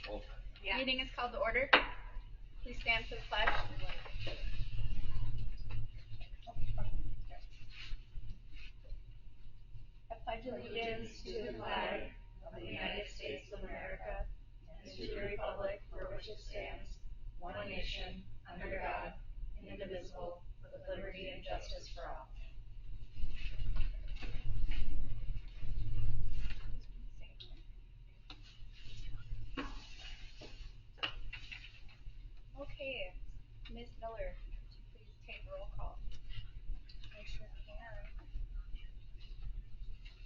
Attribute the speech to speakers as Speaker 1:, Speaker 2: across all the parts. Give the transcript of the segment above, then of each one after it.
Speaker 1: Yeah. Meeting is called to order. Please stand for the pledge. I pledge allegiance to the flag of the United States of America and to the republic for which it stands, one nation, under God, indivisible, with liberty and justice for all. Okay, Ms. Miller, could you please take roll call? I sure can.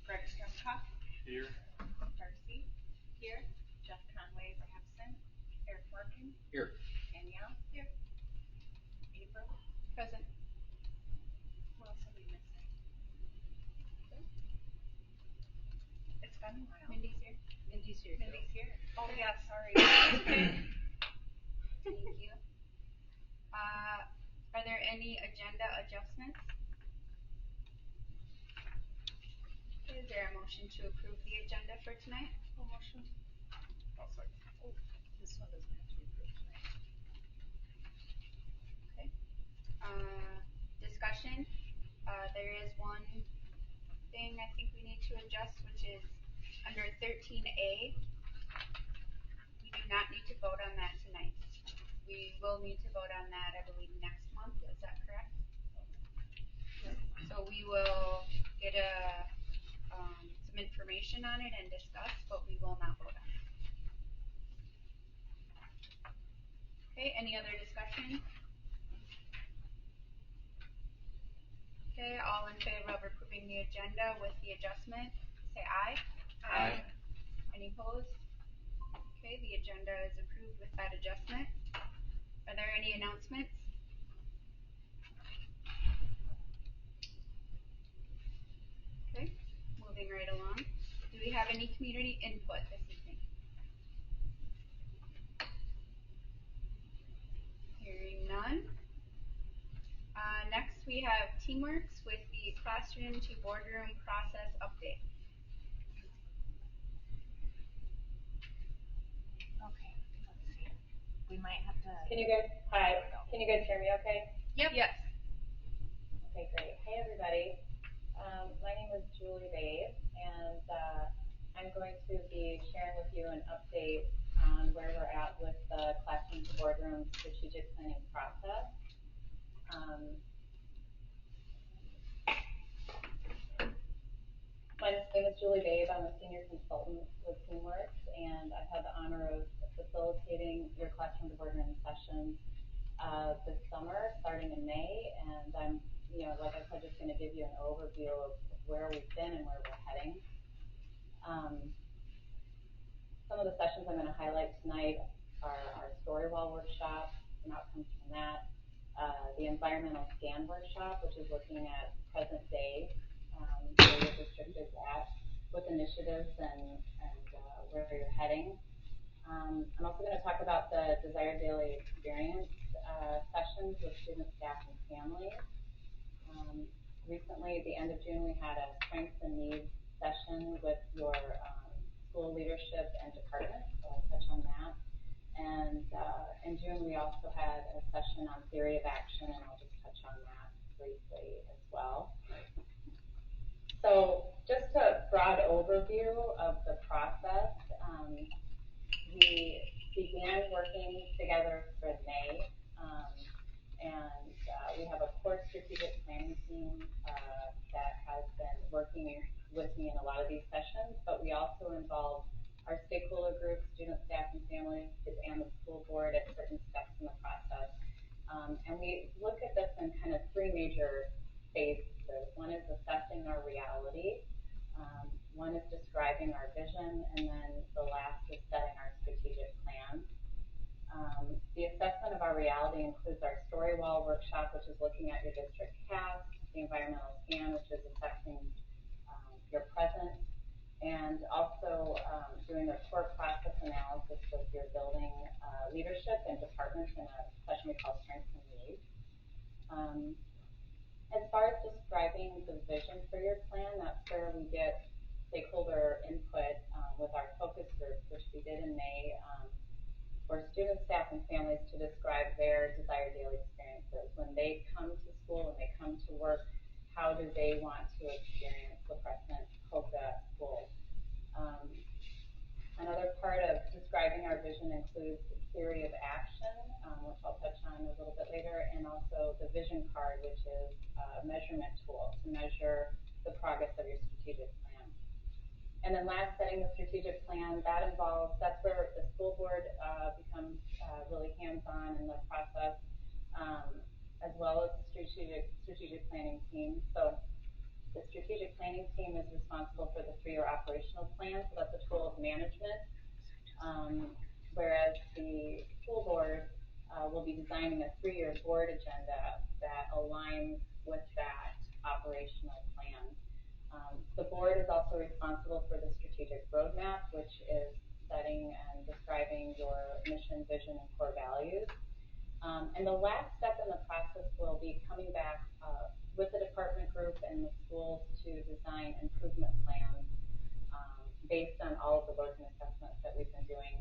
Speaker 1: Greg Strumka.
Speaker 2: Here.
Speaker 1: Darcy. Here. Jeff Conway is absent. Eric Morgan.
Speaker 2: Here.
Speaker 1: Danielle. Here. April. Present. Who else are we missing? It's been a while. Mindy's here. Mindy's here. Mindy's here. Oh yeah, sorry. Okay. Thank you. Are there any agenda adjustments? Is there a motion to approve the agenda for tonight? A motion.
Speaker 2: I'll second.
Speaker 1: Oh, this one doesn't have to be approved tonight. Okay. Discussion. There is one thing I think we need to adjust, which is under 13A. We do not need to vote on that tonight. We will need to vote on that, I believe, next month. Is that correct? So we will get some information on it and discuss, but we will not vote on it. Okay, any other discussion? Okay, all in favor of approving the agenda with the adjustment, say aye.
Speaker 2: Aye.
Speaker 1: Any opposed? Okay, the agenda is approved with that adjustment. Are there any announcements? Okay, moving right along. Do we have any community input this evening? Hearing none. Next we have Teamworks with the classroom to boardroom process update.
Speaker 3: Okay, let's see. We might have to.
Speaker 4: Can you guys hear me okay?
Speaker 1: Yep. Yes.
Speaker 4: Okay, great. Hey everybody. My name is Julie Babe, and I'm going to be sharing with you an update on where we're at with the classroom to boardroom strategic planning process. My name is Julie Babe. I'm a senior consultant with Teamworks, and I've had the honor of facilitating your classroom to boardroom sessions this summer, starting in May. And I'm, like I said, just going to give you an overview of where we've been and where we're heading. Some of the sessions I'm going to highlight tonight are our story wall workshop, some outcomes from that, the environmental scan workshop, which is looking at present day where your district is at with initiatives and where you're heading. I'm also going to talk about the desired daily experience sessions with students, staff, and families. Recently, at the end of June, we had a strengths and needs session with your school leadership and department, so I'll touch on that. And in June, we also had a session on theory of action, and I'll just touch on that briefly as well. So just a broad overview of the process. We began working together in May, and we have a core strategic planning team that has been working with me in a lot of these sessions, but we also involve our stakeholder groups, students, staff, and families, and the school board at certain steps in the process. And we look at this in kind of three major phases. One is assessing our reality, one is describing our vision, and then the last is setting our strategic plan. The assessment of our reality includes our story wall workshop, which is looking at your district CAS, the environmental scan, which is assessing your present, and also doing a core process analysis with your building leadership and departments in a session we call Strengths and Needs. As far as describing the vision for your plan, that's where we get stakeholder input with our focus groups, which we did in May. for students, staff, and families to describe their desired daily experiences. When they come to school, when they come to work, how do they want to experience La Crescent HOCA schools? Another part of describing our vision includes theory of action, which I'll touch on a little bit later, and also the vision card, which is a measurement tool to measure the progress of your strategic plan. And then last, setting the strategic plan, that's where the school board becomes really hands-on in the process, as well as the strategic planning team. So the strategic planning team is responsible for the 3-year operational plan, so that's a tool of management, whereas the school board will be designing a 3-year board agenda that aligns with that operational plan. The board is also responsible for the strategic roadmap, which is setting and describing your mission, vision, and core values. And the last step in the process will be coming back with the department group and the schools to design improvement plans based on all of the work and assessments that we've been doing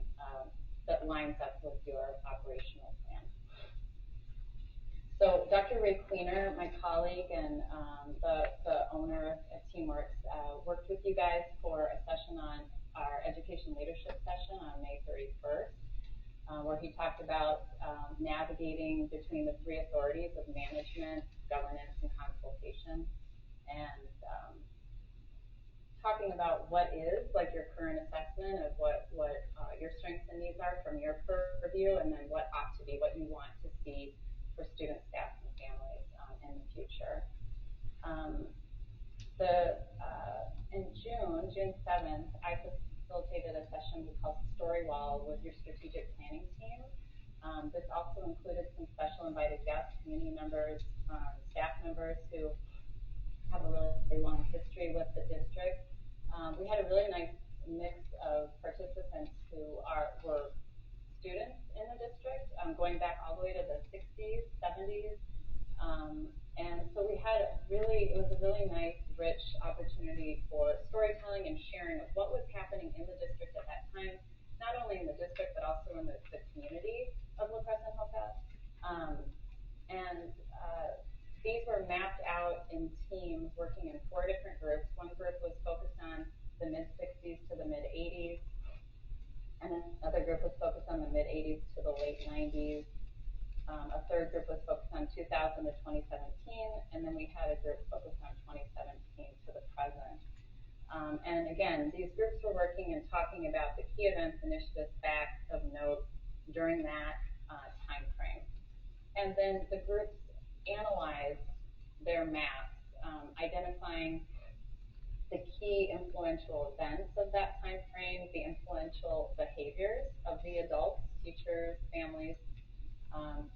Speaker 4: that lines up with your operational plan. So Dr. Ray Queener, my colleague and the owner of TeamWorks, worked with you guys for a session on our education leadership session on May 31st. Where he talked about navigating between the 3 authorities of management, governance, and consultation, and talking about what is like your current assessment of what your strengths and needs are from your purview, and then what ought to be what you want to see for students, staff, and families in the future. In June 7th, I facilitated a session we called Story Wall with your strategic planning team. This also included some special invited guests, community members, staff members who have a really long history with the district. We had a really nice mix of participants who were students in the district, going back all the way to the 60s, 70s. And so it was a really nice, rich opportunity for storytelling and sharing of what was happening in the district at that time, not only in the district, but also in the community of La Crescent HOCA. These were mapped out in teams working in 4 different groups. One group was focused on the mid-60s to the mid-80s, and another group was focused on the mid-80s to the late 90s. A third group was focused on 2000 to 2017, and then we had a group focused on 2017 to the present. And again, these groups were working and talking about the key events, initiatives, facts of note during that time frame. And then the groups analyzed their maps, identifying the key influential events of that time frame, the influential behaviors of the adults, teachers, families,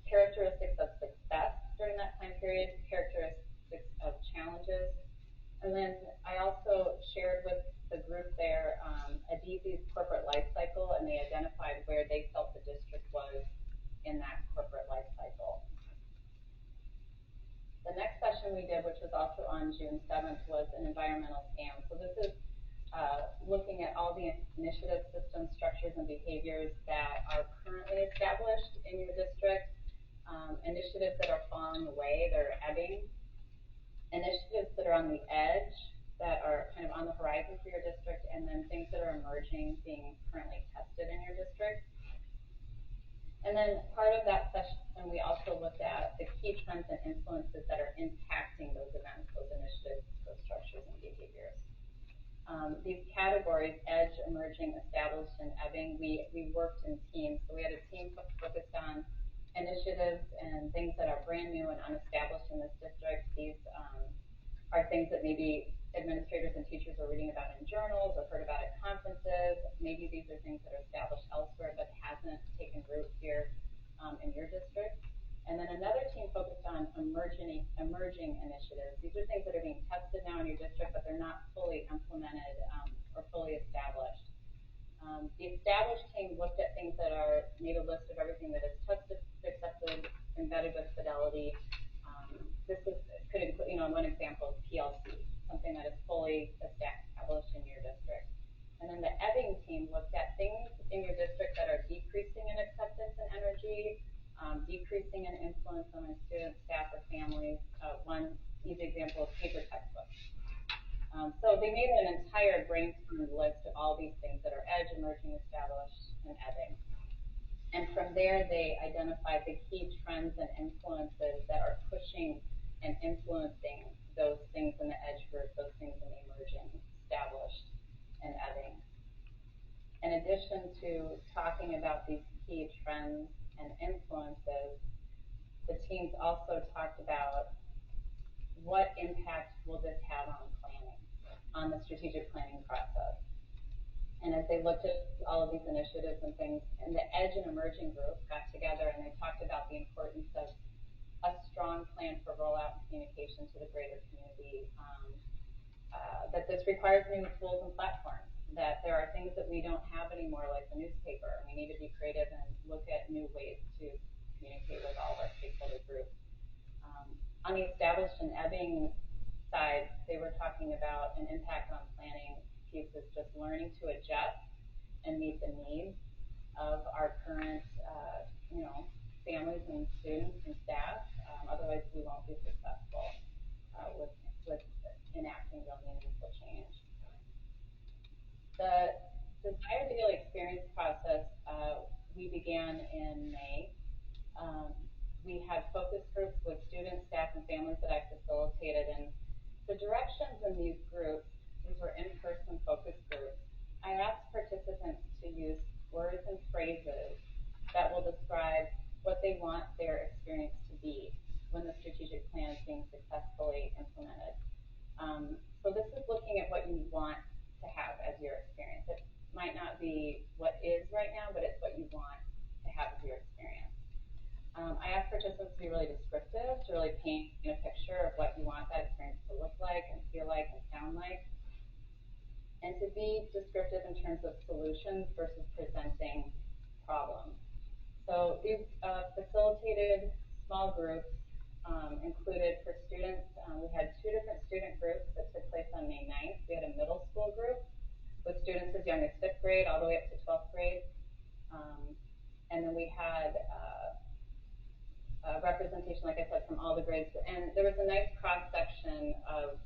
Speaker 4: characteristics of success during that time period, characteristics of challenges. And then I also shared with the group there Adizi's corporate life cycle, and they identified where they felt the district was in that corporate life cycle. The next session we did, which was also on June 7th, was an environmental SAM. So this is looking at all the initiatives, systems, structures, and behaviors that are currently established in your district, initiatives that are falling away, that are ebbing, initiatives that are on the edge, that are kind of on the horizon for your district, and then things that are emerging, being currently tested in your district. And then part of that session, we also looked at the key trends and influences that are impacting those events, those initiatives, those structures, and behaviors. These categories, edge, emerging, established, and ebbing, we worked in teams. So we had a team focused on initiatives and things that are brand new and unestablished in this district. These are things that maybe administrators and teachers are reading about in journals or heard about at conferences. Maybe these are things that are established elsewhere but hasn't taken root here in your district. And then another team focused on emerging initiatives. These are things that are being tested now in your district, but they're not fully implemented or fully established. The established team looked at things that made a list of everything that is tested, accepted, embedded with fidelity. Could include, one example is PLC, something that is fully established in your district. And then the ebbing team looked at things in your district that are decreasing in acceptance energy, decreasing in influence on my students, staff, or families. One easy example is paper textbooks. So they made an entire brainstorm list of all these things that are edge, emerging, established, and ebbing. And from there, they identified the key trends and influences that are pushing and influencing those things in the edge group, those things in the emerging, established, and ebbing. In addition to talking about these key trends and influences, the teams also talked about what impact will this have on planning, on the strategic planning process. And as they looked at all of these initiatives and things, and the edge and emerging group got together and they talked about the importance of a strong plan for rollout and communication to the greater community, that this requires new tools and platforms, that there are things that we don't have anymore, like the newspaper, and we need to be creative and look at new ways to communicate with all of our stakeholder groups. On the established and ebbing side, they were talking about an impact on planning pieces, just learning to adjust and meet the needs of our current, families and students and staff. Otherwise, we won't be successful with enacting real meaningful change. The desired daily experience process we began in May. We had focus groups with students, staff, and families that I facilitated, and the directions in these groups, these were in-person focus groups, I asked participants to use words and phrases that will describe what they want their experience to be when the strategic plan is being successfully implemented. So this is looking at what you want to have as your experience. It might not be what is right now, but it's what you want to have as your experience. I asked participants to be really descriptive, to really paint a picture of what you want that experience to look like and feel like and sound like, and to be descriptive in terms of solutions versus presenting problems. So these facilitated small groups included for students, we had 2 different student groups that took place on May 9th. We had a middle school group with students as young as 5th grade all the way up to 12th grade. And then we had representation, like I said, from all the grades. And there was a nice cross-section of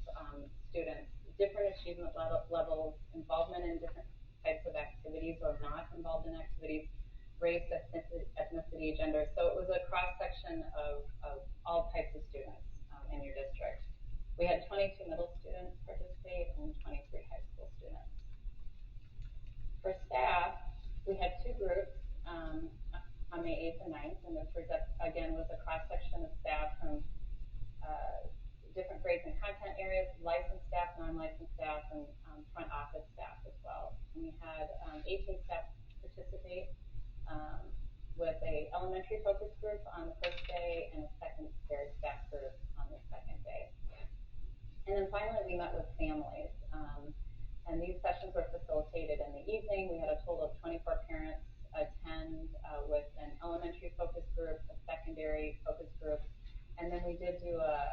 Speaker 4: students, different achievement levels, involvement in different types of activities or not involved in activities, race, ethnicity, gender. So it was a cross-section of all types of students in your district. We had 22 middle students participate and 23 high school students. For staff, we had 2 groups on May 8th and 9th, and this again was a cross-section of staff from different grades and content areas, licensed staff, non-licensed staff, and front office staff as well. And we had 18 staff participate with a elementary focus group on the first day and a secondary staff group on the second day. And then finally, we met with families. And these sessions were facilitated in the evening. We had a total of 24 parents attend with an elementary focus group, a secondary focus group, and then we did do a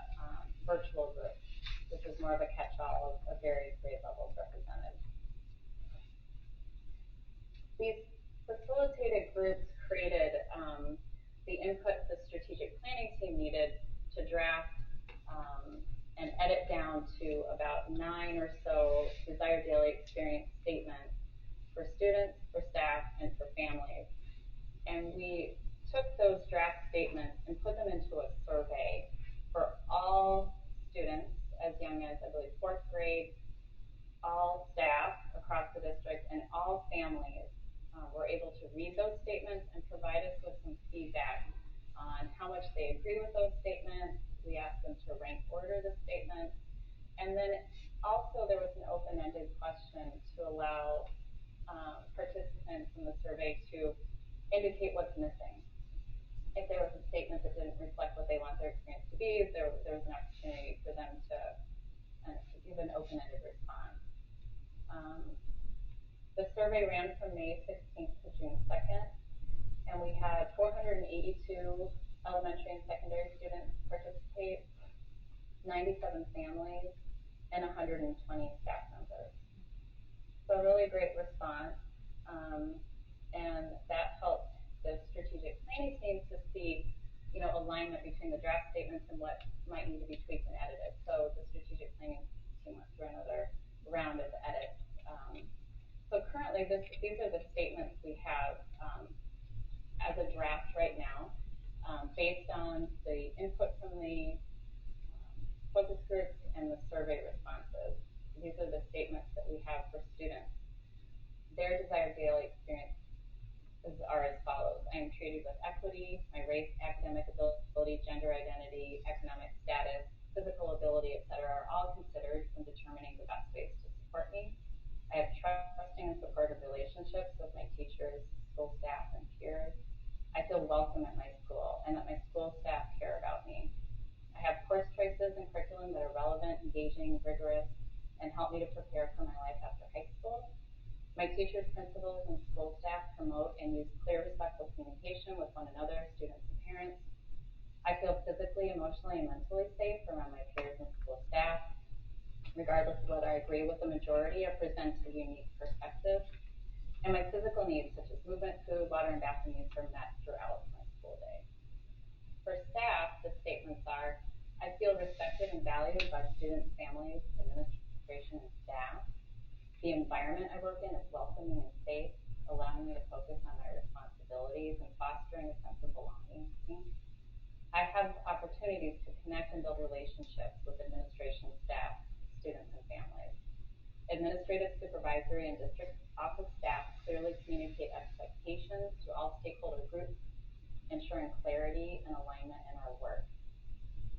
Speaker 4: virtual group, which was more of a catch-all of various grade levels represented. These facilitated groups created the input the strategic planning team needed to draft and edit down to about 9 or so desired daily experience statements for students, for staff, and for families. And we took those draft statements and put them into a survey for all students as young as, I believe, 4th grade, all staff across the district, and all families were able to read those statements and provide us with some feedback on how much they agree with those statements. We asked them to rank order the statements. And then also there was an open-ended question to allow participants in the survey to indicate what's missing. If there was a statement that didn't reflect what they want their experience to be, there was an opportunity for them to give an open-ended response. The survey ran from May 16th to June 2nd, and we had 482 elementary and secondary students participate, 97 families, and 120 staff members. So a really great response, and that helped the strategic planning team between the draft statements and what might need to be tweaked and edited. So the strategic planning team went through another round of edits. So currently, these are the statements we have as a draft right now, based on the input from the focus groups and the survey responses. These are the statements that we have for students. Their desired daily experience are as follows. I am treated with equity. My race, academic ability, gender identity, economic status, physical ability, etc., are all considered when determining the best ways to support me. I have trusting and supportive relationships with my teachers, school staff, and peers. I feel welcome at my school and that my school staff care about me. I have course choices and curriculum that are relevant, engaging, rigorous, and help me to prepare for my life after high school. My teachers, principals, and school staff promote and use clear, respectful communication with one another, students, and parents. I feel physically, emotionally, and mentally safe around my peers and school staff, regardless of whether I agree with the majority or present a unique perspective. And my physical needs, such as movement, food, water, and bathroom needs, are met throughout my school day. For staff, the statements are, I feel respected and valued by students, families, administration, and staff. The environment I work in is welcoming and safe, allowing me to focus on my responsibilities and fostering a sense of belonging. I have opportunities to connect and build relationships with administration, staff, students, and families. Administrative, supervisory, and district office staff clearly communicate expectations to all stakeholder groups, ensuring clarity and alignment in our work.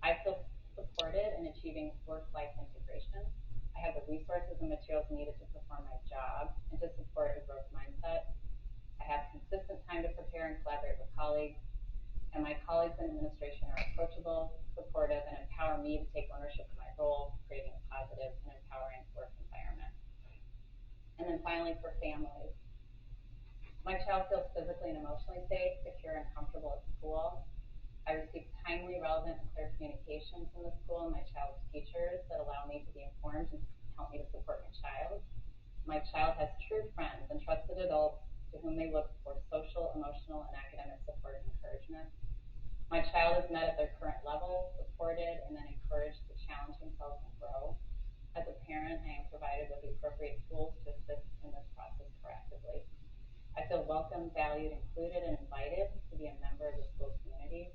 Speaker 4: I feel supported in achieving work-life integration. I have the resources and materials needed to perform my job and to support a growth mindset. I have consistent time to prepare and collaborate with colleagues, and my colleagues in administration are approachable, supportive, and empower me to take ownership of my role, creating a positive and empowering work environment. And then finally, for families. My child feels physically and emotionally safe, secure, and comfortable at school. I receive timely, relevant, and clear communication from the school and my child's teachers that allow me to be informed and help me to support my child. My child has true friends and trusted adults to whom they look for social, emotional, and academic support and encouragement. My child is met at their current level, supported, and then encouraged to challenge themselves and grow. As a parent, I am provided with the appropriate tools to assist in this process proactively. I feel welcome, valued, included, and invited to be a member of the school community.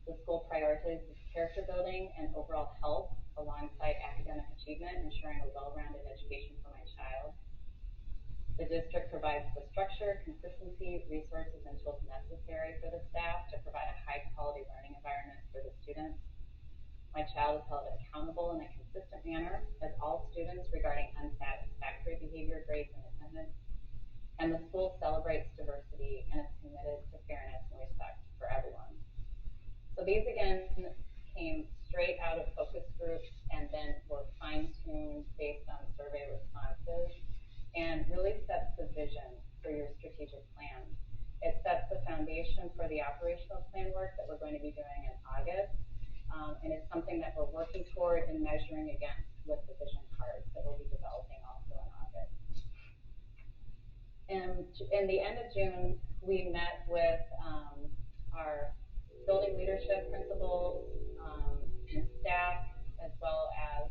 Speaker 4: The school prioritizes character building and overall health alongside academic achievement, ensuring a well-rounded education for my child. The district provides the structure, consistency, resources, and tools necessary for the staff to provide a high-quality learning environment for the students. My child is held accountable in a consistent manner as all students regarding unsatisfactory behavior, grades, and attendance. And the school celebrates diversity and is committed to fairness and respect for everyone. So these again came straight out of focus groups and then were fine-tuned based on survey responses and really sets the vision for your strategic plan. It sets the foundation for the operational plan work that we're going to be doing in August, and it's something that we're working toward and measuring against with the vision cards that we'll be developing also in August. And in the end of June, we met with our building leadership principals and staff, as well as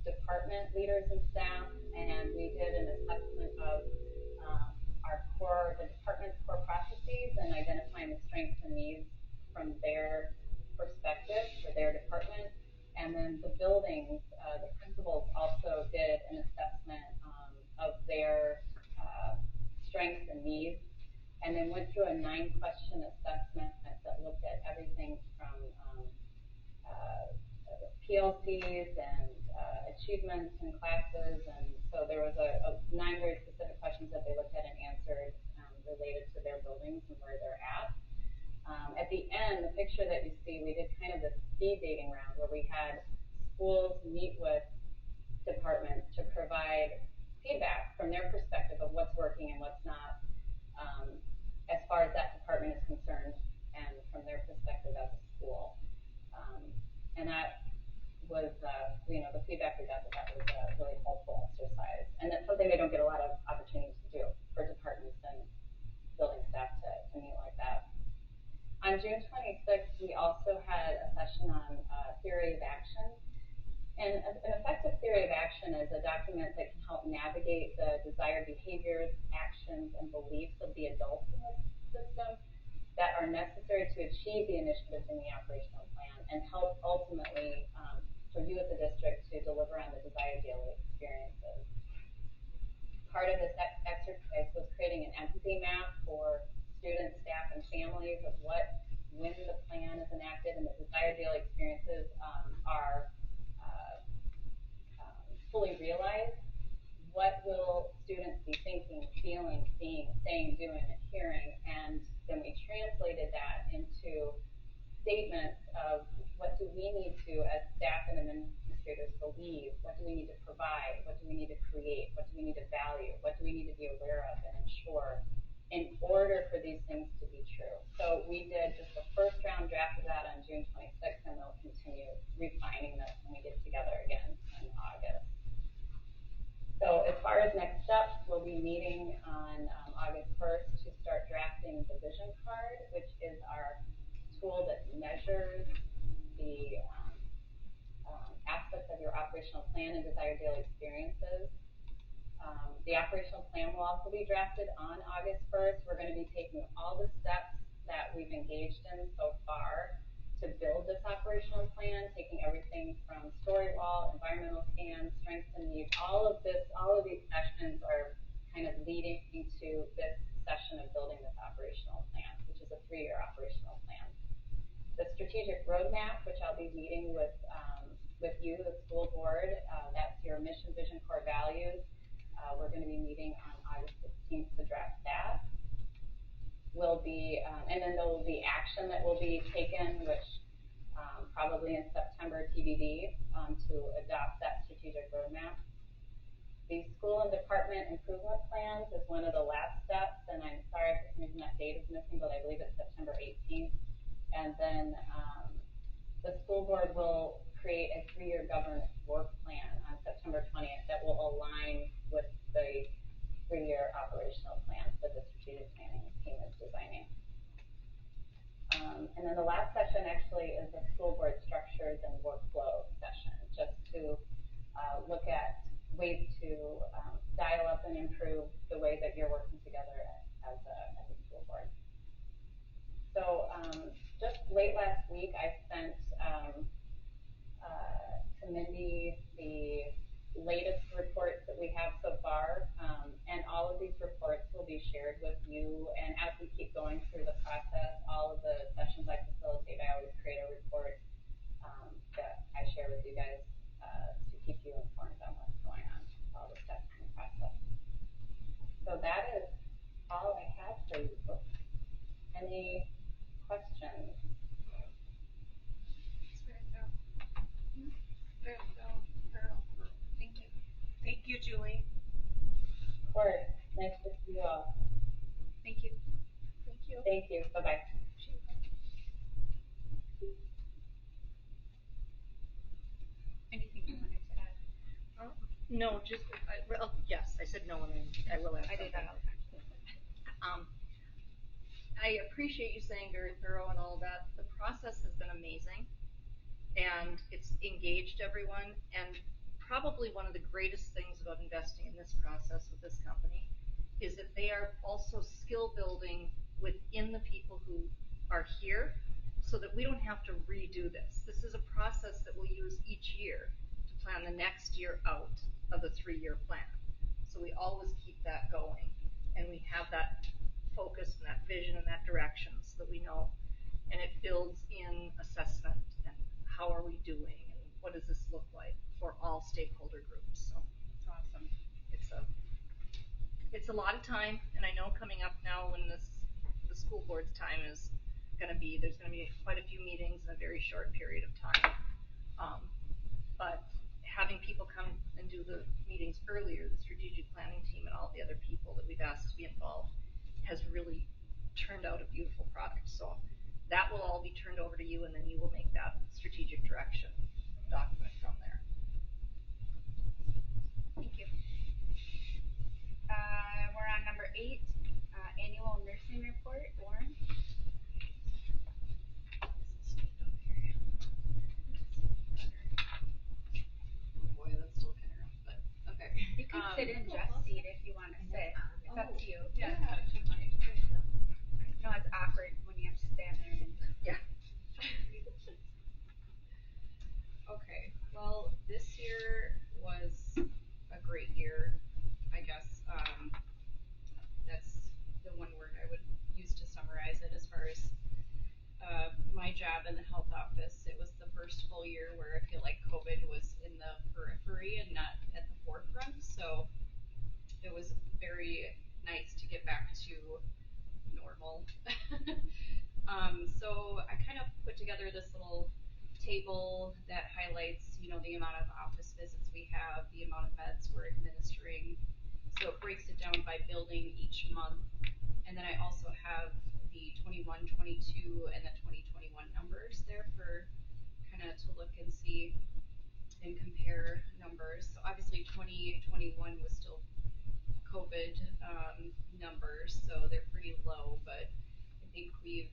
Speaker 4: department leaders and staff, and we did an assessment of the department's core processes and identifying the strengths and needs from their perspective for their department. And then the buildings, the principals also did an assessment of their strengths and needs, and then went through a 9-question assessment that looked at everything from PLCs and achievements in classes, and so there was a 9 very specific questions that they looked at and answered related to their buildings and where they're at. At the end, the picture that you see, we did kind of this speed dating round where we had schools meet with departments to provide feedback from their perspective of what's working and what's not, as far as that department is concerned, and from their perspective as a school. And that was, the feedback we got that was a really helpful exercise. And that's something they don't get a lot of opportunities to do for departments and building staff to meet like that. On on June 26th, we also had a session on theory of action. And an effective theory of action is a document that can help navigate the desired behaviors, actions, and beliefs of the adults in the system that are necessary to achieve the initiatives in the operational plan and help ultimately for you as a district to deliver on the desired daily experiences. Part of this exercise was creating an empathy map for students, staff, and families of what, when the plan is enacted and the desired daily experiences are fully realized, what will students be thinking, feeling, seeing, saying, doing, and hearing? And then we translated that into statements of what do we need to, as staff and administrators, believe? What do we need to provide? What do we need to create? What do we need to value? What do we need to be aware of and ensure in order for these things to be true? So we did just the first round draft of that on June 26th, and we'll continue refining this when we get together again in August. So as far as next steps, we'll be meeting on August 1st to start drafting the vision card, which is our tool that measures the aspects of your operational plan and desired daily experiences. The operational plan will also be drafted on August 1st. We're going to be taking all the steps that we've engaged in so far to build this operational plan, taking everything from story wall, environmental scans, strengths and needs. All of these sessions are kind of leading to this session of building this operational plan, which is a 3-year operational plan. The strategic roadmap, which I'll be meeting with you, the school board, that's your mission, vision, core values. We're going to be meeting on August 16th to draft that. Will be, and then there will be action that will be taken, which probably in September TBD, to adopt that strategic roadmap. The school and department improvement plans is one of the last steps, and I'm sorry if for some reason that date is missing, but I believe it's September 18th. And then the school board will create a 3-year governance work plan on September 20th that will align with the 3-year operational plan that the strategic planning team is designing. And then the last session actually is a school board structures and workflow session, just to look at ways to dial up and improve the way that you're working together as a school board. So just late last week, I sent to Mindy the latest reports that we have so far, and all of these reports will be shared with you. And as we keep going through the process, all of the sessions I facilitate, I always create a report that I share with you guys to keep you informed on what's going on, all the steps in the process. So that is all I have for you folks. Any questions?
Speaker 3: Thank you. Thank you, Julie.
Speaker 4: Of course. Nice to see you all.
Speaker 1: Thank you. Thank you.
Speaker 4: Thank you. Bye-bye.
Speaker 1: Anything you wanted to add?
Speaker 5: No, just, yes, I said no, and I will add
Speaker 1: I did that all the time.
Speaker 5: I appreciate you saying very thorough and all that. The process has been amazing, and it's engaged everyone, and probably one of the greatest things about investing in this process with this company is that they are also skill building within the people who are here, so that we don't have to redo this. This is a process that we'll use each year to plan the next year out of the 3-year plan. So we always keep that going, and we have that focus and that vision and that direction so that we know, and it builds in assessment and how are we doing and what does this look like for all stakeholder groups. So
Speaker 1: That's awesome.
Speaker 5: it's a lot of time, and I know coming up now when the school board's time is going to be, there's going to be quite a few meetings in a very short period of time. But having people come and do the meetings earlier, the strategic planning team and all the other people that we've asked to be involved, has really turned out a beautiful product. So that will all be turned over to you, and then you will make that strategic direction document from there.
Speaker 1: Thank you. We're on number 8, annual nursing report. Warren?
Speaker 5: my job in the health office, it was the first full year where I feel like COVID was in the periphery and not at the forefront. So it was very nice to get back to normal. So I kind of put together this little table that highlights, the amount of office visits we have, the amount of meds we're administering. So it breaks it down by building each month. And then I also have the 21, 22, and the 2021 numbers there for kind of to look and see and compare numbers. So obviously 2021 was still COVID numbers, so they're pretty low, but I think we've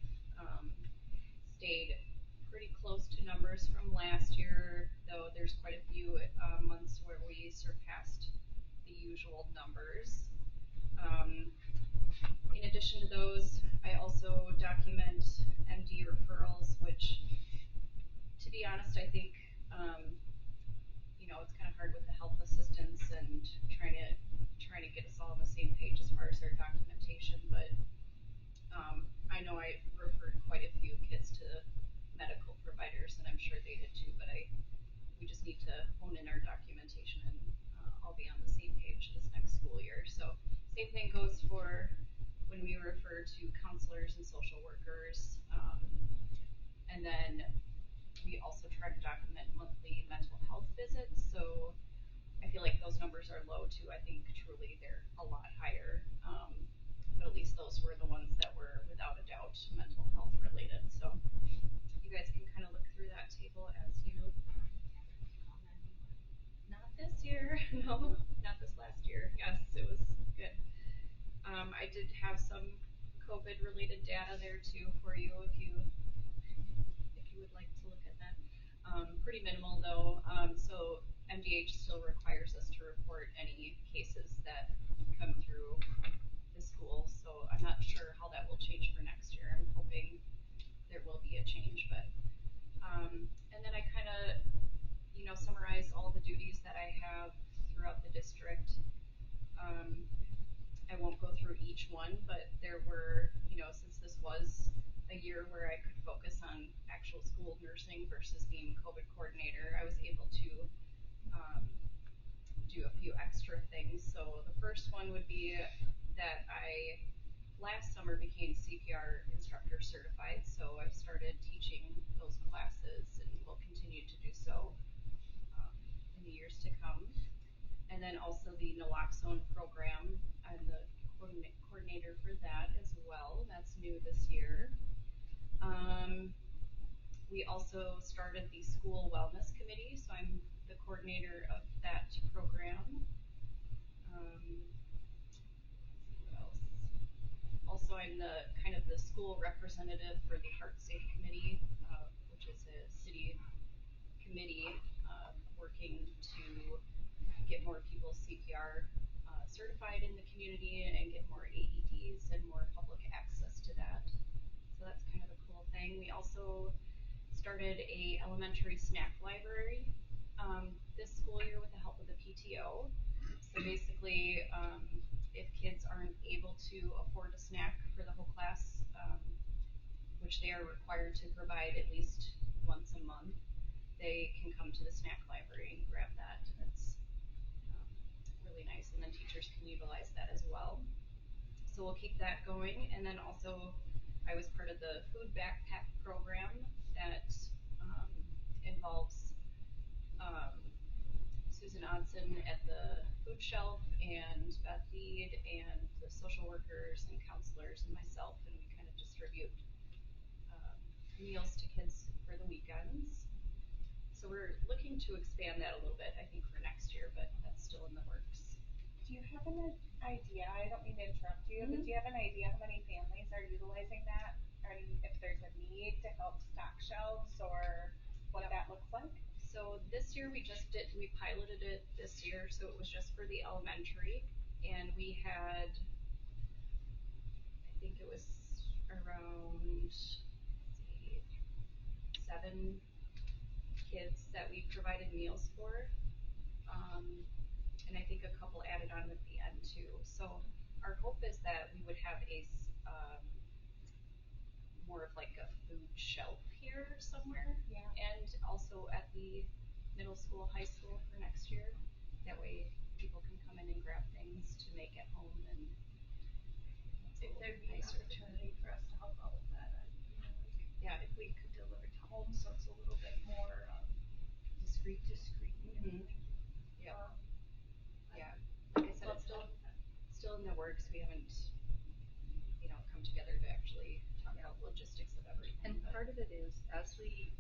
Speaker 5: stayed pretty close to numbers from last year, though there's quite a few months where we surpassed the usual numbers. In addition to those, I also document MD referrals, which, to be honest, I think, it's kind of hard with the health assistants and trying to get us all on the same page as far as our documentation. But I know I referred quite a few kids to medical providers, and I'm sure they did too. But we just need to hone in our documentation, and I'll be on the same page this next school year. So same thing goes for when we refer to counselors and social workers, and then we also try to document monthly mental health visits. So I feel like those numbers are low too. I think truly they're a lot higher, but at least those were the ones that were without a doubt mental health related. So you guys can kind of look through that table as you. Not this year, no, not this last year. Yes, it was good. I did have some COVID related data there too for you if you would like to look at that. Pretty minimal though. So MDH still requires us to report any cases that come through the school. So I'm not sure how that will change for next year. I'm hoping there will be a change, but and then I kind of summarize all the duties that I have throughout the district. I won't go through each one, but there were, since this was a year where I could focus on actual school nursing versus being COVID coordinator, I was able to do a few extra things. So the first one would be that I last summer became CPR instructor certified, so I've started teaching those classes and will continue to do so in the years to come. And then also the naloxone program, I'm the coordinator for that as well. That's new this year. We also started the school wellness committee, so I'm the coordinator of that program. What else? Also, I'm the kind of the school representative for the Heart Safe Committee, which is a city committee working to get more people CPR certified in the community and get more AEDs and more public access to that. So that's kind of a cool thing. We also started a elementary snack library this school year with the help of the PTO. So basically, if kids aren't able to afford a snack for the whole class, which they are required to provide at least once a month, they can come to the snack library and grab that. That's really nice, and then teachers can utilize that as well. So we'll keep that going, and then also I was part of the food backpack program that involves Susan Odson at the food shelf and Beth Lead and the social workers and counselors and myself, and we kind of distribute meals to kids for the weekends. So we're looking to expand that a little bit, I think, for next year, but that's still in the works.
Speaker 3: Do you have an idea, I don't mean to interrupt you, but do you have an idea how many families are utilizing that? And if there's a need to help stock shelves or what that looks like?
Speaker 5: So this year we piloted it this year, so it was just for the elementary, and we had, I think it was around, 7 kids that we provided meals for, and I think a couple added on at the end too. So our hope is that we would have a
Speaker 6: more of like a food shelf here somewhere.
Speaker 3: Yeah.
Speaker 6: And also at the middle school, high school for next year. That way people can come in and grab things to make at home and
Speaker 5: If there'd be an opportunity for us to help out with that, yeah, if we could deliver to home, so it's a little bit more, discreet.
Speaker 6: Mhm. Yeah. Yeah, like I said, it's still in the works. We haven't, come together to actually talk about logistics of everything.
Speaker 5: And
Speaker 6: but-
Speaker 5: part of it is, as we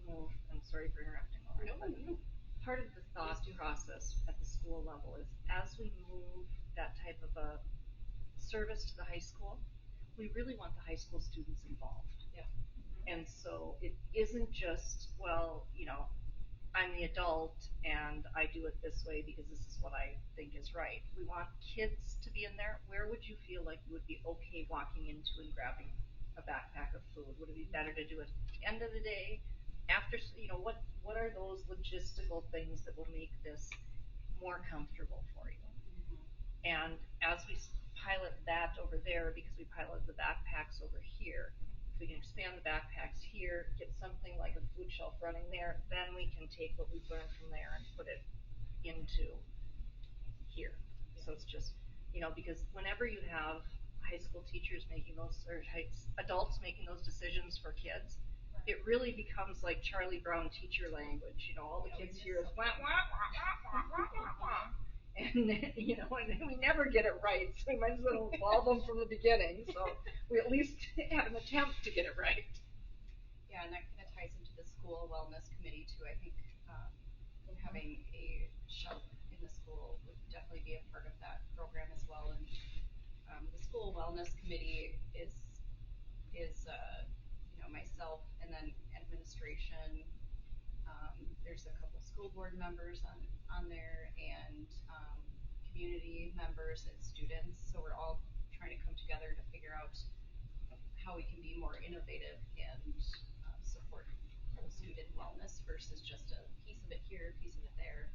Speaker 5: move, and sorry for interrupting, Lauren,
Speaker 6: No,
Speaker 5: but
Speaker 6: no.
Speaker 5: part of the thought process at the school level is, as we move that type of a service to the high school, we really want the high school students involved.
Speaker 6: Yeah.
Speaker 5: And so it isn't just, well, I'm the adult and I do it this way because this is what I think is right. We want kids to be in there. Where would you feel like you would be okay walking into and grabbing a backpack of food? Would it be better to do it at the end of the day? After, what are those logistical things that will make this more comfortable for you? And as we pilot that over there, because we piloted the backpacks over here, if we can expand the backpacks here, get something like a food shelf running there, then we can take what we've learned from there and put it into here. So it's just, because whenever you have high school teachers making those, or adults making those decisions for kids, it really becomes like Charlie Brown teacher language. All the kids hear is wah, wah, wah, wah, wah, wah, wah. And and we never get it right, so we might as well involve them from the beginning, so we at least have an attempt to get it right.
Speaker 6: Yeah, and that kind of ties into the school wellness committee too. I think having a shelf in the school would definitely be a part of that program as well. And the school wellness committee is myself and then administration. There's a couple school board members on there and community members and students. So we're all trying to come together to figure out how we can be more innovative and support whole student wellness versus just a piece of it here, a piece of it there.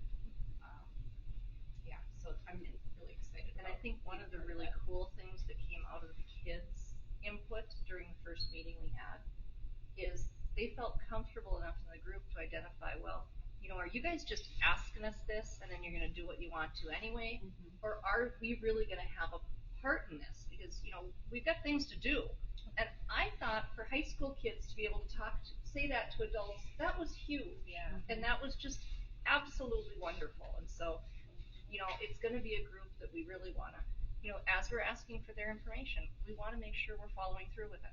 Speaker 6: Yeah, so I'm really excited.
Speaker 5: And I think one of the really cool things that came out of the kids' input during the first meeting we had is they felt comfortable enough in the group to identify, well, are you guys just asking us this and then you're going to do what you want to anyway?
Speaker 6: Mhm.
Speaker 5: Or are we really going to have a part in this? Because, we've got things to do. And I thought for high school kids to be able to say that to adults, that was huge.
Speaker 3: Yeah.
Speaker 5: And that was just absolutely wonderful. And so, it's going to be a group that we really want to, as we're asking for their information, we want to make sure we're following through with it.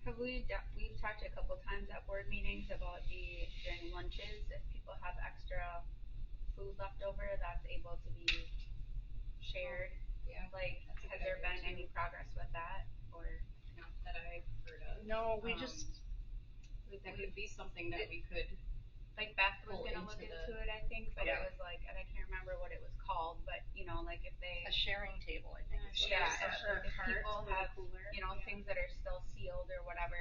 Speaker 1: We've talked a couple times at board meetings about during lunches, if people have extra food left over that's able to be shared.
Speaker 6: Yeah.
Speaker 1: Like,
Speaker 6: That's a
Speaker 1: has
Speaker 6: good
Speaker 1: there
Speaker 6: idea,
Speaker 1: been any
Speaker 6: too.
Speaker 1: progress with that? Or
Speaker 6: Not that I've heard of.
Speaker 5: No, we
Speaker 6: Um,
Speaker 5: just,
Speaker 6: That could be something that we could.
Speaker 1: like Beth was
Speaker 6: Pull
Speaker 1: gonna
Speaker 6: into
Speaker 1: look
Speaker 6: the-
Speaker 1: into it, I think, but
Speaker 5: Yeah.
Speaker 1: it was like, and I can't remember what it was called, but like if they,
Speaker 5: a sharing table, I think. is what
Speaker 1: yeah,
Speaker 5: it is.
Speaker 1: if people
Speaker 3: with a
Speaker 1: have,
Speaker 3: cooler.
Speaker 1: things that are still sealed or whatever,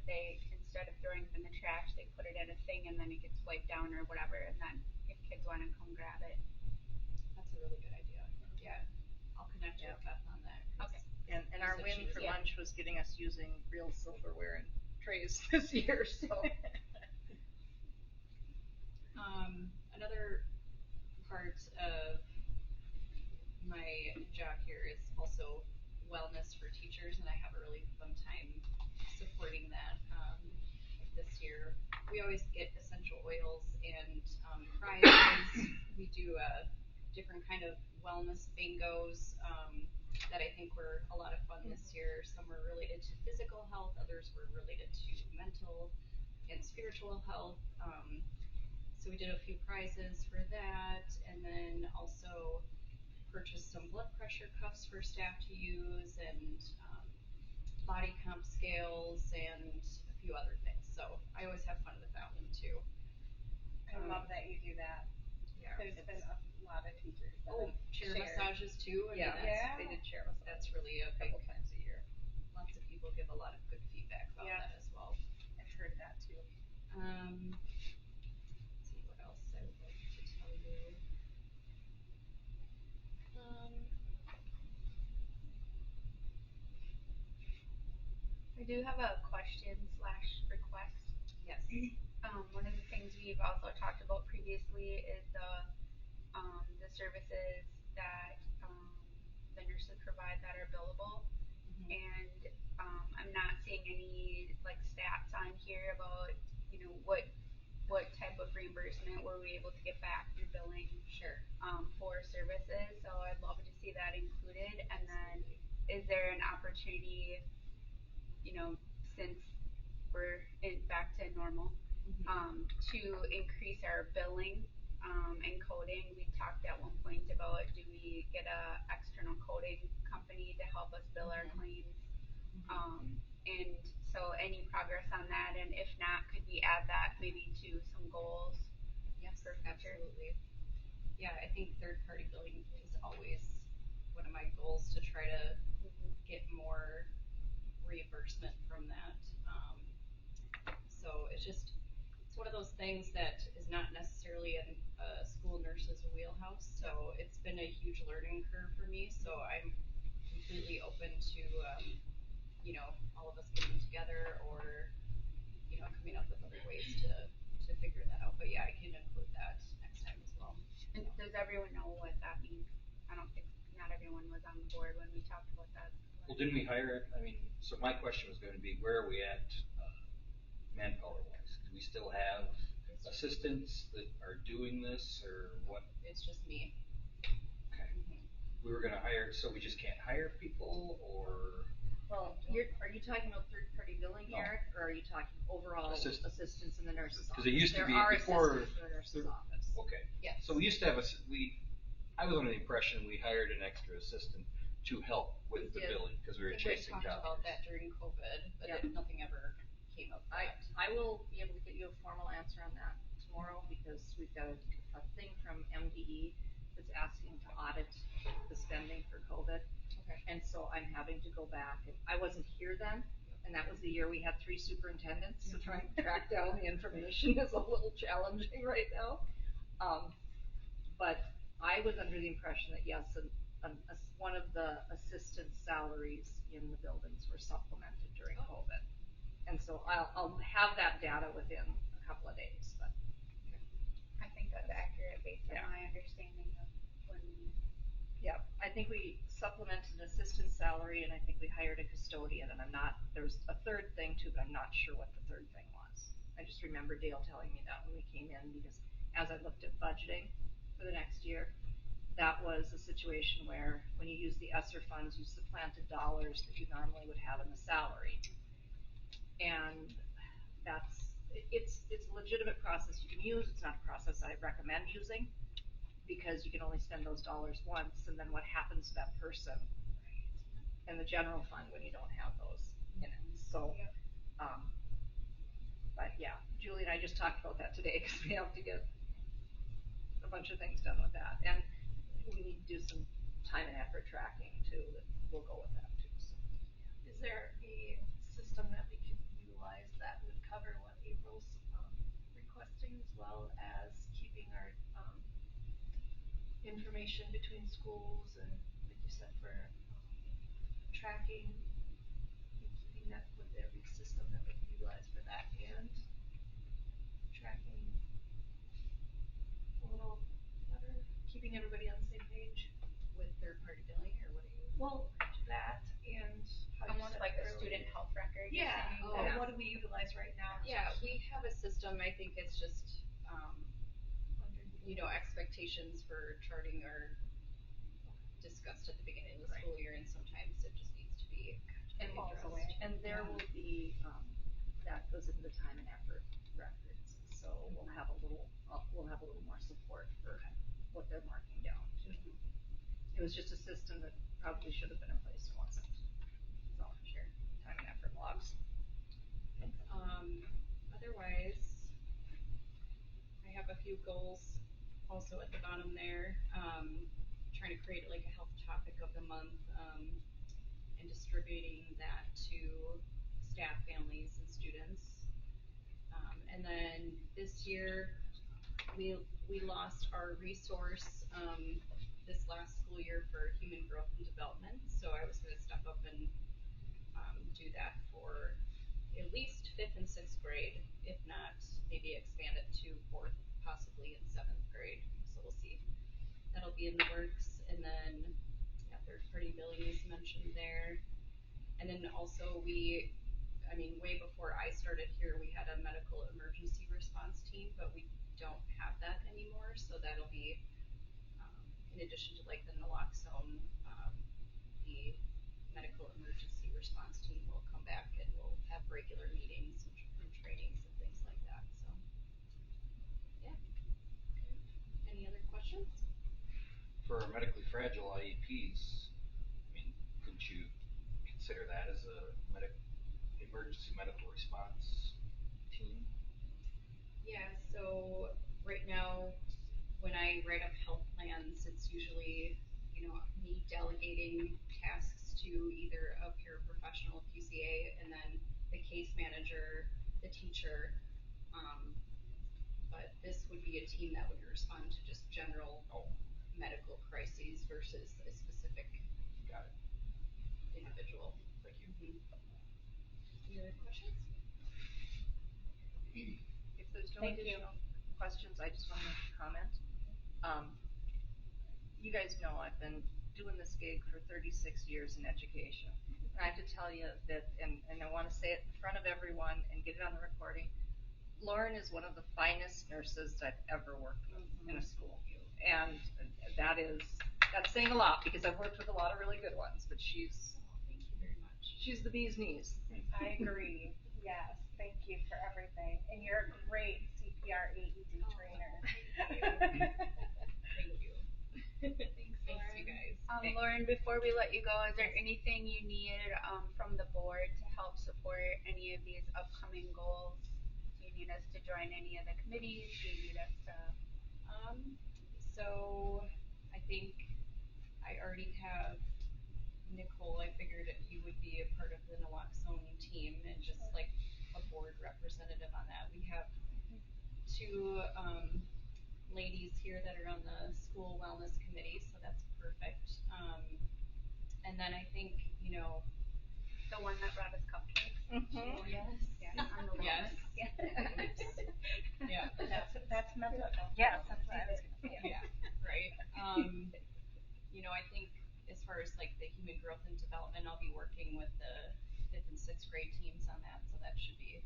Speaker 1: they, instead of throwing them in the trash, they put it in a thing and then it gets wiped down or whatever, and then if kids wanna come grab it.
Speaker 6: That's a really good idea. Yeah, I'll connect
Speaker 5: Yeah.
Speaker 6: with Beth on that. 'Cause
Speaker 1: Okay.
Speaker 5: And
Speaker 6: you
Speaker 5: our
Speaker 6: said
Speaker 5: win
Speaker 6: she was-
Speaker 5: for
Speaker 1: Yeah.
Speaker 5: lunch was getting us using real silverware and trays this year, so.
Speaker 6: Another part of my job here is also wellness for teachers, and I have a really fun time supporting that. This year, we always get essential oils and prizes. We do different kind of wellness bingos that I think were a lot of fun this year. Some were related to physical health, others were related to mental and spiritual health. So we did a few prizes for that, and then also purchased some blood pressure cuffs for staff to use, and body comp scales, and a few other things. So I always have fun with that one too.
Speaker 3: I love that you do that.
Speaker 6: Yeah.
Speaker 3: There's been a lot of teachers that
Speaker 6: Oh,
Speaker 3: have
Speaker 6: chair
Speaker 3: shared.
Speaker 6: massages too. I mean,
Speaker 5: Yeah,
Speaker 3: Yeah.
Speaker 5: they did share with us
Speaker 6: that's really a
Speaker 5: a
Speaker 6: big.
Speaker 5: couple times a year.
Speaker 6: Lots of people give a lot of good feedback about
Speaker 3: Yeah.
Speaker 6: that as well.
Speaker 3: I've heard that too.
Speaker 6: Let's see what else I would like to tell you.
Speaker 1: I do have a question / request.
Speaker 6: Yes.
Speaker 1: One of the things we've also talked about previously is the services that the nurses provide that are billable, and I'm not seeing any like stats on here about what type of reimbursement were we able to get back through billing
Speaker 6: Sure.
Speaker 1: for services. So I'd love to see that included. And then, is there an opportunity, since we're back to normal, to increase our billing and coding? We talked at one point about, do we get a external coding company to help us bill our claims? And so any progress on that, and if not, could we add that maybe to some goals?
Speaker 6: Yes,
Speaker 1: for future?
Speaker 6: absolutely. Yeah, I think third-party billing is always one of my goals to try to get more reimbursement from that. So it's one of those things that is not necessarily in a school nurse's wheelhouse. So it's been a huge learning curve for me. So I'm completely open to, all of us getting together or, coming up with other ways to figure that out. But yeah, I can include that next time as well.
Speaker 1: And does everyone know what that means? I don't think not everyone was on the board when we talked about that.
Speaker 7: Well, didn't we hire, so my question was going to be, where are we at manpower wise? Do we still have assistants that are doing this, or what?
Speaker 6: It's just me.
Speaker 7: Okay. We were going to hire, so we just can't hire people, or?
Speaker 5: Well, are you talking about third-party billing,
Speaker 7: No.
Speaker 5: Eric, or are you talking overall assistants in the nurse's office?
Speaker 7: 'Cause it used to be
Speaker 5: there are
Speaker 7: before-
Speaker 5: assistants in the nurse's office.
Speaker 7: Okay.
Speaker 6: Yes.
Speaker 7: So we used to have I was under the impression we hired an extra assistant to help with the
Speaker 5: did.
Speaker 7: billing, because we were chasing
Speaker 6: talked
Speaker 7: doctors.
Speaker 6: about that during COVID, but
Speaker 5: Yep.
Speaker 6: nothing ever came of that.
Speaker 5: I will be able to get you a formal answer on that tomorrow, because we've got a thing from MDE that's asking to audit the spending for COVID.
Speaker 6: Okay.
Speaker 5: And so I'm having to go back, and I wasn't here then, and that was the year we had 3 superintendents, so trying to track down the information is a little challenging right now. But I was under the impression that yes, one of the assistant salaries in the buildings were supplemented during COVID. And so I'll have that data within a couple of days, but.
Speaker 1: I think that's accurate based on
Speaker 5: Yeah.
Speaker 1: my understanding of when we.
Speaker 5: Yeah, I think we supplemented an assistant salary, and I think we hired a custodian, and there was a third thing too, but I'm not sure what the third thing was. I just remember Dale telling me that when we came in, because as I looked at budgeting for the next year, that was a situation where when you use the ESSER funds, you supplanted dollars that you normally would have in the salary. And it's a legitimate process you can use. It's not a process I recommend using, because you can only spend those dollars once, and then what happens to that person in the general fund when you don't have those in it. So, but yeah, Julie and I just talked about that today, because we have to get a bunch of things done with that, and we need to do some time and effort tracking too, that will go with that too, so.
Speaker 8: Is there a system that we can utilize that would cover what April's requesting, as well as keeping our information between schools and, like you said, for tracking and keeping that? Would there be a system that we can utilize for that and tracking a little better, keeping everybody on the same page?
Speaker 6: With third-party billing, or what do you?
Speaker 8: Well, that and how you
Speaker 1: Almost
Speaker 8: said
Speaker 1: like a
Speaker 8: earlier.
Speaker 1: student health record. you're
Speaker 8: Yeah.
Speaker 1: saying?
Speaker 6: Oh.
Speaker 8: What do we utilize right now?
Speaker 6: Yeah, we have a system. I think it's just, expectations for charting are discussed at the beginning of the school year, and sometimes it just needs to be addressed.
Speaker 5: And there will be, that goes into the time and effort records, so we'll have a little more support for what they're marking down too. It was just a system that probably should have been in place and wasn't. So, sure, time and effort logs.
Speaker 6: Otherwise, I have a few goals also at the bottom there. Trying to create like a health topic of the month, and distributing that to staff, families, and students. And then this year, we lost our resource this last school year for human growth and development. So I was going to step up and do that for at least 5th and 6th grade, if not maybe expand it to 4th, possibly in 7th grade. So we'll see. That'll be in the works. And then third-party billing is mentioned there. And then also way before I started here, we had a medical emergency response team, but we don't have that anymore. So that'll be, in addition to like the naloxone, the medical emergency response team will come back and we'll have regular meetings and trainings and things like that. So, yeah. Any other questions?
Speaker 7: For medically fragile IEPs, couldn't you consider that as a emergency medical response team?
Speaker 6: Yeah, so right now, when I write up health plans, it's usually, me delegating tasks to either a paraprofessional PCA and then the case manager, the teacher. But this would be a team that would respond to just general medical crises versus a specific
Speaker 7: Got it.
Speaker 6: individual.
Speaker 7: Thank you.
Speaker 6: Any other questions?
Speaker 5: If there's no
Speaker 3: Thank you.
Speaker 5: additional questions, I just want to make a comment. You guys know I've been doing this gig for 36 years in education. And I have to tell you that, and I want to say it in front of everyone and get it on the recording, Lauren is one of the finest nurses I've ever worked with in a school. And that's saying a lot because I've worked with a lot of really good ones, but she's the bee's knees.
Speaker 3: I agree. Yes, thank you for everything. And you're a great CPR AED trainer.
Speaker 6: Thank you. Thanks, you guys.
Speaker 1: Lauren, before we let you go, is there anything you need from the board to help support any of these upcoming goals? Do you need us to join any of the committees? Do you need us to?
Speaker 6: So I think I already have Nicole. I figured that you would be a part of the naloxone team and just like a board representative on that. We have two ladies here that are on the school wellness committee, so that's perfect. And then I think,
Speaker 1: The one that brought us cupcakes.
Speaker 5: Mm-hmm.
Speaker 6: yes.
Speaker 1: Yeah, on the
Speaker 6: Yes.
Speaker 1: wellness.
Speaker 6: Yeah.
Speaker 3: That's mental health.
Speaker 5: Yes, that's what I was going to say.
Speaker 6: Yeah, right. I think as far as like the human growth and development, I'll be working with the 5th and 6th grade teams on that, so that should be,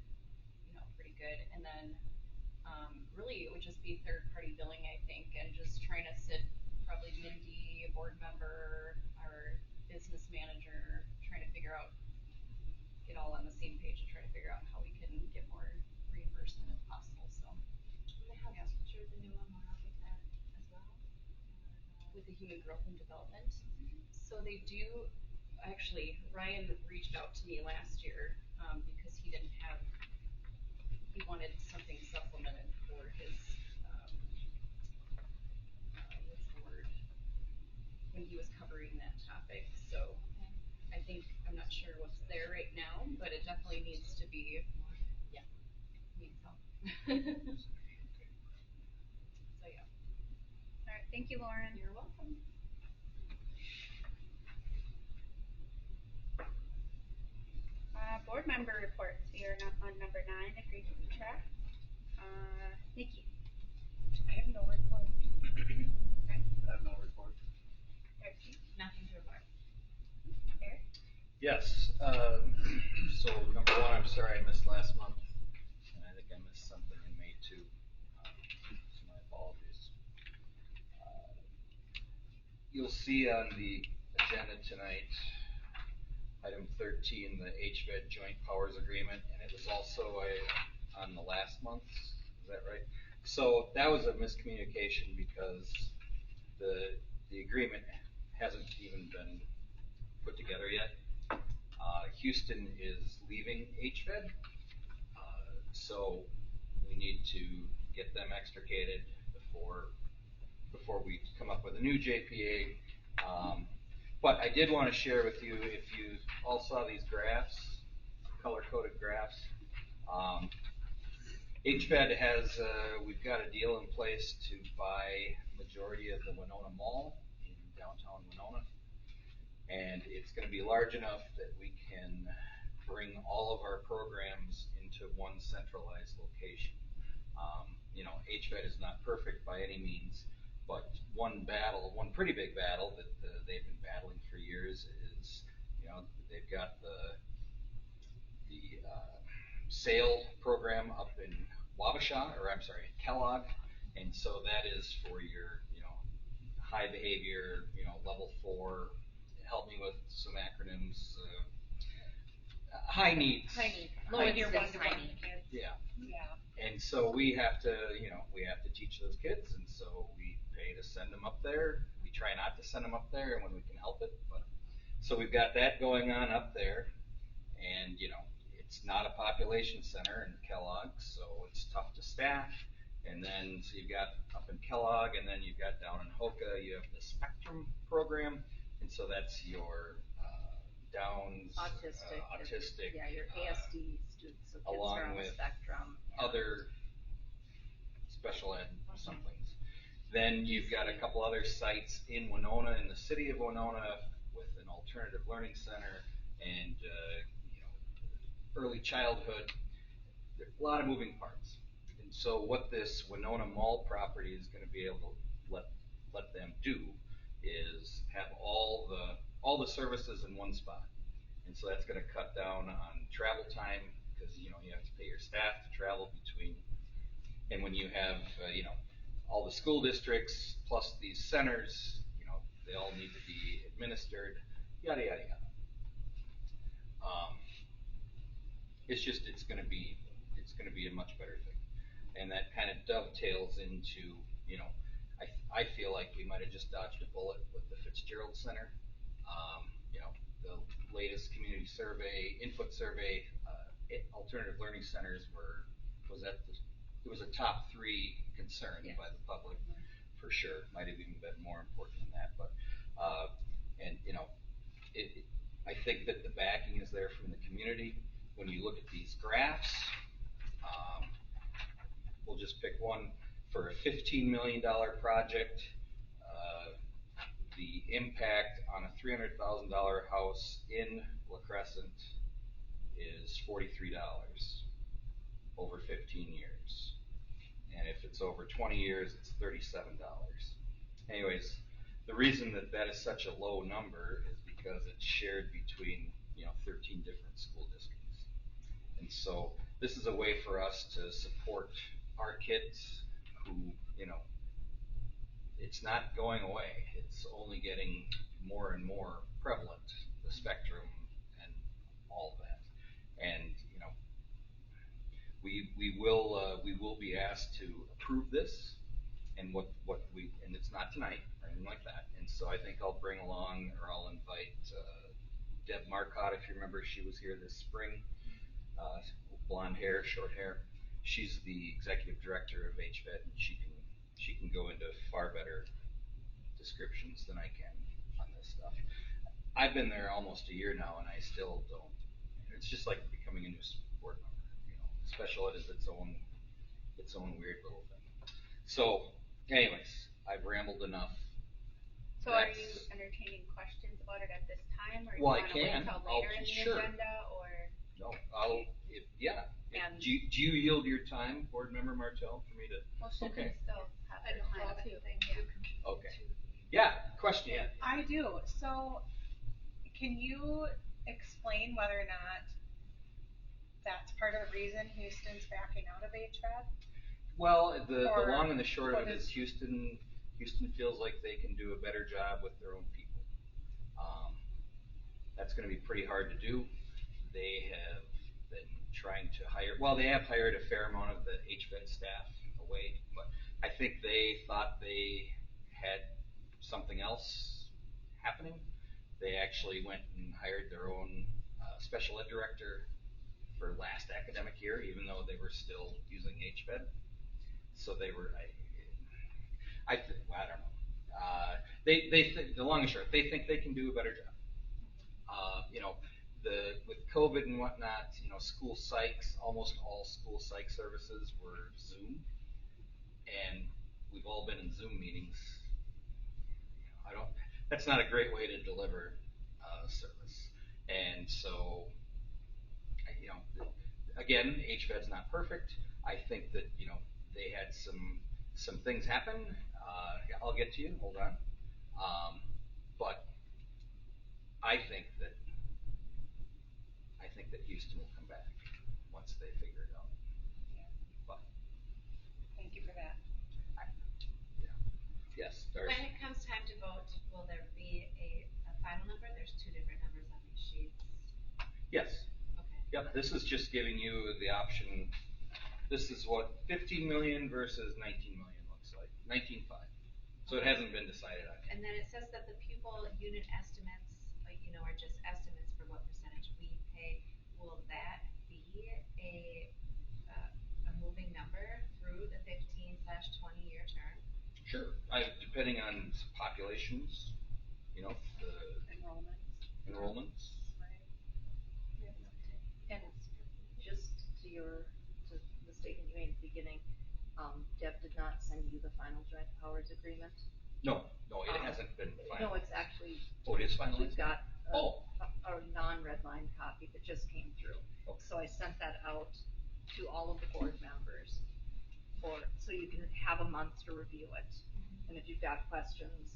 Speaker 6: pretty good. And then, really it would just be third party billing, I think, and just trying to sit probably Mindy, a board member, our business manager, trying to get all on the same page and try to figure out how we can get more reimbursement if possible, so.
Speaker 8: The health teacher, the new MRO with that as well?
Speaker 6: With the human growth and development. So they do, actually, Ryan reached out to me last year, because he wanted something supplemented for his, what's the word? When he was covering that topic, so I think, I'm not sure what's there right now, but it definitely needs to be, needs help. So yeah.
Speaker 1: All right, thank you, Lauren.
Speaker 6: You're welcome.
Speaker 1: Board member reports. We are on number 9. If you're keeping track. Nikki.
Speaker 3: I have no report.
Speaker 1: Okay.
Speaker 2: I have no report.
Speaker 1: Darcy.
Speaker 6: Nothing to report.
Speaker 1: Eric.
Speaker 7: Yes. So number 1, I'm sorry I missed last month, and I think I missed something in May too. So my apologies. You'll see on the agenda tonight, item 13, the HVED Joint Powers Agreement, and it was also on the last month's. Is that right? So that was a miscommunication because the agreement hasn't even been put together yet. Houston is leaving HVED, so we need to get them extricated before we come up with a new JPA. But I did want to share with you, if you all saw these graphs, color-coded graphs, HVED has, we've got a deal in place to buy majority of the Winona Mall in downtown Winona. And it's going to be large enough that we can bring all of our programs into one centralized location. HVET is not perfect by any means, but one pretty big battle that they've been battling for years is, they've got the SAIL program up in Kellogg, and so that is for your, high behavior, level 4. Help me with some acronyms. High needs.
Speaker 5: Low
Speaker 3: Like your
Speaker 5: incidence,
Speaker 3: one-to-one
Speaker 5: high need.
Speaker 3: kids.
Speaker 7: Yeah.
Speaker 3: Yeah.
Speaker 7: And so we have to teach those kids, and so we pay to send them up there. We try not to send them up there when we can help it, but so we've got that going on up there, and it's not a population center in Kellogg, so it's tough to staff. And then so you've got up in Kellogg, and then you've got down in Hoka, you have the Spectrum program, and so that's your Downs, autistic,
Speaker 5: yeah, your ASD students, so kids
Speaker 7: along
Speaker 5: are on the
Speaker 7: with
Speaker 5: spectrum.
Speaker 7: other special ed somethings. Then you've got a couple other sites in Winona, in the city of Winona, with an alternative learning center and early childhood. There are a lot of moving parts. And so what this Winona Mall property is going to be able to let them do is have all the services in one spot. And so that's going to cut down on travel time, because you have to pay your staff to travel between. And when you have all the school districts plus these centers, they all need to be administered, yada yada yada. It's going to be a much better thing, and that kind of dovetails into I feel like we might have just dodged a bullet with the Fitzgerald Center. The latest community survey, input survey, alternative learning centers it was a top 3 concern by the public, for sure. Might have even been more important than that, but I think that the backing is there from the community. When you look at these graphs, we'll just pick one for a $15 million project. The impact on a $300,000 house in La Crescent is $43 over 15 years. And if it's over 20 years, it's $37. Anyways, the reason that is such a low number is because it's shared between 13 different school districts. And so this is a way for us to support our kids who, it's not going away. It's only getting more and more prevalent, the spectrum and all of that. And we will be asked to approve this, and and it's not tonight or anything like that. And so I think I'll bring along, or I'll invite Deb Marcotte, if you remember, she was here this spring. Blonde hair, short hair. She's the executive director of HVET, and she can go into far better descriptions than I can on this stuff. I've been there almost a year now, and I still don't. It's just like becoming a new sport member. Special ed is its own weird little thing. So, anyways, I've rambled enough.
Speaker 1: So are you entertaining questions about it at this time, or do you
Speaker 7: Well, I
Speaker 1: want to wait
Speaker 7: can.
Speaker 1: till later in the
Speaker 7: Sure.
Speaker 1: agenda, or?
Speaker 7: No,
Speaker 5: And-
Speaker 7: do you yield your time, Board Member Martell, for me to?
Speaker 1: Well, should we
Speaker 7: Okay.
Speaker 1: still have
Speaker 8: I
Speaker 1: the
Speaker 8: don't
Speaker 1: time
Speaker 8: have
Speaker 1: to?
Speaker 8: anything to contribute
Speaker 7: Okay.
Speaker 8: to.
Speaker 7: Yeah, question, yeah.
Speaker 3: I do. So, can you explain whether or not that's part of the reason Houston's backing out of HVAC?
Speaker 7: Well, the
Speaker 3: Or
Speaker 7: long and the short of
Speaker 3: what
Speaker 7: it is
Speaker 3: is-
Speaker 7: Houston feels like they can do a better job with their own people. That's going to be pretty hard to do. They have been trying to they have hired a fair amount of the HVAC staff away, but I think they thought they had something else happening. They actually went and hired their own special ed director for last academic year, even though they were still using HVAC. So they were, I don't know. The long and short, they think they can do a better job. With COVID and whatnot, school psychs, almost all school psych services were Zoom, and we've all been in Zoom meetings. That's not a great way to deliver service. And so you know, again, HVED's not perfect. I think that, you know, they had some things happen. I'll get to you, hold on. But I think that Houston will come back once they figure it out.
Speaker 3: Yeah.
Speaker 7: But
Speaker 3: Thank you for that.
Speaker 7: yes, Darcy.
Speaker 9: When it comes time to vote, will there be a final number? There's two different numbers on these sheets.
Speaker 7: Yes.
Speaker 9: Okay.
Speaker 7: Yep. This is just giving you the option. This is what 15 million versus 19 million looks like. 19.5. So it hasn't been decided on.
Speaker 9: And then it says that the pupil unit estimates, are just estimates for what percentage we pay. Will that be a moving number through the 15/20-year term?
Speaker 7: Sure. Depending on populations, you know, the enrollments.
Speaker 5: And just to the statement you made at the beginning, Deb did not send you the final joint powers agreement.
Speaker 7: No, it hasn't been finalized.
Speaker 5: No, it's actually.
Speaker 7: Oh, it is finalized?
Speaker 5: We've got
Speaker 7: Oh.
Speaker 5: a non-red line copy that just came through.
Speaker 7: Okay.
Speaker 5: So I sent that out to all of the board members so you can have a month to review it. And if you've got questions,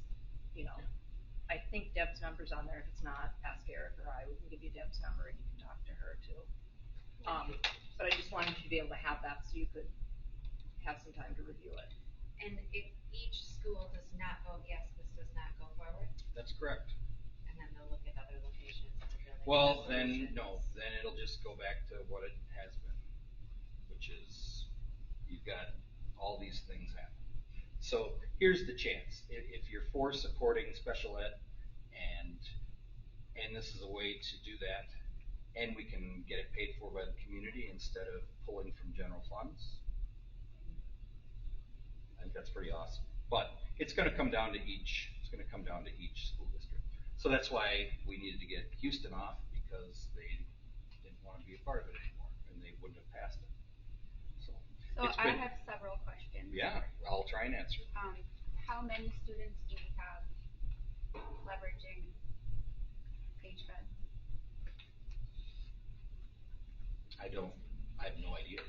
Speaker 5: I think Deb's number's on there. If it's not, ask Eric or I. We can give you Deb's number and you can talk to her too. But I just wanted you to be able to have that so you could have some time to review it.
Speaker 9: And if each school does not vote yes, this does not go forward?
Speaker 7: That's correct.
Speaker 9: And then they'll look at other locations in the building.
Speaker 7: Well, then it'll just go back to what it has been, which is you've got all these things happen. So here's the chance. If you're for supporting special ed and this is a way to do that, and we can get it paid for by the community instead of pulling from general funds, I think that's pretty awesome. But it's going to come down to each school district. So that's why we needed to get Houston off, because they didn't want to be a part of it anymore, and they wouldn't have passed it. So
Speaker 1: I have several questions.
Speaker 7: Yeah, I'll try and answer.
Speaker 1: How many students do we have leveraging HVED?
Speaker 7: I have no idea.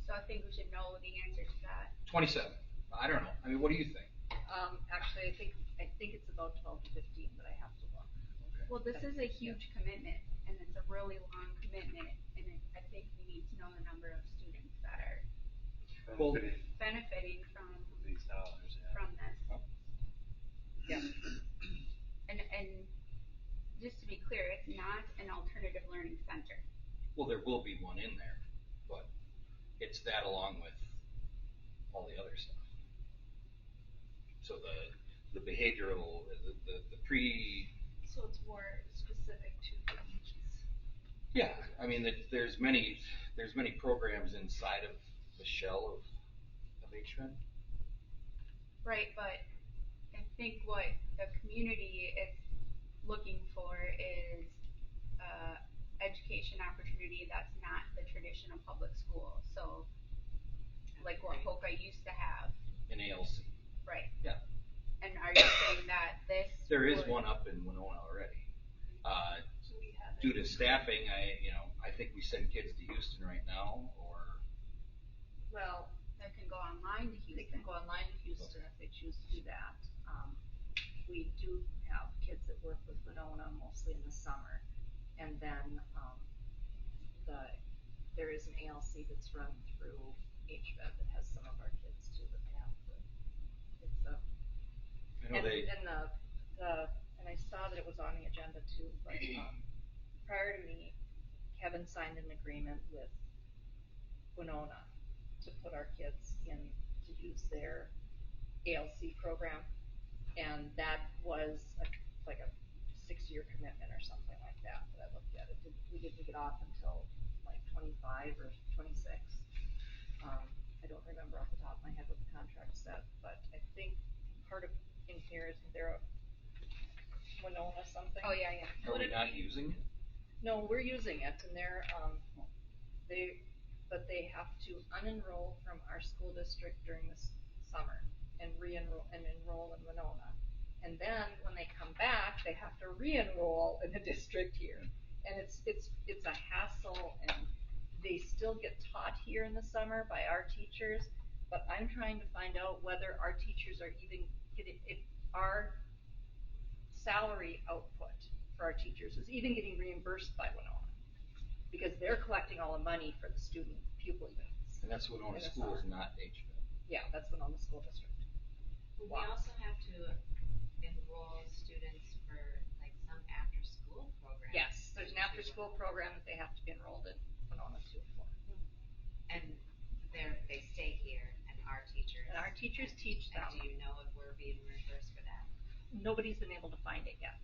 Speaker 1: So I think we should know the answer to that.
Speaker 7: 27. I don't know. I mean, what do you think?
Speaker 5: Actually, I think it's about 12 to 15, but I have to look.
Speaker 7: Okay.
Speaker 1: Well, this is a huge commitment, and it's a really long commitment, and I think we need to know the number of students that are benefiting from
Speaker 2: these dollars. Yeah.
Speaker 1: from this.
Speaker 5: Yeah.
Speaker 1: And just to be clear, it's not an alternative learning center.
Speaker 7: Well, there will be one in there, but it's that along with all the other stuff. So the behavioral, the pre.
Speaker 8: So it's more specific to the needs.
Speaker 7: Yeah, I mean, there's many programs inside of the shell of HVED.
Speaker 1: Right, but I think what the community is looking for is education opportunity that's not the traditional public school. So, like what Hoka used to have.
Speaker 7: An ALC.
Speaker 1: Right.
Speaker 7: Yeah.
Speaker 1: And are you saying that this?
Speaker 7: There is one up in Winona already.
Speaker 8: So we have
Speaker 7: Due to staffing, I think we send kids to Houston right now, or.
Speaker 5: Well,
Speaker 1: They can go online to Houston.
Speaker 5: they can go online to Houston if they choose to do that. We do have kids that work with Winona mostly in the summer. And then there is an ALC that's run through HVED that has some of our kids too that they have to. And I saw that it was on the agenda too, but prior to me, Kevin signed an agreement with Winona to put our kids in to use their ALC program, and that was like a 6-year commitment or something like that I looked at it. We didn't get off until like 25 or 26. I don't remember off the top of my head what the contract said, but I think part of in here is there a Winona something.
Speaker 1: Oh yeah.
Speaker 7: Are we not using it?
Speaker 5: No, we're using it, and they have to unenroll from our school district during the summer and enroll in Winona. And then when they come back, they have to re-enroll in the district here. and it's a hassle, and they still get taught here in the summer by our teachers, but I'm trying to find out whether our teachers are even getting, if our salary output for our teachers is even getting reimbursed by Winona, because they're collecting all the money for the student pupil units.
Speaker 7: And that's Winona
Speaker 5: In the
Speaker 7: Schools,
Speaker 5: summer.
Speaker 7: not HVAC.
Speaker 5: Yeah, that's Winona School District.
Speaker 9: We also have to enroll students for like some after-school program.
Speaker 5: Yes, there's an after-school program that they have to be enrolled in Winona too for.
Speaker 9: And they stay here, and our teachers.
Speaker 5: And our teachers teach them.
Speaker 9: And do you know if we're being reimbursed for that?
Speaker 5: Nobody's been able to find it yet.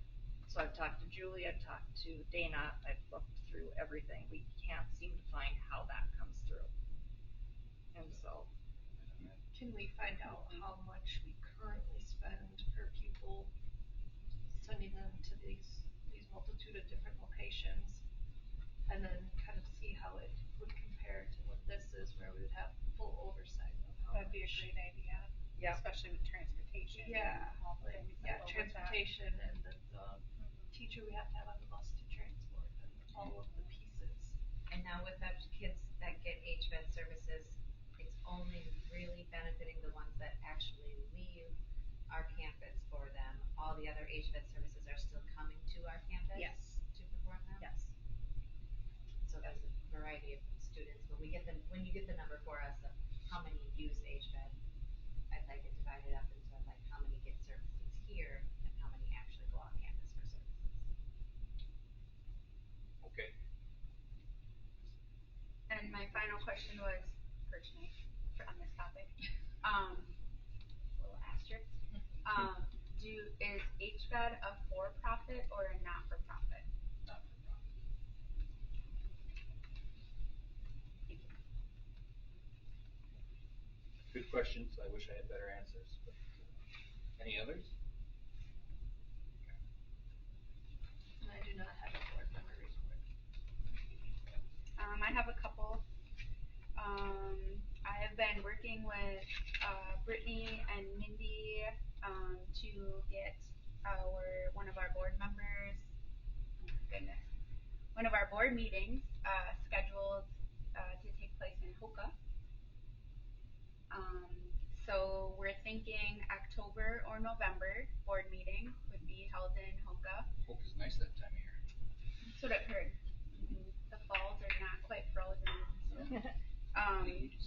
Speaker 5: So I've talked to Julie, I've talked to Dana, I've looked through everything. We can't seem to find how that comes through. And so.
Speaker 8: Can we find out how much we currently spend per pupil, sending them to these multitude of different locations? And then kind of see how it would compare to what this is, where we would have full oversight of how
Speaker 3: That'd be a
Speaker 8: much.
Speaker 3: great idea.
Speaker 5: Yeah.
Speaker 3: Especially with transportation.
Speaker 8: Yeah,
Speaker 3: and all the
Speaker 8: like,
Speaker 3: things that
Speaker 8: yeah,
Speaker 3: go with that.
Speaker 8: transportation and the teacher we have to have on the bus to transport and all of the pieces.
Speaker 9: And now with that kids that get HVAC services, it's only really benefiting the ones that actually leave our campus for them. All the other HVAC services are still coming to our campus.
Speaker 5: Yes.
Speaker 9: To perform them.
Speaker 5: Yes.
Speaker 9: So there's a variety of students. When you get the number for us of how many use HVAC, I'd like it divided up into like how many get services here and how many actually go on campus for services.
Speaker 7: Okay.
Speaker 1: And my final question was for tonight on this topic. Little asterisk. Is HVAD a for-profit or a not-for-profit?
Speaker 7: Not for profit. Good questions. I wish I had better answers, but any others?
Speaker 8: And I do not have a board member report.
Speaker 1: I have a couple. I have been working with Brittany and Mindy to get one of our board members, one of our board meetings scheduled to take place in Hoka. So we're thinking October or November board meeting would be held in Hoka.
Speaker 7: Hope is nice that time of year.
Speaker 1: That's what I've heard. The falls are not quite frozen. So.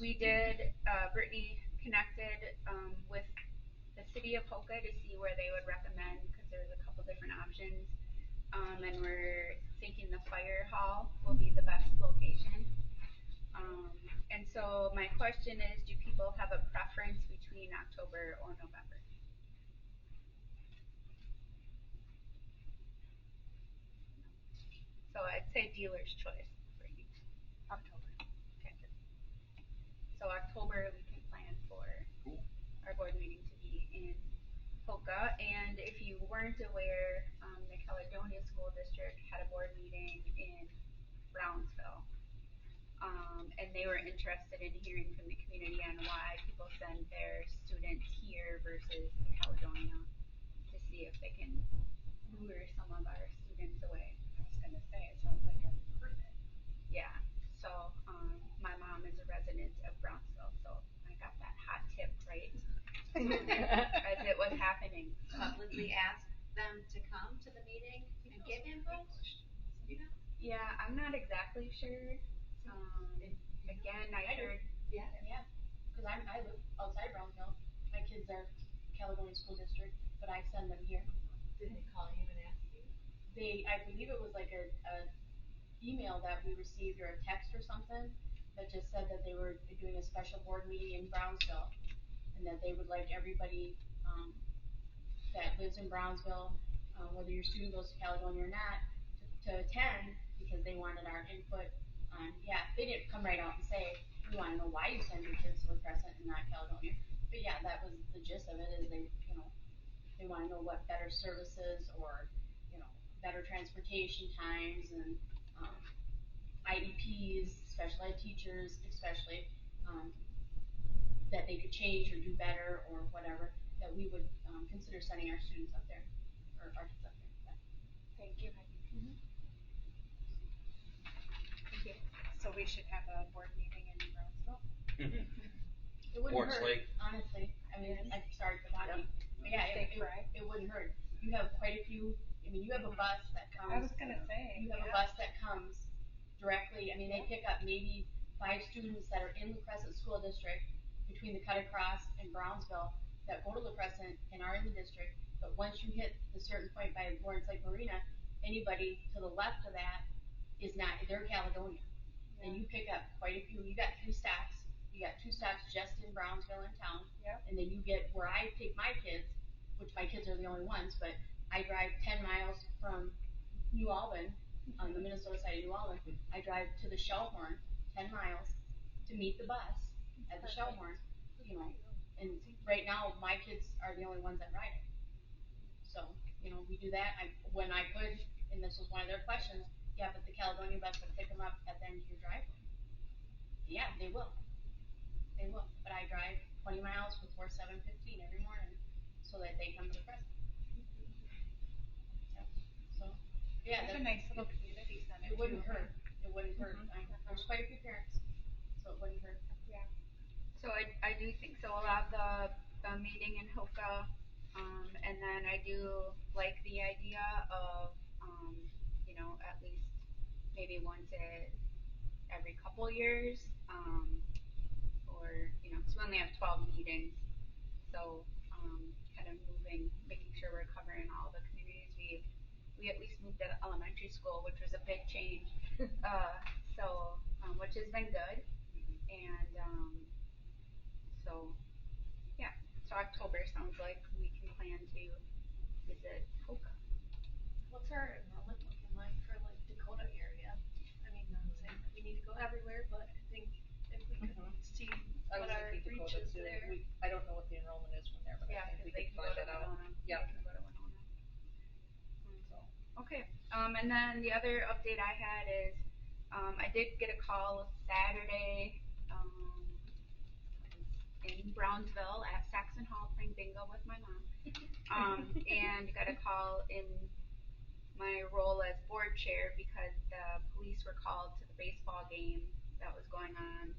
Speaker 1: We did, Brittany connected with the city of Hoka to see where they would recommend, because there's a couple different options. And we're thinking the fire hall will be the best location. And so my question is, do people have a preference between October or November? So I'd say dealer's choice for you. October. Okay. So October we can plan for our board meeting to be in Hoka. And if you weren't aware, the Caledonia School District had a board meeting in Brownsville. And they were interested in hearing from the community on why people send their students here versus Caledonia, to see if they can lure some of our students away.
Speaker 3: I was gonna say, it sounds like a perfect.
Speaker 1: Yeah. So my mom is a resident of Brownsville, so I got that hot tip right as it was happening.
Speaker 9: Publicly ask them to come to the meeting and give input?
Speaker 1: Yeah, I'm not exactly sure. Again, I heard.
Speaker 10: Yeah. Because I live outside Brownsville. My kids are Caledonia School District, but I send them here.
Speaker 9: Did they call you and ask you?
Speaker 10: I believe it was like a email that we received or a text or something that just said that they were doing a special board meeting in Brownsville, and that they would like everybody that lives in Brownsville, whether your student goes to Caledonia or not, to attend, because they wanted our input. They didn't come right out and say, we want to know why you send your kids to La Crescent and not Caledonia. But yeah, that was the gist of it, is they want to know what better services or, better transportation times and IEPs, special ed teachers especially, that they could change or do better or whatever, that we would consider sending our students up there, or our kids up there.
Speaker 1: Thank you.
Speaker 3: we should have a board meeting in Brownsville.
Speaker 10: It wouldn't
Speaker 7: Forks
Speaker 10: hurt,
Speaker 7: Lake.
Speaker 10: honestly. I mean, I'm sorry for talking. But yeah, it wouldn't hurt. You have quite a few, I mean, you have a bus that comes.
Speaker 3: I was gonna say.
Speaker 10: You have a bus that comes directly, I mean, they pick up maybe 5 students that are in La Crescent School District between the Cut Across and Brownsville that go to La Crescent and are in the district, but once you hit the certain point by Lawrence Lake Marina, anybody to the left of that is not, they're Caledonia. And you pick up quite a few, you got 3 stops, you got 2 stops just in Brownsville in town.
Speaker 3: Yep.
Speaker 10: And then you get where I take my kids, which my kids are the only ones, but I drive 10 miles from New Albin, on the Minnesota side of New Albin. I drive to the Shellhorn, 10 miles, to meet the bus at the Shellhorn, you know. And right now, my kids are the only ones that ride it. So, you know, we do that. When I could, and this was one of their questions, yeah, but the Caledonia bus will pick them up at the end of your driveway. Yeah, they will. They will. But I drive 20 miles before 7:15 every morning so that they come to the present. Yep. So, yeah,
Speaker 3: It's a nice little community center.
Speaker 10: it wouldn't hurt. It wouldn't hurt.
Speaker 3: Mm-hmm.
Speaker 10: There's quite a few parents, so it wouldn't hurt.
Speaker 3: Yeah.
Speaker 1: So I do think so. We'll have the meeting in Hoka, and then I do like the idea of, you know, at least maybe once every couple years, or, you know, because we only have 12 meetings, so kind of making sure we're covering all the communities. We at least moved to the elementary school, which was a big change, which has been good, and so yeah, so October sounds like we can plan to visit Hoka.
Speaker 8: What's our enrollment looking like for like Dakota area? I mean, not saying that we need to go everywhere, but I think if we could see
Speaker 5: I
Speaker 8: what
Speaker 5: was
Speaker 8: our
Speaker 5: thinking
Speaker 8: reach
Speaker 5: Dakota
Speaker 8: is
Speaker 5: too.
Speaker 8: there.
Speaker 5: I don't know what the enrollment is from there, but
Speaker 1: Yeah,
Speaker 5: I think we
Speaker 1: because they
Speaker 5: can
Speaker 1: can go
Speaker 5: find
Speaker 1: to
Speaker 5: it out.
Speaker 1: Winona.
Speaker 5: Yeah.
Speaker 1: They can go to Winona.
Speaker 5: So.
Speaker 1: Okay, and then the other update I had is, I did get a call Saturday, in Brownsville at Saxon Hall playing bingo with my mom. And got a call in my role as board chair because the police were called to the baseball game that was going on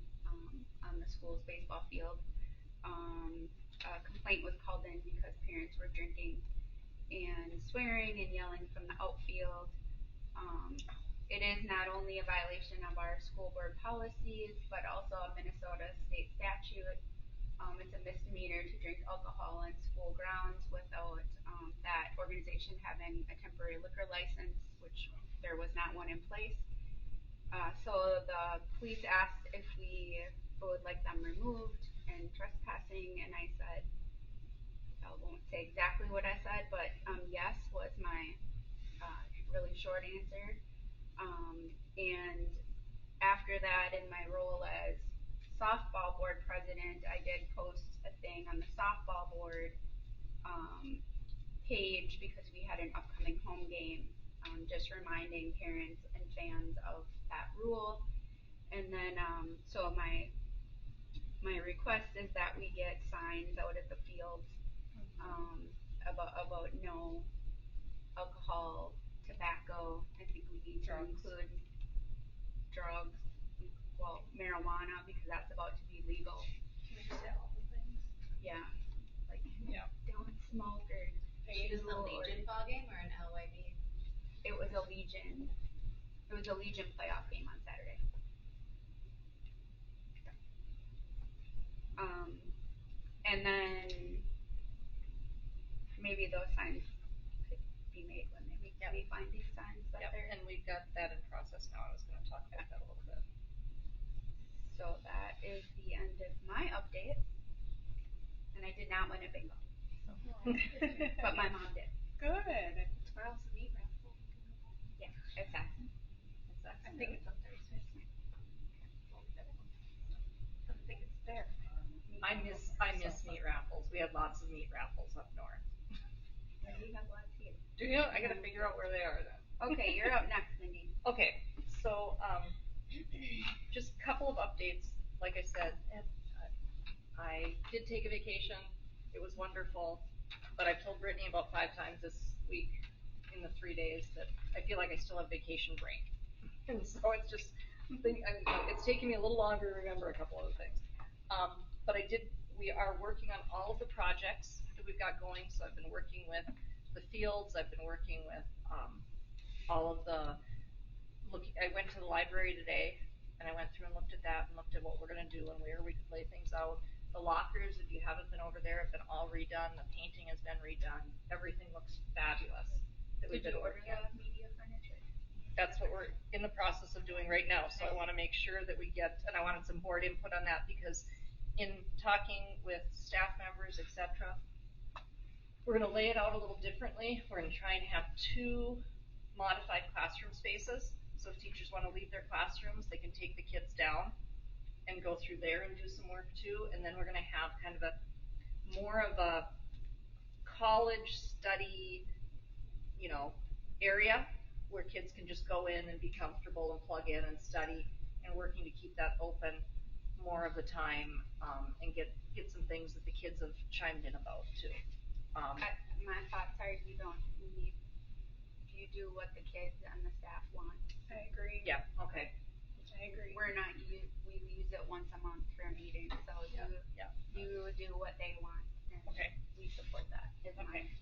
Speaker 1: the school's baseball field. A complaint was called in because parents were drinking and swearing and yelling from the outfield. It is not only a violation of our school board policies, but also a Minnesota state statute. It's a misdemeanor to drink alcohol in school grounds without that organization having a temporary liquor license, which there was not one in place. So the police asked if we would like them removed and trespassing, and I said, I won't say exactly what I said, but yes was my really short answer. And after that, in my role as softball board president, I did post a thing on the softball board page because we had an upcoming home game, just reminding parents and fans of that rule. And then, so my request is that we get signs out at the fields about no alcohol, tobacco. I think we need to include drugs, well, marijuana, because that's about to be legal.
Speaker 8: Can we just say all the things?
Speaker 1: Yeah, like
Speaker 5: Yeah.
Speaker 1: don't smoke or
Speaker 9: Is this
Speaker 1: chew
Speaker 9: a
Speaker 1: or.
Speaker 9: Legion ball game or an LYB?
Speaker 1: It was a Legion. It was a Legion playoff game on Saturday. And then maybe those signs could be made when we find these signs that
Speaker 5: Yep.
Speaker 1: they're.
Speaker 5: And we've got that in process now. I was going to talk about that a little bit.
Speaker 1: So that is the end of my update. And I did not win a bingo. So. But my mom did.
Speaker 3: Good.
Speaker 8: Where else is meat raffle?
Speaker 1: Yeah, exactly.
Speaker 8: I think it's up there. I don't think it's there.
Speaker 5: I miss meat raffles. We had lots of meat raffles up north.
Speaker 1: Yeah, we have lots here.
Speaker 5: Do you? I gotta figure out where they are then.
Speaker 1: Okay, you're up next, Mindy.
Speaker 5: Okay, so just a couple of updates. Like I said, I did take a vacation. It was wonderful, but I've told Brittany about 5 times this week in the 3 days that I feel like I still have vacation brain. And so it's just, It's taking me a little longer to remember a couple other things. But we are working on all of the projects that we've got going, so I've been working with the fields, I've been working with, all of I went to the library today, and I went through and looked at that, and looked at what we're gonna do and where we could lay things out. The lockers, if you haven't been over there, have been all redone, the painting has been redone, everything looks fabulous that we've
Speaker 1: Did
Speaker 5: been
Speaker 1: you order
Speaker 5: working on.
Speaker 1: the media furniture?
Speaker 5: That's what we're in the process of doing right now, so I wanna make sure that we get, and I wanted some board input on that, because in talking with staff members, et cetera, we're gonna lay it out a little differently. We're gonna try and have 2 modified classroom spaces, so if teachers wanna leave their classrooms, they can take the kids down and go through there and do some work too, and then we're gonna have kind of more of a college study, area where kids can just go in and be comfortable and plug in and study, and working to keep that open more of the time, and get some things that the kids have chimed in about too.
Speaker 1: My thoughts are you do what the kids and the staff want.
Speaker 3: I agree.
Speaker 5: Yeah, okay.
Speaker 3: I agree.
Speaker 1: We use it once a month for a meeting, so you do what they want, and
Speaker 5: Okay.
Speaker 1: we support that. Is my
Speaker 5: Okay.
Speaker 1: opinion.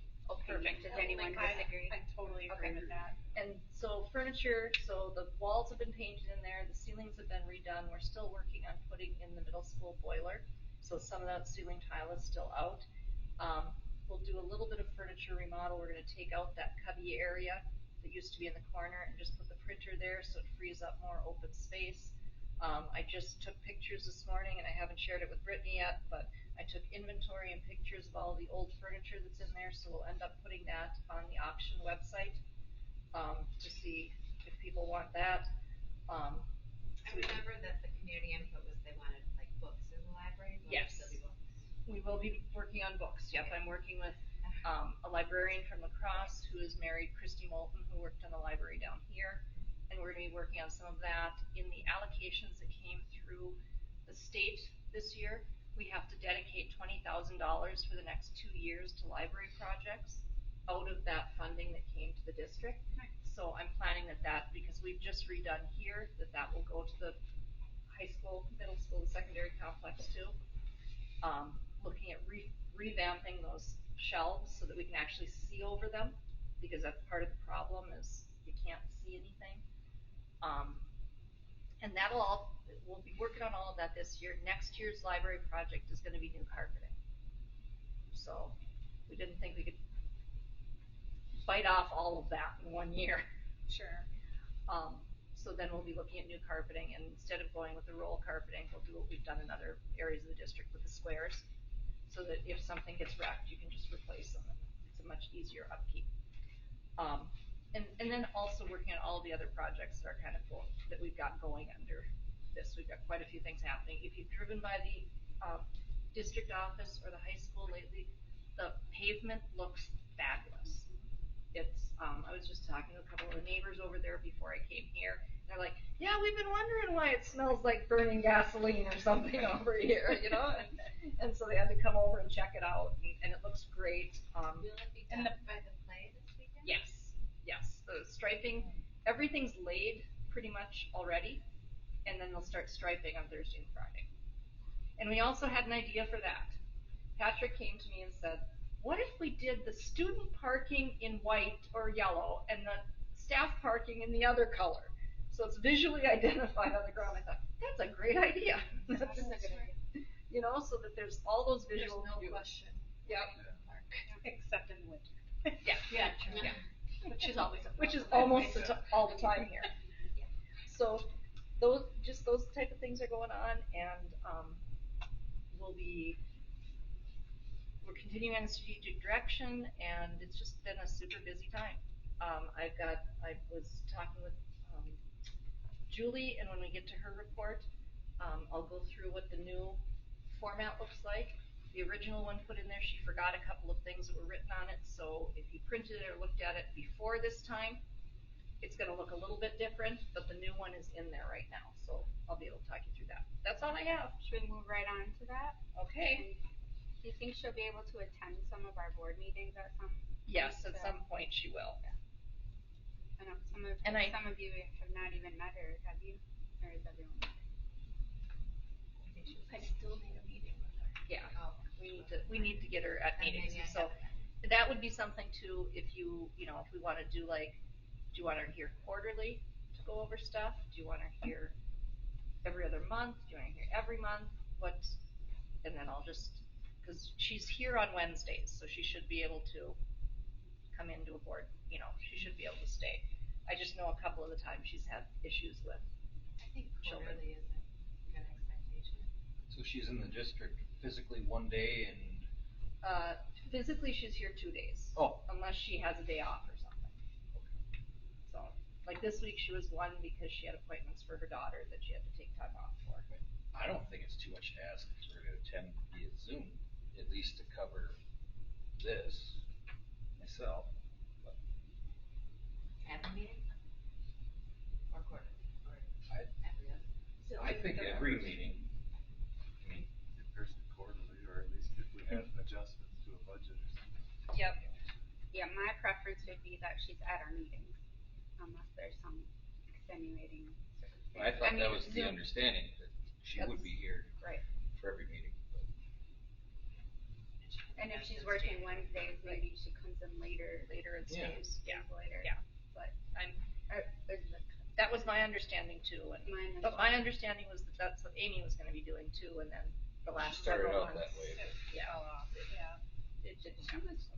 Speaker 5: Perfect.
Speaker 1: Does anyone disagree?
Speaker 3: I totally agree
Speaker 5: Okay.
Speaker 3: with that.
Speaker 5: And so furniture, so the walls have been painted in there, the ceilings have been redone, we're still working on putting in the middle school boiler, so some of that ceiling tile is still out. We'll do a little bit of furniture remodel, we're gonna take out that cubby area that used to be in the corner and just put the printer there, so it frees up more open space. I just took pictures this morning, and I haven't shared it with Brittany yet, but I took inventory and pictures of all the old furniture that's in there, so we'll end up putting that on the auction website, to see if people want that.
Speaker 9: I remember that the community input was they wanted like books in the library. Will there
Speaker 5: Yes.
Speaker 9: still be books?
Speaker 5: We will be working on books, yep, I'm working with, a librarian from La Crosse who is married, Christy Moulton, who worked in the library down here, and we're gonna be working on some of that. In the allocations that came through the state this year, we have to dedicate $20,000 for the next 2 years to library projects out of that funding that came to the district. So I'm planning that, because we've just redone here, that will go to the high school, middle school, and secondary complex too. Looking at revamping those shelves so that we can actually see over them, because that's part of the problem is you can't see anything. And we'll be working on all of that this year. Next year's library project is gonna be new carpeting. So we didn't think we could bite off all of that in 1 year.
Speaker 3: Sure.
Speaker 5: So then we'll be looking at new carpeting, and instead of going with the roll carpeting, we'll do what we've done in other areas of the district with the squares, so that if something gets wrecked, you can just replace them. It's a much easier upkeep. And then also working on all of the other projects that are kind of cool, that we've got going under this. We've got quite a few things happening. If you've driven by the district office or the high school lately, the pavement looks fabulous. I was just talking to a couple of the neighbors over there before I came here. They're like, yeah, we've been wondering why it smells like burning gasoline or something over here, and so they had to come over and check it out, and it looks great.
Speaker 9: Will it be done by the play this weekend?
Speaker 5: Yes, the striping, everything's laid pretty much already, and then they'll start striping on Thursday and Friday. And we also had an idea for that. Patrick came to me and said, what if we did the student parking in white or yellow and the staff parking in the other color? So it's visually identified on the ground. I thought, that's a great idea.
Speaker 10: That's a good idea.
Speaker 5: So that there's all those
Speaker 6: There's
Speaker 5: visual
Speaker 6: no
Speaker 5: cues.
Speaker 6: question.
Speaker 5: Yep.
Speaker 3: Except in winter.
Speaker 5: Yeah.
Speaker 10: Which is always
Speaker 5: Which is almost all the time here. So those type of things are going on, and we're continuing on the strategic direction, and it's just been a super busy time. I was talking with Julie, and when we get to her report, I'll go through what the new format looks like. The original one put in there, she forgot a couple of things that were written on it, so if you printed it or looked at it before this time, it's gonna look a little bit different, but the new one is in there right now, so I'll be able to talk you through that. That's all I have.
Speaker 1: Should we move right on to that?
Speaker 5: Okay.
Speaker 1: Do you think she'll be able to attend some of our board meetings at some?
Speaker 5: Yes, at some point she will.
Speaker 1: I know some of you have not even met her, have you? Or
Speaker 9: issues.
Speaker 8: I still need a meeting with her.
Speaker 5: Yeah,
Speaker 9: Oh.
Speaker 5: we need to get her at
Speaker 9: And
Speaker 5: meetings,
Speaker 9: maybe I
Speaker 5: so
Speaker 9: haven't.
Speaker 5: that would be something too, if you know, if we wanna do like, do you want her here quarterly to go over stuff? Do you want her here every other month? Do you want her here every month? What, and then I'll just, cause she's here on Wednesdays, so she should be able to come into a board, you know, she should be able to stay. I just know a couple of the times she's had issues with,
Speaker 9: I think
Speaker 5: Children.
Speaker 9: quarterly is a good expectation.
Speaker 7: So she's in the district physically one day and,
Speaker 5: physically she's here 2 days.
Speaker 7: Oh.
Speaker 5: Unless she has a day off or something. So, like this week she was one because she had appointments for her daughter that she had to take time off for.
Speaker 7: I don't think it's too much to ask for her to attend via Zoom, at least to cover this myself. But
Speaker 9: Every meeting? Or quarterly, or
Speaker 7: I-
Speaker 9: every other?
Speaker 7: I think every meeting, I mean,
Speaker 2: In person quarterly, or at least if we have adjustments to a budget or something.
Speaker 5: Yep.
Speaker 1: Yeah, my preference would be that she's at our meetings, unless there's some extenuating circumstance.
Speaker 7: I thought that
Speaker 1: mean,
Speaker 7: was the
Speaker 1: Zoom-
Speaker 7: understanding, that she would be here
Speaker 5: Right.
Speaker 7: for every meeting. But
Speaker 1: And if she's working Wednesdays, maybe she comes in later.
Speaker 5: Later and
Speaker 7: Yeah.
Speaker 5: stays, yeah.
Speaker 1: Later.
Speaker 5: Yeah. But that was my understanding too, and,
Speaker 1: Mine as
Speaker 5: but my
Speaker 1: well.
Speaker 5: understanding was that that's what Amy was gonna be doing too, and then the
Speaker 7: She
Speaker 5: last
Speaker 7: started
Speaker 5: several
Speaker 7: out
Speaker 5: months.
Speaker 7: that way, but
Speaker 5: Yeah.
Speaker 3: Fell off, yeah.
Speaker 5: It didn't
Speaker 1: She
Speaker 5: happen.
Speaker 1: was,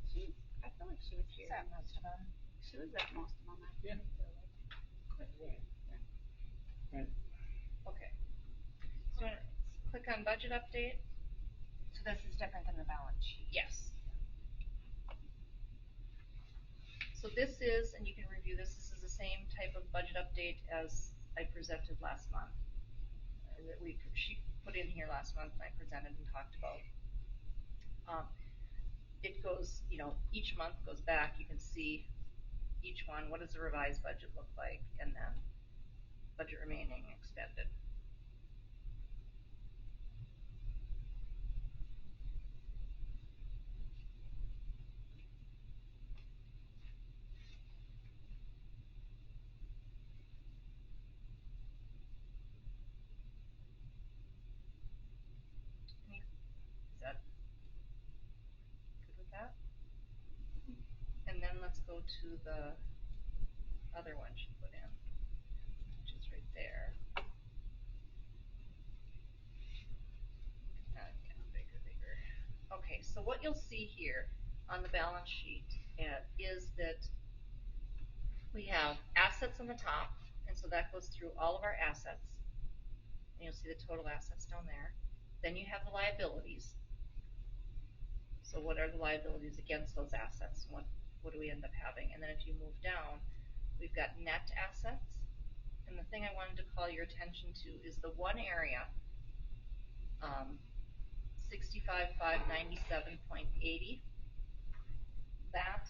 Speaker 1: I feel like she was here.
Speaker 3: Is that most of them?
Speaker 1: She was at most of them. I
Speaker 7: Yeah.
Speaker 1: feel like.
Speaker 5: Okay. So, click on budget update.
Speaker 3: So this is different than the balance sheet.
Speaker 5: Yes. So this is, and you can review this, this is the same type of budget update as I presented last month. That she put in here last month and I presented and talked about. It goes, you know, each month goes back, you can see each one, what does the revised budget look like, and then budget remaining expended. Is that good with that? And then let's go to the other one she put in, which is right there. Bigger. Okay, so what you'll see here on the balance sheet is that we have assets on the top, and so that goes through all of our assets. And you'll see the total assets down there. Then you have the liabilities. So what are the liabilities against those assets? What do we end up having? And then if you move down, we've got net assets. And the thing I wanted to call your attention to is the one area, 65,597.80. That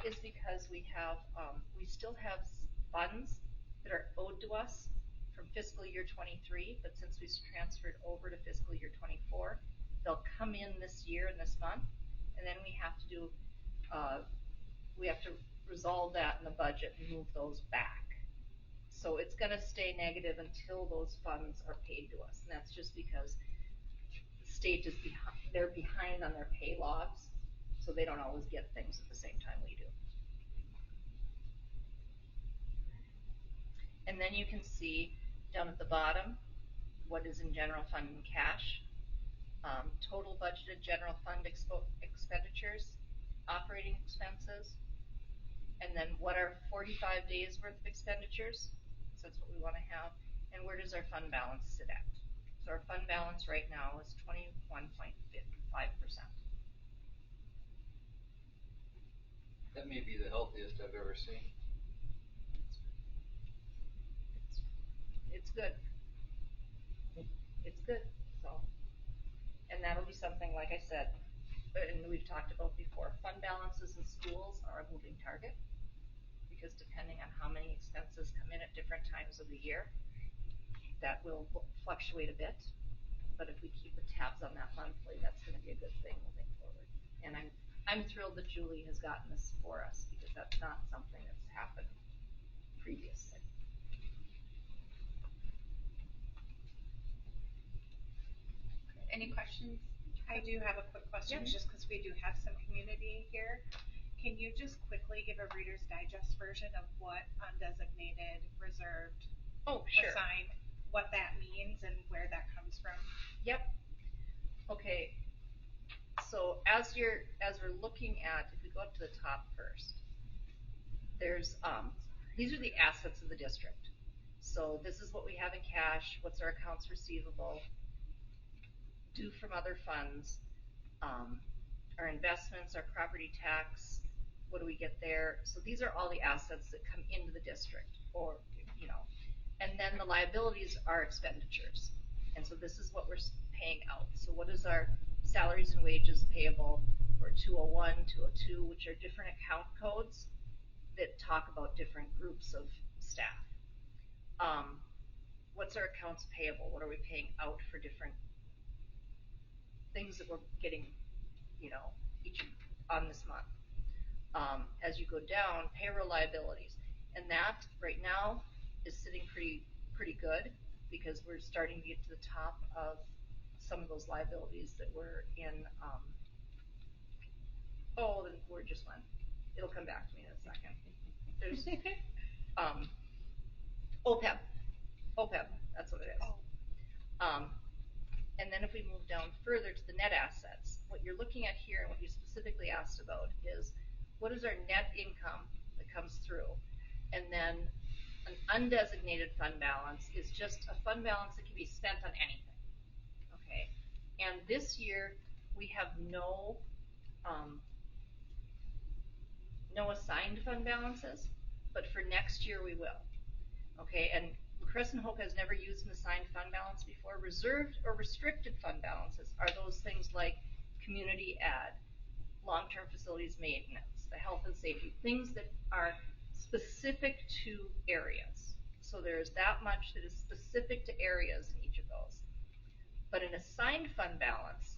Speaker 5: is because we have, we still have funds that are owed to us from fiscal year 23, but since we've transferred over to fiscal year 24, they'll come in this year and this month, and then we have to resolve that in the budget and move those back. So it's gonna stay negative until those funds are paid to us, and that's just because the state is they're behind on their pay logs, so they don't always get things at the same time we do. And then you can see down at the bottom what is in general fund and cash, total budgeted general fund expenditures, operating expenses, and then what are 45 days worth of expenditures, so that's what we wanna have, and where does our fund balance sit at? So our fund balance right now is 21.5%.
Speaker 7: that may be the healthiest I've ever seen.
Speaker 5: It's good. It's good, so. And that'll be something, like I said, and we've talked about before, fund balances in schools are a moving target. Because depending on how many expenses come in at different times of the year, that will fluctuate a bit. But if we keep the tabs on that monthly, that's gonna be a good thing moving forward. And I'm thrilled that Julie has gotten this for us, because that's not something that's happened previously.
Speaker 1: questions?
Speaker 3: I do have a quick question,
Speaker 1: Yep.
Speaker 3: just because we do have some community here. Can you just quickly give a Reader's Digest version of what undesignated, reserved,
Speaker 5: Oh, sure.
Speaker 3: assigned, what that means and where that comes from?
Speaker 5: Yep. Okay. So as we're looking at, if we go up to the top first, there's these are the assets of the district. So this is what we have in cash. What's our accounts receivable? Due from other funds. Our investments, our property tax. What do we get there? So these are all the assets that come into the district, or and then the liabilities are expenditures. And so this is what we're paying out. So what is our salaries and wages payable, or 201, 202, which are different account codes that talk about different groups of staff. What's our accounts payable? What are we paying out for different things that we're getting, each on this month? As you go down, payroll liabilities, and that right now is sitting pretty good because we're starting to get to the top of some of those liabilities that were in. The word just went. It'll come back to me in a second. There's OPEB. That's what it is. And then if we move down further to the net assets, what you're looking at here and what you specifically asked about is what is our net income that comes through, and then an undesignated fund balance is just a fund balance that can be spent on anything. Okay, and this year we have no assigned fund balances, but for next year we will. Okay, and Crescent Hope has never used an assigned fund balance before. Reserved or restricted fund balances are those things like community ad, long-term facilities maintenance, the health and safety, things that are specific to areas. So there's that much that is specific to areas in each of those. But an assigned fund balance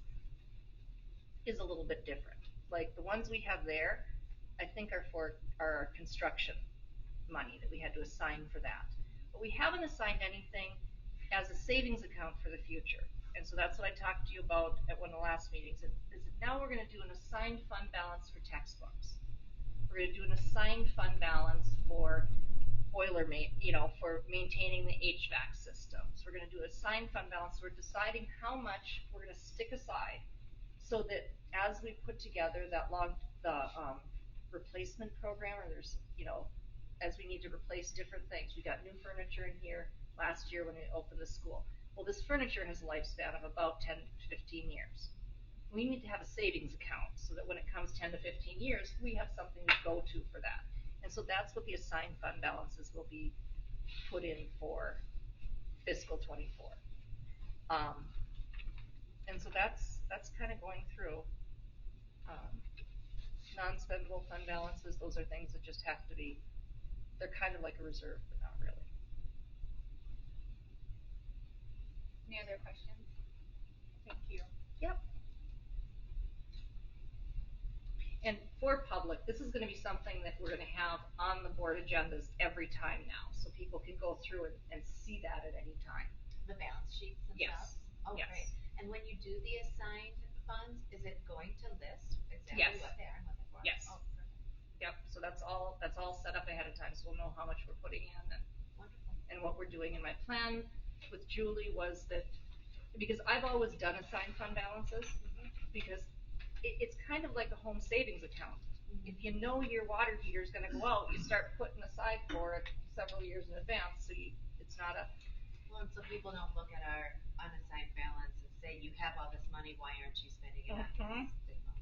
Speaker 5: is a little bit different. Like the ones we have there, I think are for our construction money that we had to assign for that. But we haven't assigned anything as a savings account for the future. And so that's what I talked to you about at one of the last meetings. Is that now we're going to do an assigned fund balance for textbooks. We're going to do an assigned fund balance for for maintaining the HVAC systems. We're going to do an assigned fund balance. We're deciding how much we're going to stick aside so that as we put together the replacement program, or there's, as we need to replace different things. We got new furniture in here last year when we opened the school. Well, this furniture has a lifespan of about 10 to 15 years. We need to have a savings account so that when it comes 10 to 15 years, we have something to go to for that. And so that's what the assigned fund balances will be put in for fiscal 24. And so that's kind of going through. Non-spendable fund balances, those are things that just have to be, they're kind of like a reserve, but not really.
Speaker 1: Any other questions?
Speaker 3: Thank you.
Speaker 5: Yep. And for public, this is going to be something that we're going to have on the board agendas every time now, so people can go through and see that at any time.
Speaker 9: The balance sheets themselves?
Speaker 5: Yes.
Speaker 9: Oh,
Speaker 5: yes.
Speaker 9: great. And when you do the assigned funds, is it going to list exactly
Speaker 5: Yes.
Speaker 9: what they are and what they're for?
Speaker 5: Yes.
Speaker 9: Oh, perfect.
Speaker 5: Yep. So that's all set up ahead of time, so we'll know how much we're putting in
Speaker 9: Wonderful.
Speaker 5: and what we're doing. And my plan with Julie was that, because I've always done assigned fund balances, because it's kind of like a home savings account. If you know your water heater is going to go out, you start putting aside for it several years in advance, so it's not a.
Speaker 9: Well, and so people don't look at our unassigned balance and say, you have all this money, why aren't you spending it on this?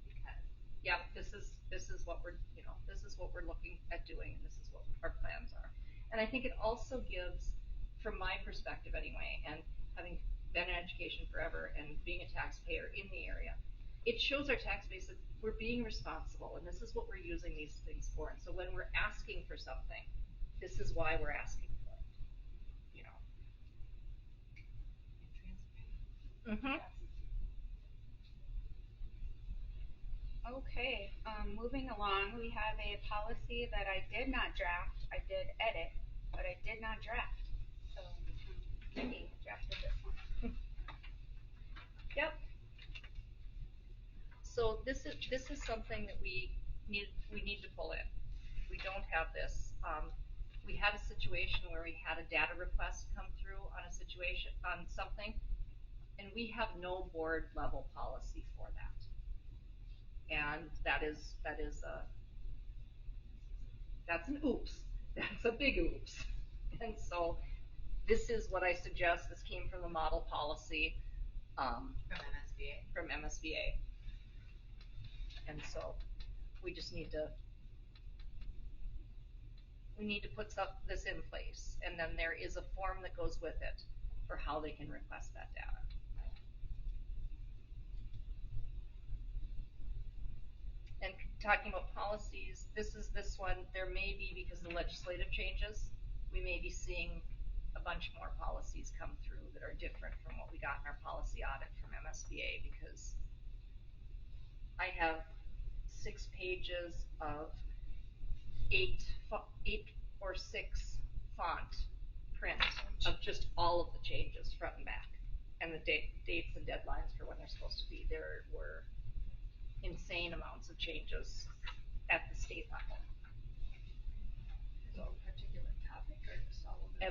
Speaker 9: Because.
Speaker 5: Yeah, this is what we're looking at doing, and this is what our plans are. And I think it also gives, from my perspective anyway, and having been in education forever and being a taxpayer in the area, it shows our tax base that we're being responsible, and this is what we're using these things for. And so when we're asking for something, this is why we're asking for it.
Speaker 9: And transparent.
Speaker 1: Okay, moving along, we have a policy that I did not draft. I did edit, but I did not draft. So, Mindy drafted this one.
Speaker 5: Yep. So this is something that we need to pull in. We don't have this. We had a situation where we had a data request come through on a situation, on something, and we have no board level policy for that. And that's an oops. That's a big oops. And so this is what I suggest. This came from the model policy, from MSBA. And so we just need to put this in place, and then there is a form that goes with it for how they can request that data. And talking about policies, this one, there may be, because of the legislative changes, we may be seeing a bunch more policies come through that are different from what we got in our policy audit from MSBA, because I have 6 pages of 8 or 6 font print of just all of the changes front and back, and the dates and deadlines for when they're supposed to be. There were insane amounts of changes at the state level.
Speaker 8: So particular topic or just all of it?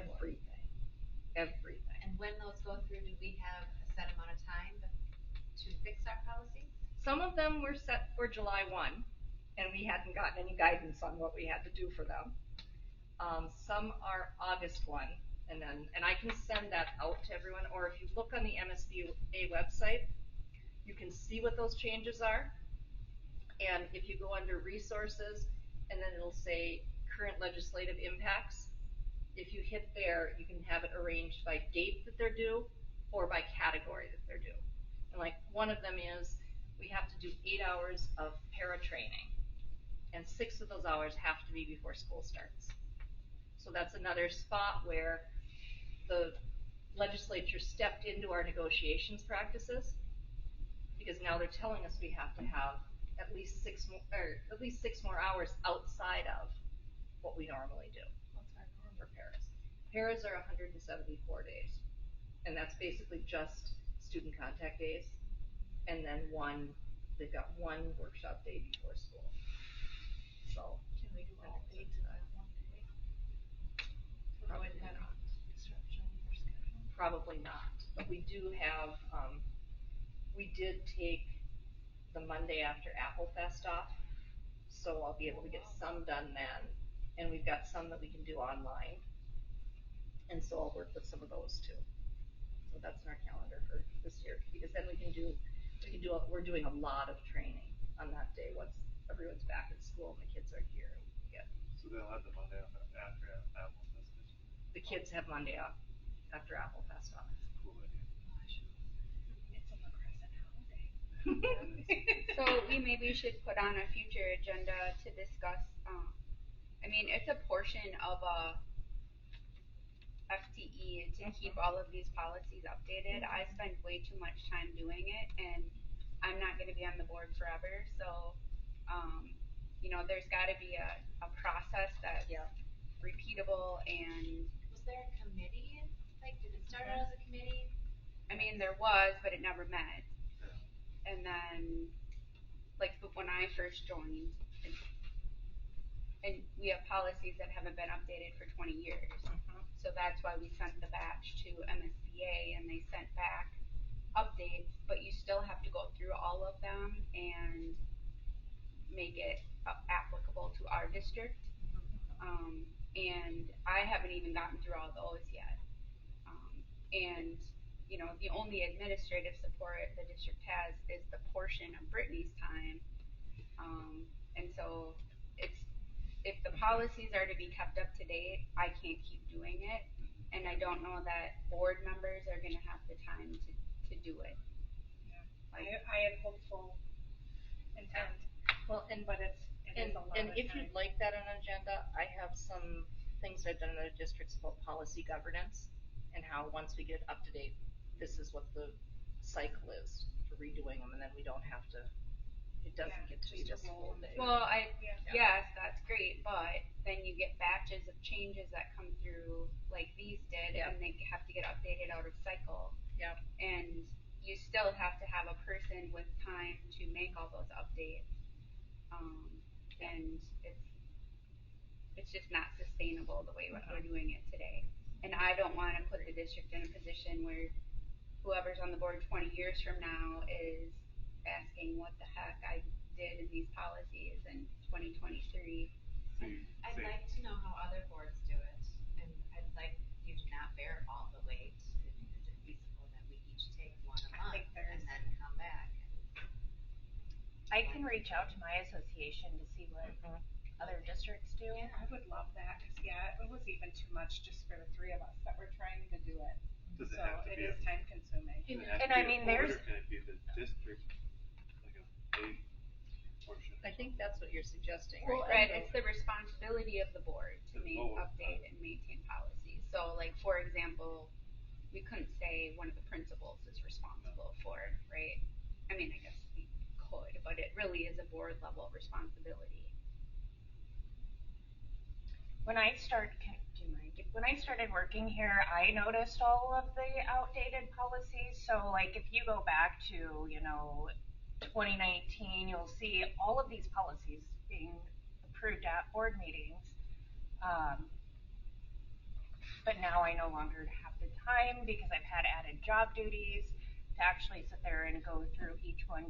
Speaker 5: Everything.
Speaker 9: And when those go through, do we have a set amount of time to fix our policies?
Speaker 5: Some of them were set for July 1, and we hadn't gotten any guidance on what we had to do for them. Some are August 1, and I can send that out to everyone, or if you look on the MSBA website, you can see what those changes are. And if you go under resources, and then it'll say current legislative impacts, if you hit there, you can have it arranged by date that they're due or by category that they're due. And like one of them is, we have to do 8 hours of para training, and 6 of those hours have to be before school starts. So that's another spot where the legislature stepped into our negotiations practices, because now they're telling us we have to have at least 6 more hours outside of what we normally do.
Speaker 8: What's our norm?
Speaker 5: For paras. Paras are 174 days, and that's basically just student contact days, and then they've got one workshop day before school. So
Speaker 8: Can we do all 8 in that one day?
Speaker 5: Probably
Speaker 8: Avoid that
Speaker 5: not.
Speaker 8: disruption in your schedule?
Speaker 5: Probably not, but we do have, we did take the Monday after Apple Fest off, so I'll be able to get some done then, and we've got some that we can do online, and so I'll work with some of those too. So that's in our calendar for this year, because then we're doing a lot of training on that day once everyone's back at school and the kids are here.
Speaker 2: So they'll have the Monday off after Apple Fest.
Speaker 5: The kids have Monday off after Apple Fest off.
Speaker 2: Cool idea.
Speaker 3: It's a crescent holiday.
Speaker 1: So maybe should put on a future agenda to discuss, I mean, it's a portion of a FTE to keep all of these policies updated. I spend way too much time doing it, and I'm not gonna be on the board forever, so, there's gotta be a process that's repeatable, and,
Speaker 9: Was there a committee? Like, did it start out as a committee?
Speaker 1: I mean, there was, but it never met.
Speaker 2: Yeah.
Speaker 1: And then, but when I first joined, and we have policies that haven't been updated for 20 years. So that's why we sent the batch to MSBA, and they sent back updates, but you still have to go through all of them and make it applicable to our district. And I haven't even gotten through all those yet. And the only administrative support the district has is the portion of Brittany's time. And so if the policies are to be kept up to date, I can't keep doing it. And I don't know that board members are gonna have the time to do it.
Speaker 3: I had hopeful intent,
Speaker 5: Well,
Speaker 3: but it is a lot
Speaker 5: and
Speaker 3: of
Speaker 5: if
Speaker 3: time.
Speaker 5: you'd like that on an agenda, I have some things I've done in other districts about policy governance, and how once we get up to date, this is what the cycle is for redoing them, and then we don't have to, it doesn't get to be
Speaker 3: just
Speaker 5: this
Speaker 3: a
Speaker 5: whole
Speaker 3: roll.
Speaker 5: day.
Speaker 1: Well,
Speaker 3: Yeah.
Speaker 1: yes, that's great, but then you get batches of changes that come through like these did,
Speaker 5: Yeah.
Speaker 1: and they have to get updated out of cycle.
Speaker 5: Yeah.
Speaker 1: And you still have to have a person with time to make all those updates. And it's just not sustainable the way we're doing it today. And I don't want to put the district in a position where whoever's on the board 20 years from now is asking what the heck I did in these policies in 2023.
Speaker 9: I'd like to know how other boards do it, and I'd like you to not bear all the weight. Is it feasible that we each take one a month and then come back?
Speaker 11: I can reach out to my association to see what other districts do.
Speaker 3: Yeah, I would love that, cause yeah, it was even too much just for the three of us that were trying to do it.
Speaker 2: Does it
Speaker 3: So
Speaker 2: have to
Speaker 3: it
Speaker 2: be
Speaker 3: is time consuming.
Speaker 2: Does it have
Speaker 11: And
Speaker 2: to
Speaker 11: I
Speaker 2: be
Speaker 11: mean,
Speaker 2: a board,
Speaker 11: there's-
Speaker 2: or can it be the district, like a paid portion?
Speaker 5: I think that's what you're suggesting,
Speaker 1: Well,
Speaker 5: right?
Speaker 1: right, it's the responsibility of the board to update and maintain policies. So like, for example, we couldn't say one of the principals is responsible for it, right? I mean, I guess we could, but it really is a board level responsibility.
Speaker 11: When I started working here, I noticed all of the outdated policies. So like if you go back to, 2019, you'll see all of these policies being approved at board meetings. But now I no longer have the time because I've had added job duties to actually sit there and go through each one.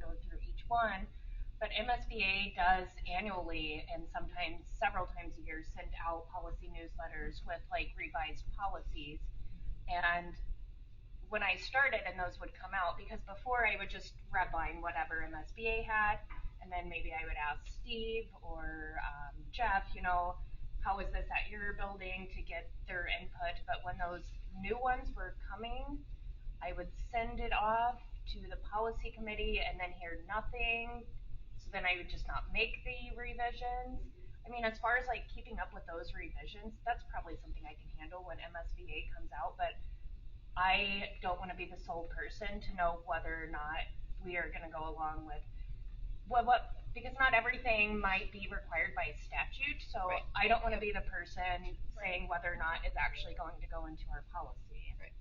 Speaker 11: But MSBA does annually and sometimes several times a year send out policy newsletters with like revised policies. And when I started and those would come out, because before I would just redline whatever MSBA had, and then maybe I would ask Steve or Jeff, how is this at your building to get their input. But when those new ones were coming, I would send it off to the policy committee and then hear nothing. So then I would just not make the revisions. I mean, as far as like keeping up with those revisions, that's probably something I can handle when MSBA comes out, but I don't want to be the sole person to know whether or not we are going to go along with because not everything might be required by statute. So
Speaker 5: Right.
Speaker 11: I don't want to be the person saying whether or not it's actually going to go into our policy.
Speaker 5: Right.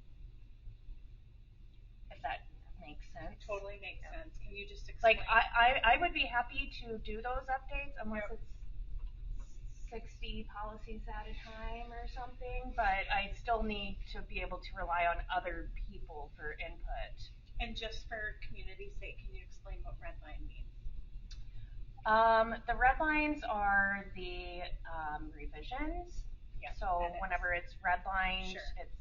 Speaker 11: If that makes sense.
Speaker 3: Totally makes sense. Can you just explain?
Speaker 11: Like I would be happy to do those updates unless it's 60 policies at a time or something, but I still need to be able to rely on other people for input.
Speaker 3: And just for community's sake, can you explain what red line means?
Speaker 11: The red lines are the revisions.
Speaker 3: Yeah,
Speaker 11: So
Speaker 3: edits.
Speaker 11: whenever it's redlined,
Speaker 3: Sure.
Speaker 11: it's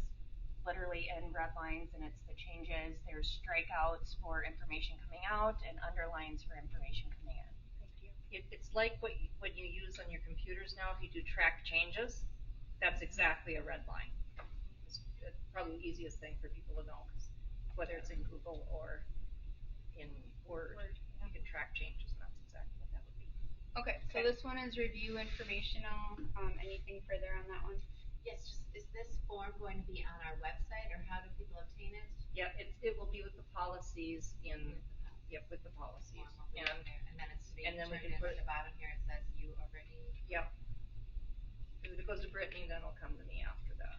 Speaker 11: literally in red lines and it's the changes. There's strikeouts for information coming out and underlines for information coming in.
Speaker 3: Thank you.
Speaker 5: It's like what you use on your computers now. If you do track changes, that's exactly a red line. It's probably the easiest thing for people to know, 'cause whether it's in Google or in Word, you can track changes, and that's exactly what that would be.
Speaker 1: Okay, so this one is review informational. Anything further on that one?
Speaker 9: Yes, just, is this form going to be on our website, or how do people obtain it?
Speaker 5: Yeah, it will be with the policies with the policies.
Speaker 9: Form will be
Speaker 5: And
Speaker 9: on there, and then it's being
Speaker 5: and then we
Speaker 9: turned
Speaker 5: can
Speaker 9: in
Speaker 5: put
Speaker 9: at the bottom here, it says you already.
Speaker 5: Yep. If it goes to Brittany, then it'll come to me after that.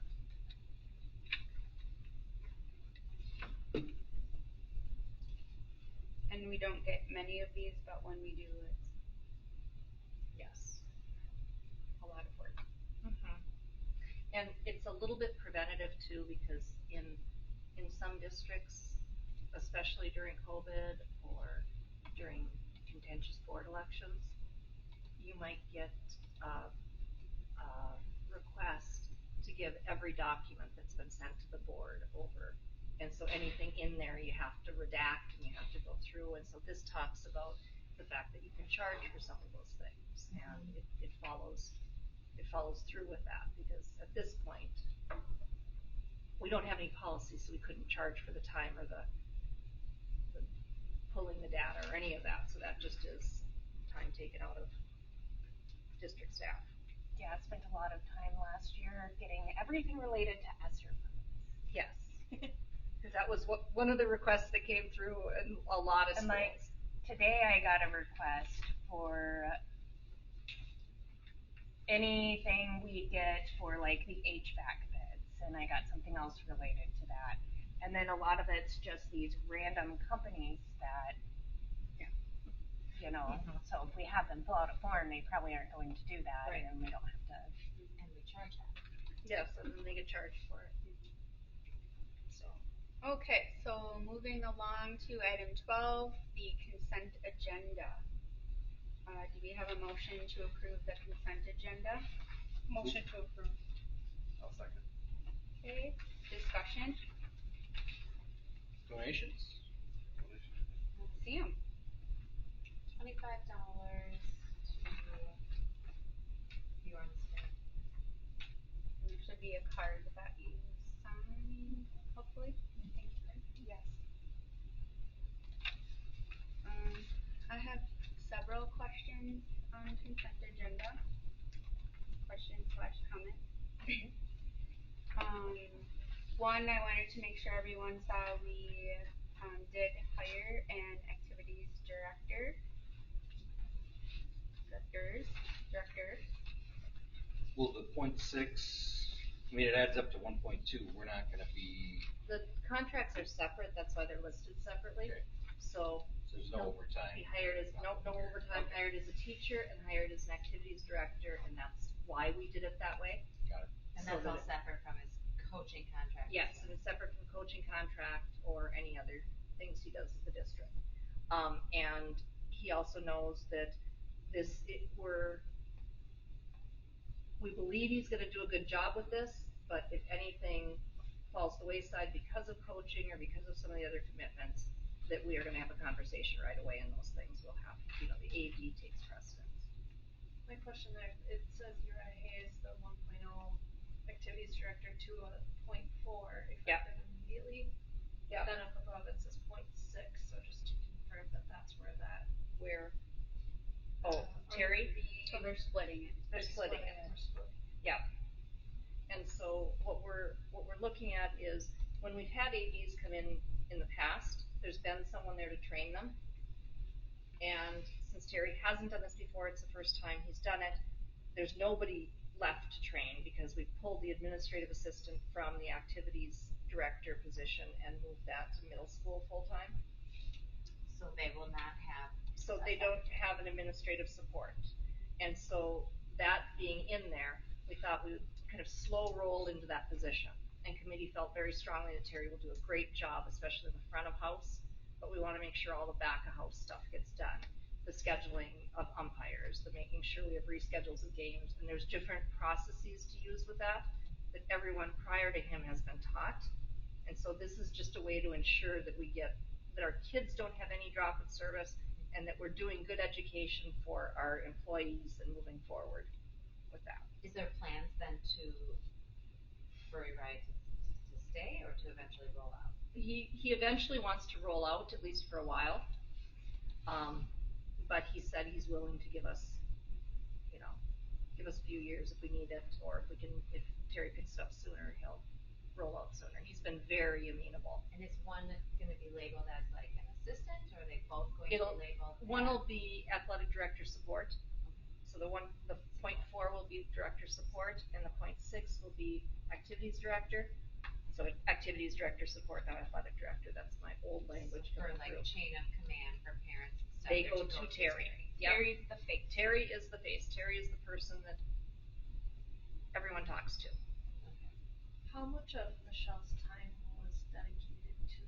Speaker 1: And we don't get many of these, but when we do, it's
Speaker 5: Yes. A lot of work. And it's a little bit preventative too, because in some districts, especially during COVID or during contentious board elections, you might get a request to give every document that's been sent to the board over. And so anything in there you have to redact and you have to go through. And so this talks about the fact that you can charge for some of those things. And it follows through with that, because at this point, we don't have any policy, so we couldn't charge for the time or the pulling the data or any of that. So that just is time taken out of district staff.
Speaker 11: Yeah, I spent a lot of time last year getting everything related to ESSER funds.
Speaker 5: Yes. Because that was one of the requests that came through in a lot of schools.
Speaker 11: And like today I got a request for anything we get for like the HVAC bids, and I got something else related to that. And then a lot of it's just these random companies that, you know, so if we have them fill out a form, they probably aren't going to do that,
Speaker 5: Right.
Speaker 11: and we don't have to.
Speaker 9: And we charge that.
Speaker 5: Yes, and then they get charged for it. So,
Speaker 1: Okay, so moving along to item 12, the consent agenda. Do we have a motion to approve the consent agenda?
Speaker 3: Motion to approve.
Speaker 2: I'll second.
Speaker 1: Okay, discussion?
Speaker 7: Donations?
Speaker 1: Let's see 'em.
Speaker 9: $25 to Bjorn's Day.
Speaker 1: There should be a card that you sign, hopefully. Thank you.
Speaker 3: Yes.
Speaker 1: I have several questions on consent agenda. Questions/comments. One, I wanted to make sure everyone saw we did hire an activities director. Director.
Speaker 7: Well, the 0.6, I mean, it adds up to 1.2. We're not gonna be,
Speaker 5: the contracts are separate, that's why they're listed separately.
Speaker 7: Okay.
Speaker 5: So
Speaker 7: so there's no overtime.
Speaker 5: he hired as, no overtime,
Speaker 7: Okay.
Speaker 5: hired as a teacher and hired as an activities director, and that's why we did it that way.
Speaker 7: Got it.
Speaker 9: And
Speaker 5: So
Speaker 9: that's
Speaker 5: that
Speaker 9: all
Speaker 5: it-
Speaker 9: separate from his coaching contract.
Speaker 5: Yes, and it's separate from coaching contract or any other things he does with the district. And he also knows that we believe he's gonna do a good job with this, but if anything falls to the wayside because of coaching or because of some of the other commitments, that we are gonna have a conversation right away, and those things will have, the AD takes precedence.
Speaker 8: My question there, it says Uriah Hayes, the 1.0 activities director, to a 0.4
Speaker 5: Yeah.
Speaker 8: effective immediately.
Speaker 5: Yeah.
Speaker 8: Then up above it says 0.6, so just to confirm that that's where that.
Speaker 5: Where, Terry?
Speaker 1: So they're splitting it.
Speaker 5: They're splitting it.
Speaker 8: We're splitting.
Speaker 5: Yeah. And so what we're looking at is, when we've had ADs come in the past, there's been someone there to train them. And since Terry hasn't done this before, it's the first time he's done it, there's nobody left to train because we've pulled the administrative assistant from the activities director position and moved that to middle school full-time.
Speaker 9: So they will not have.
Speaker 5: So they don't have an administrative support. And so that being in there, we thought we would kind of slow roll into that position. And committee felt very strongly that Terry will do a great job, especially in the front of house, but we wanna make sure all the back of house stuff gets done. The scheduling of umpires, the making sure we have reschedules of games, and there's different processes to use with that everyone prior to him has been taught. And so this is just a way to ensure that that our kids don't have any drop in service, and that we're doing good education for our employees and moving forward with that.
Speaker 9: Is there plans then for Uriah to stay or to eventually roll out?
Speaker 5: He eventually wants to roll out, at least for a while. But he said he's willing to give us a few years if we need it, or if Terry picks it up sooner, he'll roll out sooner. He's been very amenable.
Speaker 9: And is one gonna be labeled as like an assistant, or are they both going to be labeled?
Speaker 5: One will be athletic director support. So the 0.4 will be director support, and the 0.6 will be activities director. So activities director support, not athletic director, that's my old language.
Speaker 9: For like a chain of command for parents and stuff.
Speaker 5: They
Speaker 9: they're
Speaker 5: go to Terry. Yep.
Speaker 11: Terry's the face.
Speaker 5: Terry is the face. Terry is the person that everyone talks to.
Speaker 8: How much of Michelle's time was dedicated to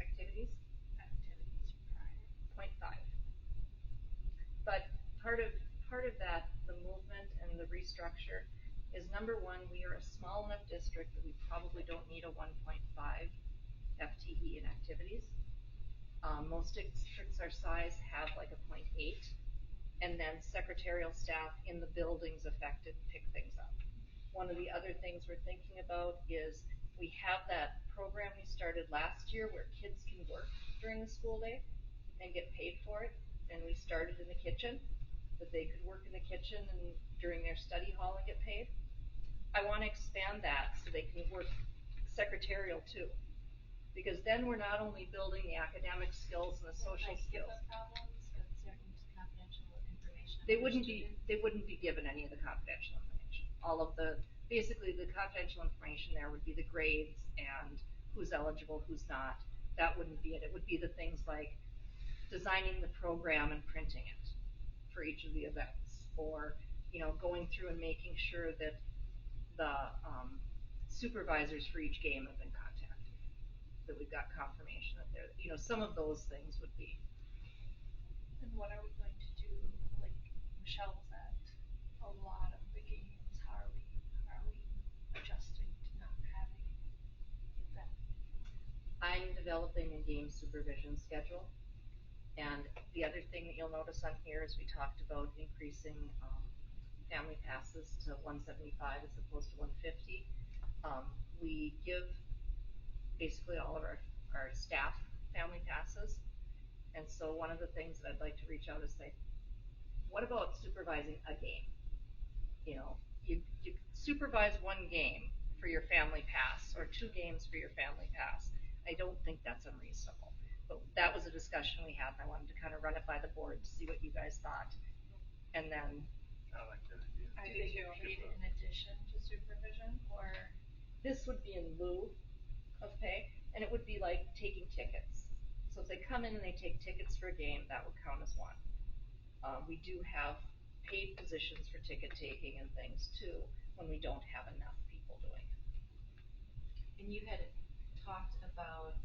Speaker 5: Activities,
Speaker 8: activities prior?
Speaker 5: 0.5. But part of that, the movement and the restructure, is number one, we are a small enough district that we probably don't need a 1.5 FTE in activities. Most districts our size have like a 0.8, and then secretarial staff in the buildings affected pick things up. One of the other things we're thinking about is, we have that program we started last year where kids can work during the school day and get paid for it, and we started in the kitchen, that they could work in the kitchen and during their study hall and get paid. I wanna expand that so they can work secretarial too. Because then we're not only building the academic skills and the social
Speaker 9: Like
Speaker 5: skills.
Speaker 9: HIPAA problems with certain confidential information.
Speaker 5: They wouldn't be given any of the confidential information. Basically the confidential information there would be the grades and who's eligible, who's not. That wouldn't be it. It would be the things like designing the program and printing it for each of the events, or, going through and making sure that the supervisors for each game have been contacted, that we've got confirmation that they're, some of those things would be.
Speaker 8: And what are we going to do, like, Michelle was at a lot of the games, how are we adjusting to not having that?
Speaker 5: I'm developing a game supervision schedule. And the other thing that you'll notice on here is we talked about increasing family passes to 175 as opposed to 150. We give basically all of our staff family passes. And so one of the things that I'd like to reach out is say, what about supervising a game? You supervise one game for your family pass or 2 games for your family pass. I don't think that's unreasonable. But that was a discussion we had, and I wanted to kind of run it by the board to see what you guys thought. And then
Speaker 2: I like that idea.
Speaker 8: Do they get paid in addition to supervision, or?
Speaker 5: this would be in lieu of pay, and it would be like taking tickets. So if they come in and they take tickets for a game, that would count as one. We do have paid positions for ticket taking and things too, when we don't have enough people doing it.
Speaker 9: And you had talked about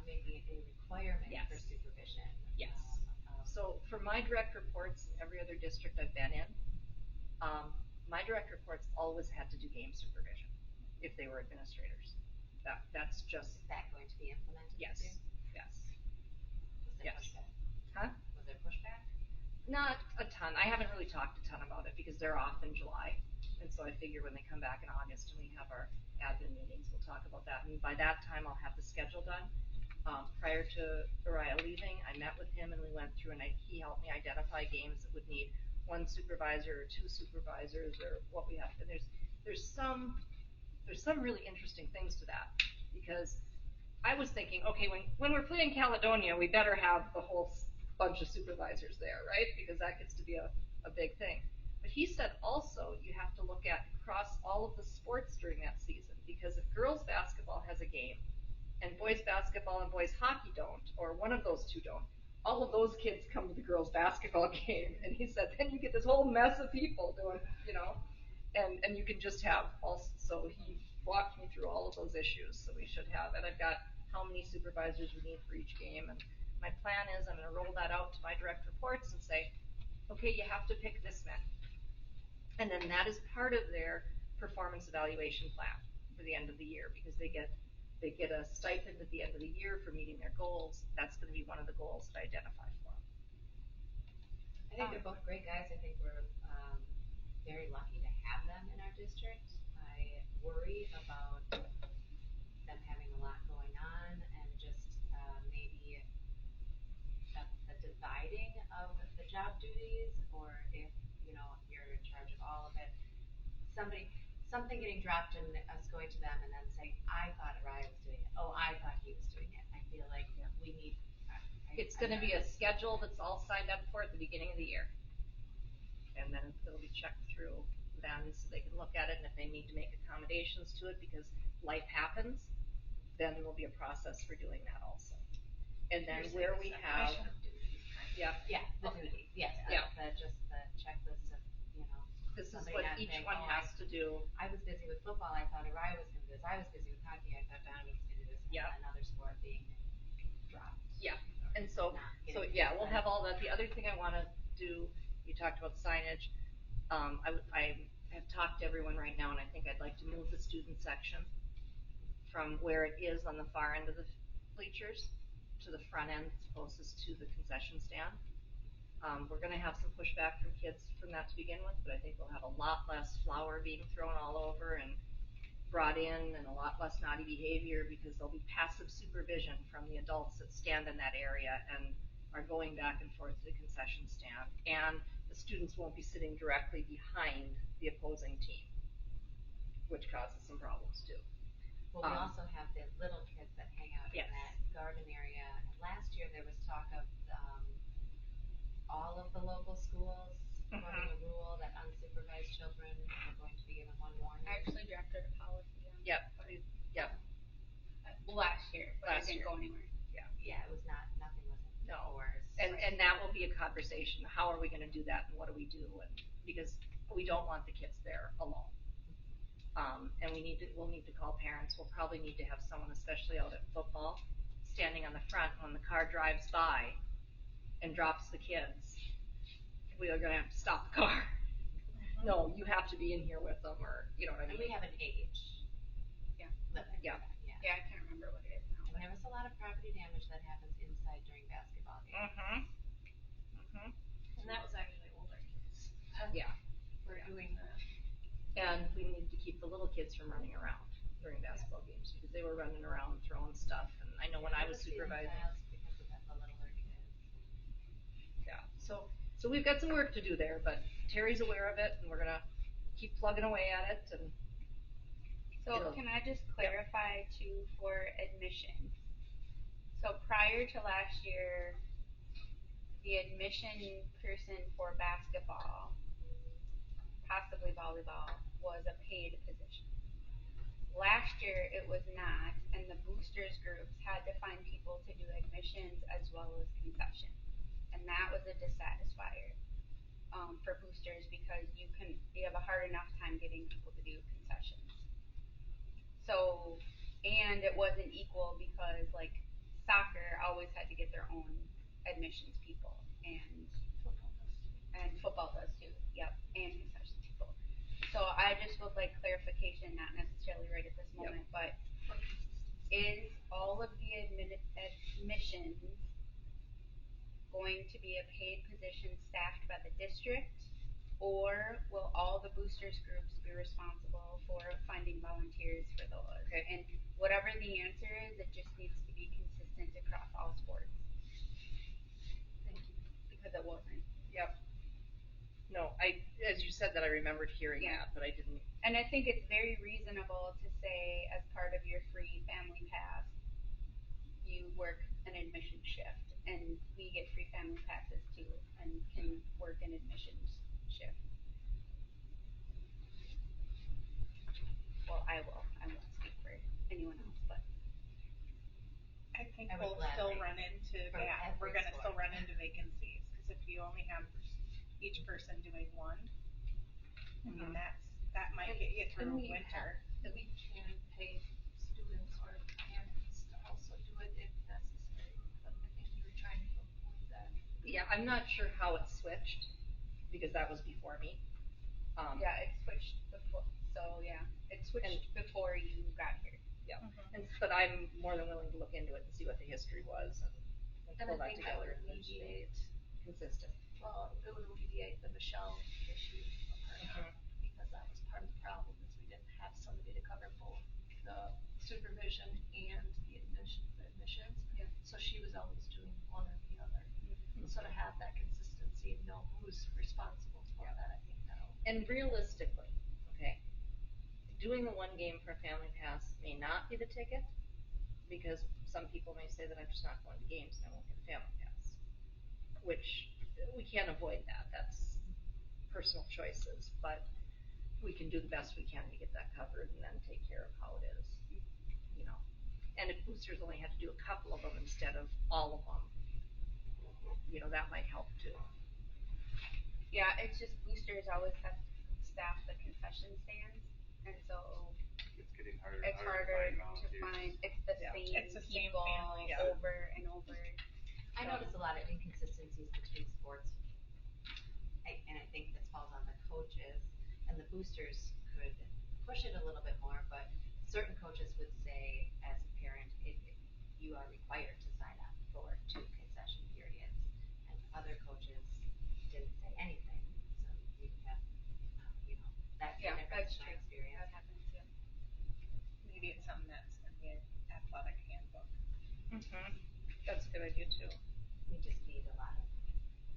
Speaker 9: making it a requirement
Speaker 5: Yes.
Speaker 9: for supervision.
Speaker 5: Yes. So for my direct reports in every other district I've been in, my direct reports always had to do game supervision if they were administrators. That's just,
Speaker 9: Is that going to be implemented?
Speaker 5: yes,
Speaker 9: soon?
Speaker 5: yes.
Speaker 9: Was there
Speaker 5: Yes.
Speaker 9: pushback?
Speaker 5: Huh?
Speaker 9: Was there pushback?
Speaker 5: Not a ton. I haven't really talked a ton about it because they're off in July. And so I figure when they come back in August and we have our admin meetings, we'll talk about that. And by that time, I'll have the schedule done. Prior to Uriah leaving, I met with him and we went through and he helped me identify games that would need 1 supervisor or 2 supervisors or what we have. And there's some really interesting things to that, because I was thinking, okay, when we're playing Caledonia, we better have the whole bunch of supervisors there, right? Because that gets to be a big thing. But he said also you have to look at across all of the sports during that season, because if girls basketball has a game and boys basketball and boys hockey don't, or one of those 2 don't, all of those kids come to the girls basketball game. And he said then you get this whole mess of people doing, and you can just have also, so he walked me through all of those issues. So we should have, and I've got how many supervisors we need for each game. And my plan is I'm going to roll that out to my direct reports and say, okay, you have to pick this many. And then that is part of their performance evaluation plan for the end of the year, because they get a stipend at the end of the year for meeting their goals. That's going to be one of the goals that I identify for them.
Speaker 9: I think they're both great guys. I think we're very lucky to have them in our district. I worry about them having a lot going on and just maybe a dividing of the job duties, or if you're in charge of all of it, something getting dropped and us going to them and then saying, I thought Uriah was doing it. Oh, I thought he was doing it. I feel like we need.
Speaker 5: It's going to be a schedule that's all signed up for at the beginning of the year. And then it'll be checked through then so they can look at it, and if they need to make accommodations to it because life happens, then there'll be a process for doing that also. And then where we have,
Speaker 9: Yeah, the duties, yes.
Speaker 5: Yeah.
Speaker 9: Just the checklist of,
Speaker 5: this is
Speaker 9: somebody
Speaker 5: what
Speaker 9: not
Speaker 5: each
Speaker 9: saying,
Speaker 5: one
Speaker 9: "Oh,
Speaker 5: has to do.
Speaker 9: I was busy with football, I thought Uriah was going to do this. I was busy with hockey, I thought Don was going to do this.
Speaker 5: Yeah.
Speaker 9: And another sport being dropped.
Speaker 5: Yeah. And so
Speaker 9: Not
Speaker 5: we'll
Speaker 9: getting
Speaker 5: have all that. The other thing I want to do, you talked about signage. I have talked to everyone right now, and I think I'd like to move the student section from where it is on the far end of the bleachers to the front end closest to the concession stand. We're going to have some pushback from kids from that to begin with, but I think we'll have a lot less flour being thrown all over and brought in, and a lot less naughty behavior, because there'll be passive supervision from the adults that stand in that area and are going back and forth to the concession stand. And the students won't be sitting directly behind the opposing team, which causes some problems too.
Speaker 9: Well, we also have the little kids that hang out
Speaker 5: Yes.
Speaker 9: in that garden area. And last year there was talk of all of the local schools running a rule that unsupervised children are going to be given 1 warning.
Speaker 1: I actually drafted a policy on
Speaker 5: Yep.
Speaker 1: last year, but
Speaker 5: Last
Speaker 1: it didn't
Speaker 5: year.
Speaker 1: go anywhere.
Speaker 9: Yeah, it was not, nothing was
Speaker 5: No.
Speaker 9: enforced.
Speaker 5: And that will be a conversation, how are we gonna do that and what do we do, and, because we don't want the kids there alone. And we'll need to call parents, we'll probably need to have someone, especially out at football, standing on the front when the car drives by and drops the kids. We are gonna have to stop the car. No, you have to be in here with them, or, you know what I
Speaker 9: And
Speaker 5: mean?
Speaker 9: we have an age.
Speaker 1: Yeah.
Speaker 9: Limit.
Speaker 5: Yeah.
Speaker 9: Yeah.
Speaker 1: Yeah, I can't remember what it is now.
Speaker 9: And there was a lot of property damage that happens inside during basketball games.
Speaker 8: And that was actually older kids.
Speaker 5: Yeah.
Speaker 8: We're doing that.
Speaker 5: And we need to keep the little kids from running around during basketball games, because they were running around throwing stuff, and I know when I was supervising.
Speaker 9: Because of the littler kids.
Speaker 5: Yeah, so we've got some work to do there, but Terry's aware of it, and we're gonna keep plugging away at it, and.
Speaker 1: So can I just clarify too for admissions? So prior to last year, the admission person for basketball, possibly volleyball, was a paid position. Last year it was not, and the boosters groups had to find people to do admissions as well as concession. And that was a dissatisfier for boosters, because you have a hard enough time getting people to do concessions. So, and it wasn't equal, because like soccer always had to get their own admissions people, and football does too. Yep, and concession people. So I just would like clarification, not necessarily right at this moment, but is all of the admissions going to be a paid position staffed by the district? Or will all the boosters groups be responsible for finding volunteers for those?
Speaker 5: Okay.
Speaker 1: And whatever the answer is, it just needs to be consistent across all sports.
Speaker 8: Thank you.
Speaker 1: Because it wasn't.
Speaker 5: Yep. No, as you said that, I remembered hearing
Speaker 1: Yeah.
Speaker 5: that, but I didn't.
Speaker 1: And I think it's very reasonable to say, as part of your free family pass, you work an admission shift, and we get free family passes too, and can work an admissions shift. Well, I won't speak for anyone else, but.
Speaker 3: I think
Speaker 9: I would
Speaker 3: we'll still
Speaker 9: gladly.
Speaker 3: run into,
Speaker 9: For
Speaker 3: we're
Speaker 9: every
Speaker 3: gonna still
Speaker 9: sport.
Speaker 3: run into vacancies, cause if you only have each person doing one, I mean, that might get you through
Speaker 8: And we
Speaker 3: winter.
Speaker 8: We can pay students or parents to also do it if necessary, but I think you were trying to avoid that.
Speaker 5: Yeah, I'm not sure how it switched, because that was before me.
Speaker 1: Yeah, it switched before, so yeah, it switched before you got here.
Speaker 5: Yeah, but I'm more than willing to look into it and see what the history was, and
Speaker 8: And
Speaker 5: pull
Speaker 8: I
Speaker 5: that
Speaker 8: think that
Speaker 5: together
Speaker 8: would
Speaker 5: and then stay
Speaker 8: alleviate,
Speaker 5: consistent.
Speaker 8: it would alleviate the Michelle issue of her, because that was part of the problem, is we didn't have somebody to cover both the supervision and the admissions.
Speaker 1: Yeah.
Speaker 8: So she was always doing one or the other. So to have that consistency and know who's responsible for that, I think that'll.
Speaker 5: And realistically, okay, doing the one game for a family pass may not be the ticket, because some people may say that I'm just not going to games and I won't get a family pass. Which, we can't avoid that, that's personal choices, but we can do the best we can to get that covered and then take care of how it is, you know. And if boosters only had to do a couple of them instead of all of them, you know, that might help too.
Speaker 1: Yeah, it's just boosters always have to staff the concession stands, and so
Speaker 2: It's getting harder
Speaker 1: it's
Speaker 2: and
Speaker 1: harder
Speaker 2: to
Speaker 1: to find, it's the same
Speaker 3: It's the same
Speaker 1: people
Speaker 3: families.
Speaker 1: over and over.
Speaker 9: I notice a lot of inconsistencies between sports. And I think this falls on the coaches, and the boosters could push it a little bit more, but certain coaches would say, as a parent, you are required to sign up for 2 concession periods. And other coaches didn't say anything, so you have, that's the
Speaker 1: Yeah,
Speaker 9: difference
Speaker 1: that's
Speaker 9: in my
Speaker 1: true.
Speaker 9: experience.
Speaker 1: That happens, yeah.
Speaker 3: Maybe it's something that's in the athletic handbook.
Speaker 5: That's a good idea too.
Speaker 9: We just need a lot of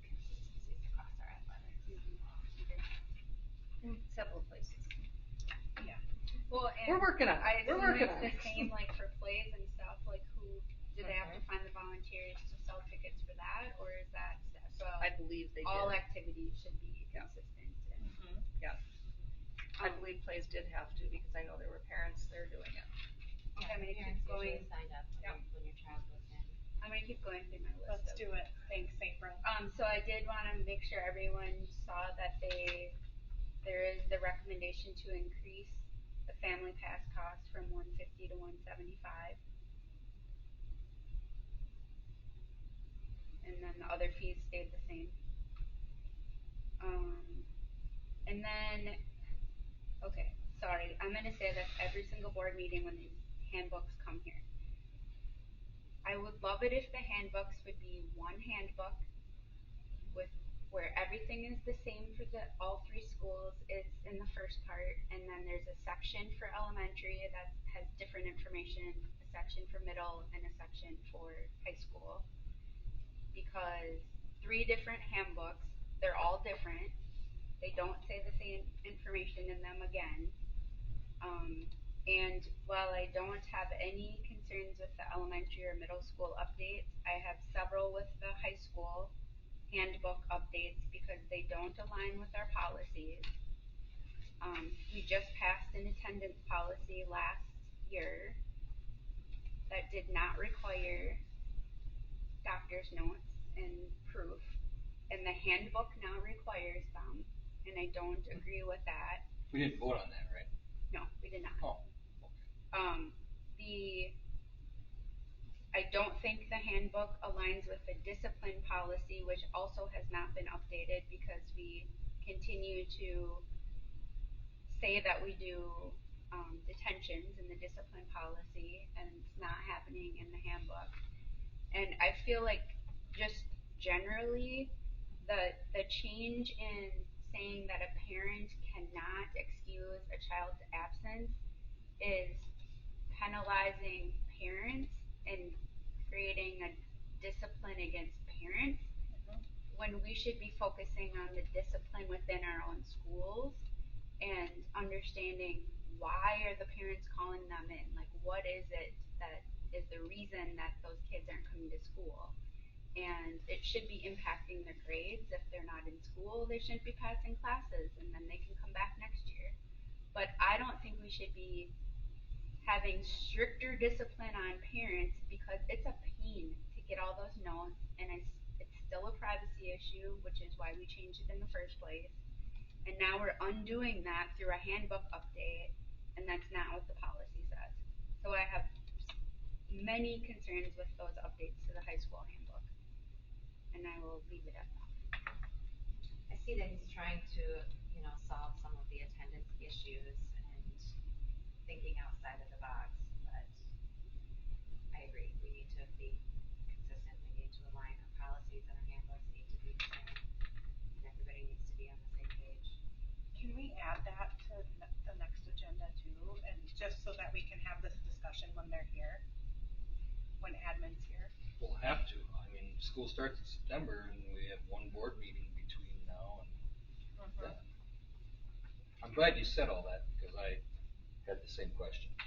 Speaker 9: consistencies across our athletics.
Speaker 5: In several places.
Speaker 1: Well, and
Speaker 5: We're working on it.
Speaker 1: I
Speaker 5: We're
Speaker 1: assume
Speaker 5: working
Speaker 1: it's
Speaker 5: on
Speaker 1: the
Speaker 5: it.
Speaker 1: same like for plays and stuff, like who, do they have to find the volunteers to sell tickets for that, or is that, so
Speaker 5: I believe they
Speaker 1: all
Speaker 5: did.
Speaker 1: activities should be consistent and.
Speaker 5: I believe plays did have to, because I know there were parents there doing it.
Speaker 1: Okay, I'm gonna keep
Speaker 9: Parents usually
Speaker 1: going.
Speaker 9: signed up when your child goes in.
Speaker 1: I'm gonna keep going through my list.
Speaker 3: Let's
Speaker 1: of-
Speaker 3: do it. Thanks, April.
Speaker 1: So I did wanna make sure everyone saw that there is the recommendation to increase the family pass cost from 150 to 175. And then the other fees stayed the same. And then, okay, sorry, I'm gonna say this every single board meeting when these handbooks come here. I would love it if the handbooks would be one handbook with where everything is the same for all three schools. It's in the first part, and then there's a section for elementary that has different information, a section for middle, and a section for high school. Because 3 different handbooks, they're all different. They don't say the same information in them again. And while I don't have any concerns with the elementary or middle school updates, I have several with the high school handbook updates because they don't align with our policies. We just passed an attendance policy last year that did not require doctor's notes and proof, and the handbook now requires them, and I don't agree with that.
Speaker 7: We didn't vote on that, right?
Speaker 1: No, we did not.
Speaker 7: Oh,
Speaker 1: I don't think the handbook aligns with the discipline policy, which also has not been updated because we continue to say that we do detentions in the discipline policy, and it's not happening in the handbook. And I feel like just generally the change in saying that a parent cannot excuse a child's absence is penalizing parents and creating a discipline against parents when we should be focusing on the discipline within our own schools and understanding why are the parents calling them in? Like, what is it that is the reason that those kids aren't coming to school? And it should be impacting their grades. If they're not in school, they shouldn't be passing classes, and then they can come back next year. But I don't think we should be having stricter discipline on parents because it's a pain to get all those notes, and it's still a privacy issue, which is why we changed it in the first place. And now we're undoing that through a handbook update, and that's not what the policy says. So I have many concerns with those updates to the high school handbook, and I will leave it at that.
Speaker 9: I see that he's trying to, solve some of the attendance issues and thinking outside of the box, but I agree, we need to be consistent, we need to align our policies and our handbooks need to be the same, and everybody needs to be on the same page.
Speaker 3: Can we add that to the next agenda too, and just so that we can have this discussion when they're here, when admin's here?
Speaker 7: We'll have to. I mean, school starts in September, and we have one board meeting between now and then. I'm glad you said all that because I had the same questions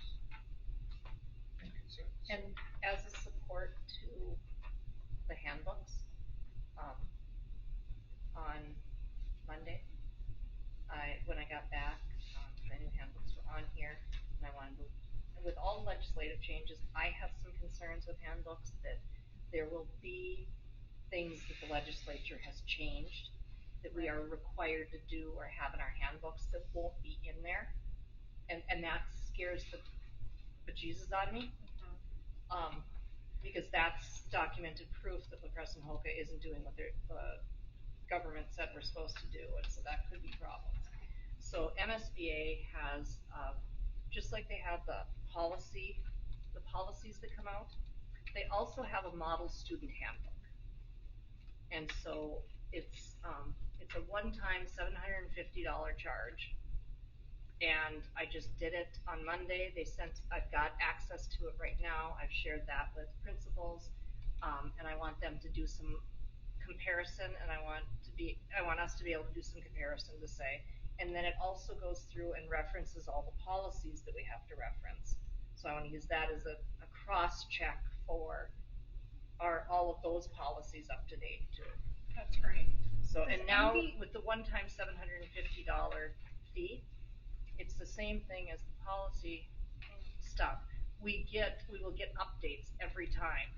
Speaker 7: and concerns.
Speaker 5: And as a support to the handbooks, on Monday, when I got back, the new handbooks were on here, and I wanted to, with all legislative changes, I have some concerns with handbooks that there will be things that the legislature has changed that we are required to do or have in our handbooks that won't be in there. And that scares the bejesus out of me. Because that's documented proof that La Crescent Hoka isn't doing what the government said we're supposed to do, and so that could be problems. So MSBA has, just like they have the policies that come out, they also have a model student handbook. And so it's a one-time $750 charge. And I just did it on Monday. I've got access to it right now. I've shared that with principals. And I want them to do some comparison, and I want us to be able to do some comparison to say, and then it also goes through and references all the policies that we have to reference. So I want to use that as a cross-check for all of those policies up to date too.
Speaker 3: That's great.
Speaker 5: So, and now with the one-time $750 fee, it's the same thing as the policy stuff. we will get updates every time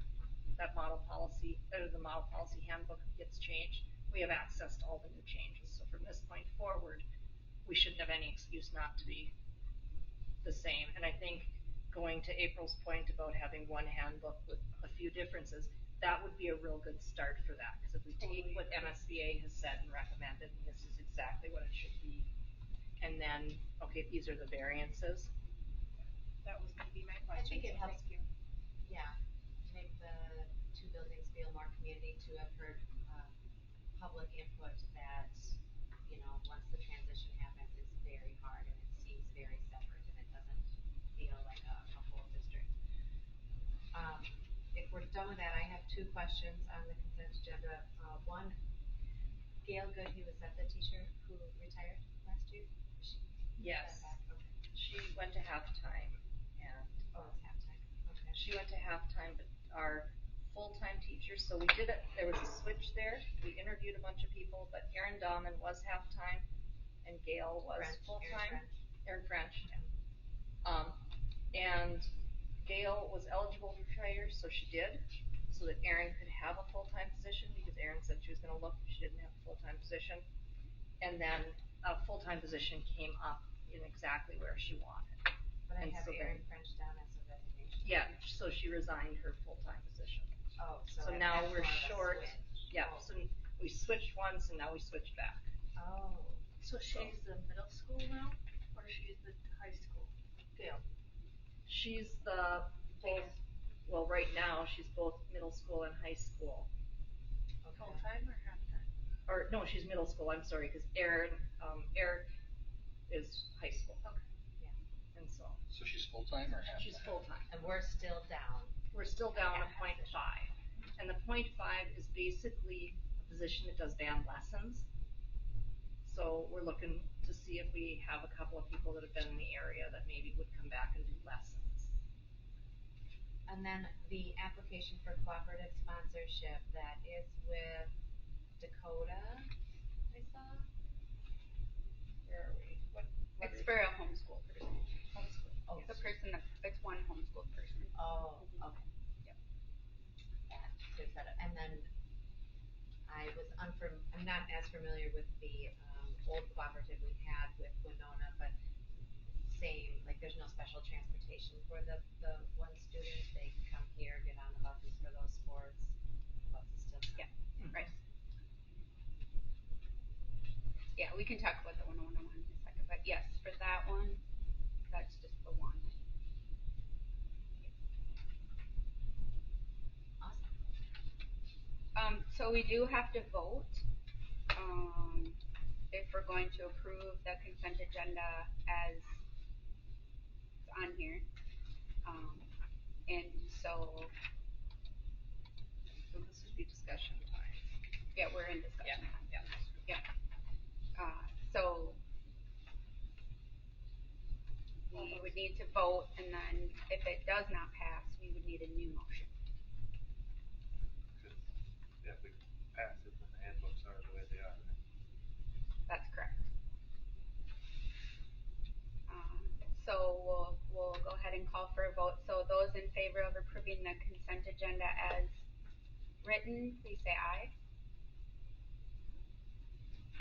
Speaker 5: that model policy, or the model policy handbook gets changed. We have access to all the new changes, so from this point forward, we shouldn't have any excuse not to be the same. And I think going to April's point about having one handbook with a few differences, that would be a real good start for that, because if we take what MSBA has said and recommended, and this is exactly what it should be, and then, okay, these are the variances.
Speaker 3: That was gonna be my
Speaker 9: I
Speaker 3: question,
Speaker 9: think it
Speaker 3: so
Speaker 9: helps,
Speaker 3: thank you.
Speaker 9: yeah, make the two buildings feel more community to have heard, public input that, you know, once the transition happens, it's very hard and it seems very separate and it doesn't feel like a whole district. If we're done with that, I have two questions on the consent agenda. One, Gail Goodhue, was that the teacher who retired last year?
Speaker 5: Yes.
Speaker 9: Okay.
Speaker 5: She went to halftime, and
Speaker 9: Oh, it's halftime, okay.
Speaker 5: she went to halftime, but our full-time teacher, so we did it, there was a switch there. We interviewed a bunch of people, but Erin Dahman was halftime, and Gail was
Speaker 9: French,
Speaker 5: full-time.
Speaker 9: Erin
Speaker 5: French. And Gail was eligible to retire, so she did, so that Erin could have a full-time position, because Erin said she was gonna look if she didn't have a full-time position. And then a full-time position came up in exactly where she wanted.
Speaker 9: But I
Speaker 5: And
Speaker 9: have
Speaker 5: so
Speaker 9: Erin French down as a resignation.
Speaker 5: Yeah, so she resigned her full-time position.
Speaker 9: Oh,
Speaker 5: So
Speaker 9: so
Speaker 5: now
Speaker 9: that's
Speaker 5: we're
Speaker 9: more of a
Speaker 5: short.
Speaker 9: switch.
Speaker 5: Yeah,
Speaker 9: Oh.
Speaker 5: so we switched once and now we switched back.
Speaker 9: Oh,
Speaker 8: So she's the middle school now, or she's the high school? Gail.
Speaker 5: She's the both, well, right now, she's both middle school and high school.
Speaker 9: okay.
Speaker 8: Full-time or half-time?
Speaker 5: Or, no, she's middle school, I'm sorry, because Eric is high school.
Speaker 8: Okay.
Speaker 9: Yeah.
Speaker 5: And so,
Speaker 7: So she's full-time or half?
Speaker 5: she's full-time.
Speaker 9: And we're still down.
Speaker 5: We're still down
Speaker 9: Yeah.
Speaker 5: a .5. And the .5 is basically a position that does band lessons. So we're looking to see if we have a couple of people that have been in the area that maybe would come back and do lessons.
Speaker 9: And then the application for cooperative sponsorship, that is with Dakota, I saw.
Speaker 5: Where are we? What
Speaker 1: It's for a homeschool person.
Speaker 5: homeschool?
Speaker 9: Oh,
Speaker 1: It's a person it's one homeschool person.
Speaker 9: Oh, okay.
Speaker 1: Yep.
Speaker 9: That clears that up. And then I'm not as familiar with the old cooperative we had with Winona, but same, like there's no special transportation for the one student. They come here, get on the buses for those sports. The buses still come.
Speaker 1: Yeah, right. Yeah, we can talk about the 101 in a second, but yes, for that one, that's just the one.
Speaker 9: Awesome.
Speaker 1: So we do have to vote, if we're going to approve the consent agenda as on here. And so,
Speaker 5: So this would be discussion time.
Speaker 1: yeah, we're in discussion.
Speaker 5: Yeah.
Speaker 1: So we would need to vote, and then if it does not pass, we would need a new motion.
Speaker 2: Yeah, if we pass it, then the handbooks are the way they are, right?
Speaker 1: That's correct. So we'll go ahead and call for a vote. So those in favor of approving the consent agenda as written, please say aye.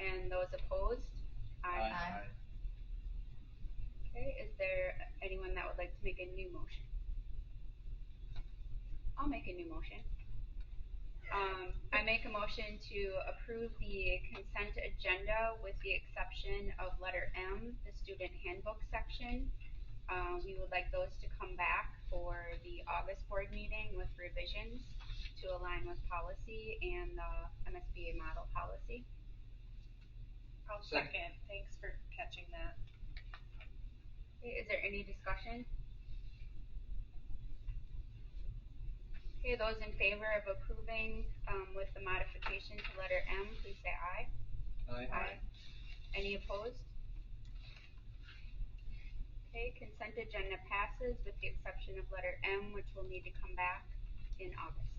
Speaker 1: And those opposed?
Speaker 9: Aye.
Speaker 1: Okay, is there anyone that would like to make a new motion? I'll make a new motion. I make a motion to approve the consent agenda with the exception of letter M, the student handbook section. We would like those to come back for the August board meeting with revisions to align with policy and the MSBA model policy.
Speaker 3: I'll second, thanks for catching that.
Speaker 1: Okay, is there any discussion? Okay, those in favor of approving, with the modification to letter M, please say aye.
Speaker 7: Aye.
Speaker 1: Any opposed? Okay, consent agenda passes with the exception of letter M, which will need to come back in August.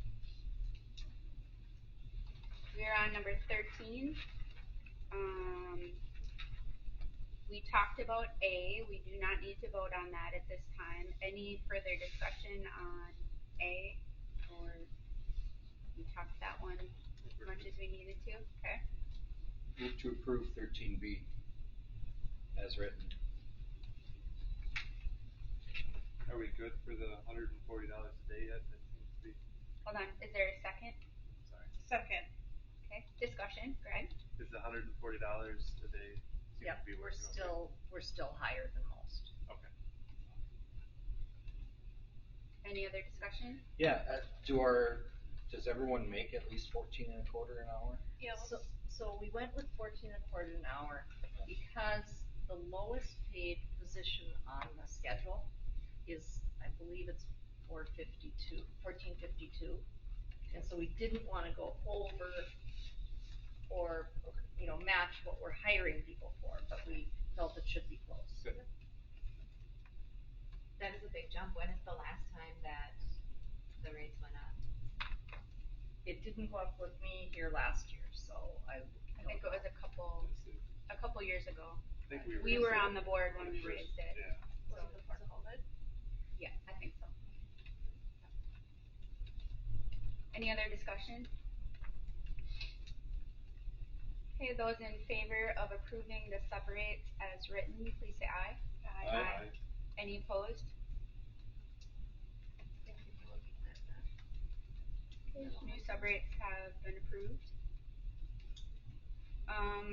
Speaker 1: We are on number 13. we talked about A, we do not need to vote on that at this time. Any further discussion on A? Or we talked that one as much as we needed to, okay?
Speaker 7: Move to approve 13B as written.
Speaker 2: Are we good for the $140 a day yet? That seems to be,
Speaker 1: Hold on, is there a second?
Speaker 2: sorry.
Speaker 3: Second.
Speaker 1: Okay, discussion, Greg?
Speaker 2: Is the $140 a day seem
Speaker 5: Yep,
Speaker 2: to be
Speaker 5: we're
Speaker 2: working okay?
Speaker 5: still higher than most.
Speaker 2: Okay.
Speaker 1: Any other discussion?
Speaker 7: Yeah, does everyone make at least 14 and a quarter an hour?
Speaker 5: Yeah, so we went with 14 and a quarter an hour because the lowest paid position on the schedule is, I believe it's 1452. And so we didn't wanna go over or, match what we're hiring people for, but we felt it should be close.
Speaker 7: Good.
Speaker 9: That is a big jump. When is the last time that the rates went up?
Speaker 5: It didn't go up with me here last year, so I
Speaker 1: think it was a couple years ago.
Speaker 2: I think
Speaker 1: We were on the board when we raised it.
Speaker 2: Yeah.
Speaker 8: Was it before COVID?
Speaker 1: Yeah, I think so. Any other discussion? Okay, those in favor of approving the sub rates as written, please say aye.
Speaker 7: Aye.
Speaker 1: Any opposed?
Speaker 8: Thank you for looking at that.
Speaker 1: New sub rates have been approved.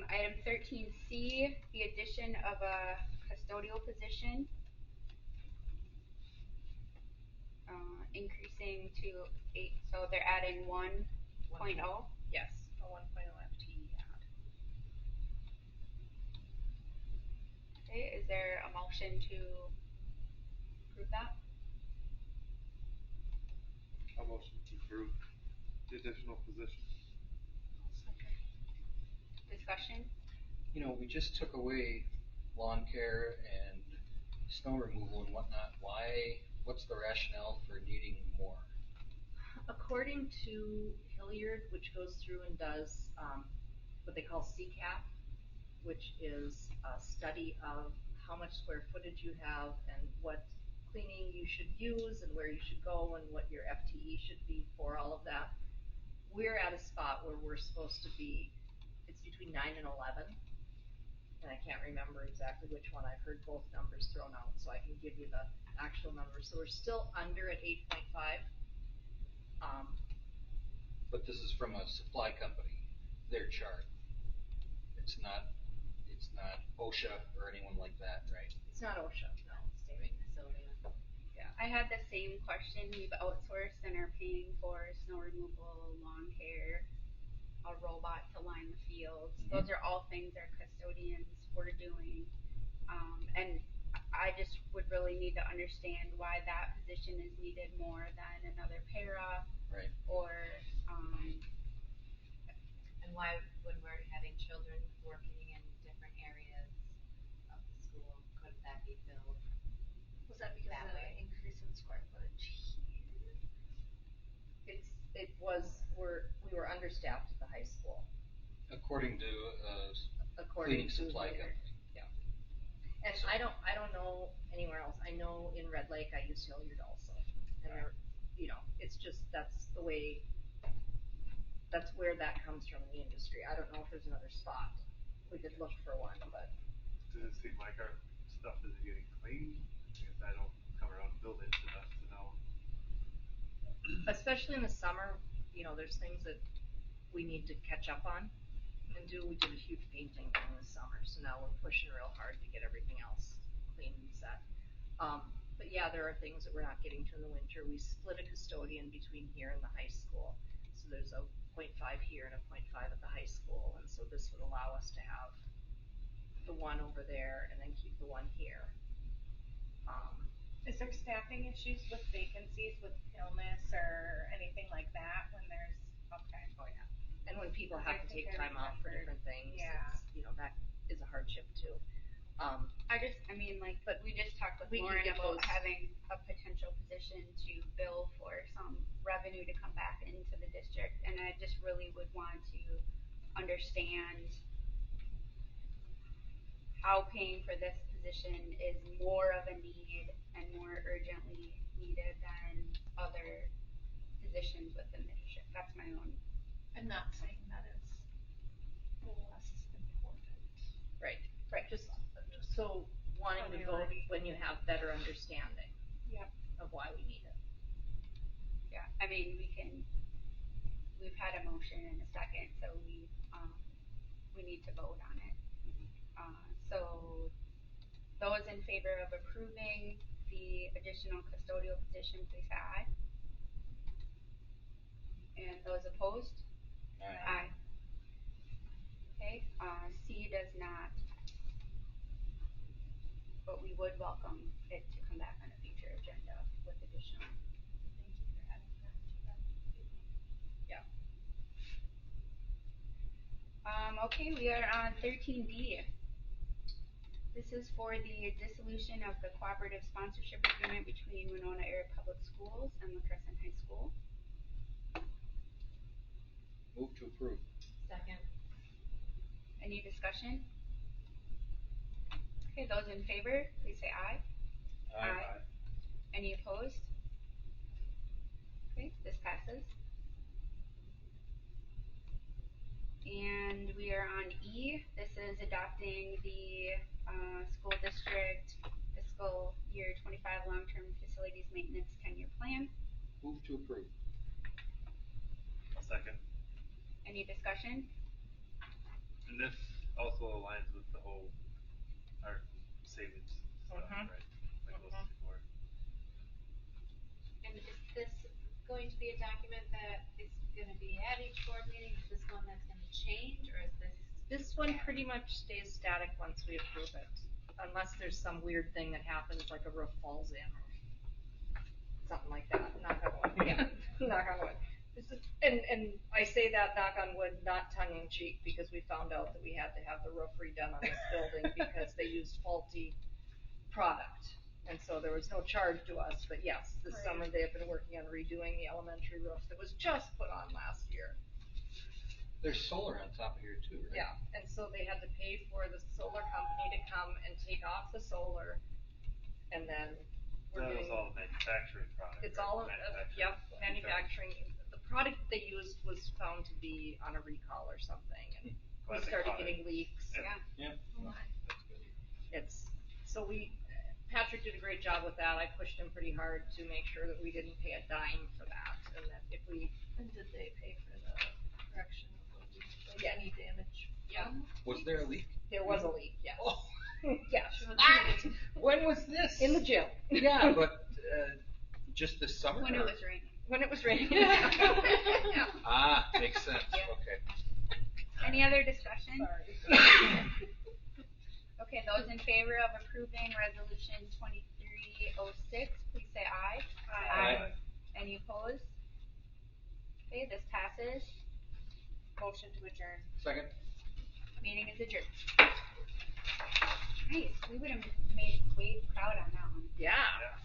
Speaker 1: Item 13C, the addition of a custodial position. Increasing to 8, so they're adding 1.0.
Speaker 5: Yes, a 1.0 FTE add.
Speaker 1: Okay, is there a motion to approve that?
Speaker 2: A motion to approve the additional position.
Speaker 1: Discussion?
Speaker 7: We just took away lawn care and snow removal and whatnot. What's the rationale for needing more?
Speaker 5: According to Hilliard, which goes through and does what they call CCAP, which is a study of how much square footage you have and what cleaning you should use and where you should go and what your FTE should be for all of that. We're at a spot where we're supposed to be, it's between 9 and 11. And I can't remember exactly which one. I've heard both numbers thrown out, so I can give you the actual numbers. So we're still under at 8.5.
Speaker 7: But this is from a supply company, their chart. It's not OSHA or anyone like that, right?
Speaker 5: It's not OSHA, no.
Speaker 9: State custodian.
Speaker 1: I had the same question. We've outsourced and are paying for snow removal, lawn care, a robot to line the fields.
Speaker 7: Mhm.
Speaker 1: Those are all things our custodians were doing. And I just would really need to understand why that position is needed more than another para.
Speaker 7: Right.
Speaker 1: Or,
Speaker 9: And why, when we're having children working in different areas of the school, couldn't that be filled?
Speaker 8: Was that because
Speaker 9: That
Speaker 8: of the
Speaker 9: way.
Speaker 8: increase in square footage here?
Speaker 5: We were understaffed at the high school.
Speaker 7: According to
Speaker 5: According
Speaker 7: cleaning
Speaker 5: to
Speaker 7: supply
Speaker 5: Hilliard.
Speaker 7: company.
Speaker 5: Yeah. And I don't know anywhere else. I know in Red Lake I use Hilliard also. And they're, it's just, that's where that comes from in the industry. I don't know if there's another spot. We could look for one, but.
Speaker 2: Does it seem like our stuff isn't getting cleaned? I guess I don't come around and build it enough to know.
Speaker 5: Especially in the summer, there's things that we need to catch up on and do. We did a huge painting during the summer, so now we're pushing real hard to get everything else clean and set. But yeah, there are things that we're not getting to in the winter. We split a custodian between here and the high school. So there's a 0.5 here and a 0.5 at the high school, and so this would allow us to have the one over there and then keep the one here.
Speaker 3: Is there staffing issues with vacancies with illness or anything like that when there's, okay.
Speaker 5: Oh, yeah. And when people have to take
Speaker 3: I
Speaker 5: time off for different things,
Speaker 3: Yeah.
Speaker 5: that is a hardship too.
Speaker 1: but we just talked with
Speaker 5: We can
Speaker 1: Lauren
Speaker 5: get
Speaker 1: about
Speaker 5: those-
Speaker 1: having a potential position to bill for some revenue to come back into the district, and I just really would want to understand how paying for this position is more of a need and more urgently needed than other positions within the district. That's my own.
Speaker 8: I'm not saying that it's less important.
Speaker 5: Right, just so wanting to vote when you have better understanding.
Speaker 3: Yep.
Speaker 5: Of why we need it.
Speaker 1: Yeah, I mean, we've had a motion and a second, so we need to vote on it. So those in favor of approving the additional custodial position, please say aye. And those opposed? Aye. Okay, C does not, but we would welcome it to come back on a future agenda with additional.
Speaker 8: Thank you for adding that to that.
Speaker 1: Okay, we are on 13D. This is for the dissolution of the cooperative sponsorship agreement between Winona Area Public Schools and La Crescent High School.
Speaker 7: Move to approve.
Speaker 9: Second.
Speaker 1: Any discussion? Okay, those in favor, please say aye.
Speaker 2: Aye.
Speaker 1: Any opposed? Okay, this passes. And we are on E. This is adopting the school district fiscal year 25 long-term facilities maintenance 10-year plan.
Speaker 7: Move to approve.
Speaker 2: I'll second.
Speaker 1: Any discussion?
Speaker 2: And this also aligns with the whole, our savings stuff,
Speaker 5: Mhm.
Speaker 2: right? Like those before.
Speaker 9: And is this going to be a document that is gonna be at each board meeting? Is this one that's gonna change, or is this?
Speaker 5: This one pretty much stays static once we approve it, unless there's some weird thing that happens, like a roof falls in or something like that. Knock on wood. Yeah, knock on wood. This is, and I say that knock on wood, not tongue in cheek, because we found out that we had to have the roof redone on this building because they used faulty product. And so there was no charge to us, but yes, this summer they have been working on redoing the elementary roof that was just put on last year.
Speaker 7: There's solar on top of here too, right?
Speaker 5: Yeah, and so they had to pay for the solar company to come and take off the solar, and then we're
Speaker 2: That was
Speaker 5: doing.
Speaker 2: all manufacturing product.
Speaker 5: It's
Speaker 2: right?
Speaker 5: all, yep,
Speaker 2: Okay.
Speaker 5: manufacturing. The product they used was found to be on a recall or something, and we
Speaker 2: Classic
Speaker 5: started
Speaker 2: product.
Speaker 5: getting leaks.
Speaker 2: Yeah.
Speaker 7: Yeah. That's good.
Speaker 5: So Patrick did a great job with that. I pushed him pretty hard to make sure that we didn't pay a dime for that, and that if we.
Speaker 8: And did they pay for the correction of the leak, like any damage?
Speaker 5: Yeah.
Speaker 7: Was there a leak?
Speaker 5: There was a leak, yes.
Speaker 7: Oh.
Speaker 5: Yes.
Speaker 7: When was this?
Speaker 5: In the gym.
Speaker 7: Yeah, but just this summer?
Speaker 1: When it was raining.
Speaker 5: When it was raining.
Speaker 7: Ah, makes sense.
Speaker 1: Yeah.
Speaker 7: Okay.
Speaker 1: Any other discussion?
Speaker 5: Sorry.
Speaker 1: Okay, those in favor of approving resolution 2306, please say aye.
Speaker 7: Aye.
Speaker 1: Any opposed? Okay, this passes.
Speaker 3: Motion to adjourn.
Speaker 7: Second.
Speaker 1: Meeting is adjourned. Nice, we would have made Wade proud on that one.
Speaker 5: Yeah.
Speaker 2: Yeah.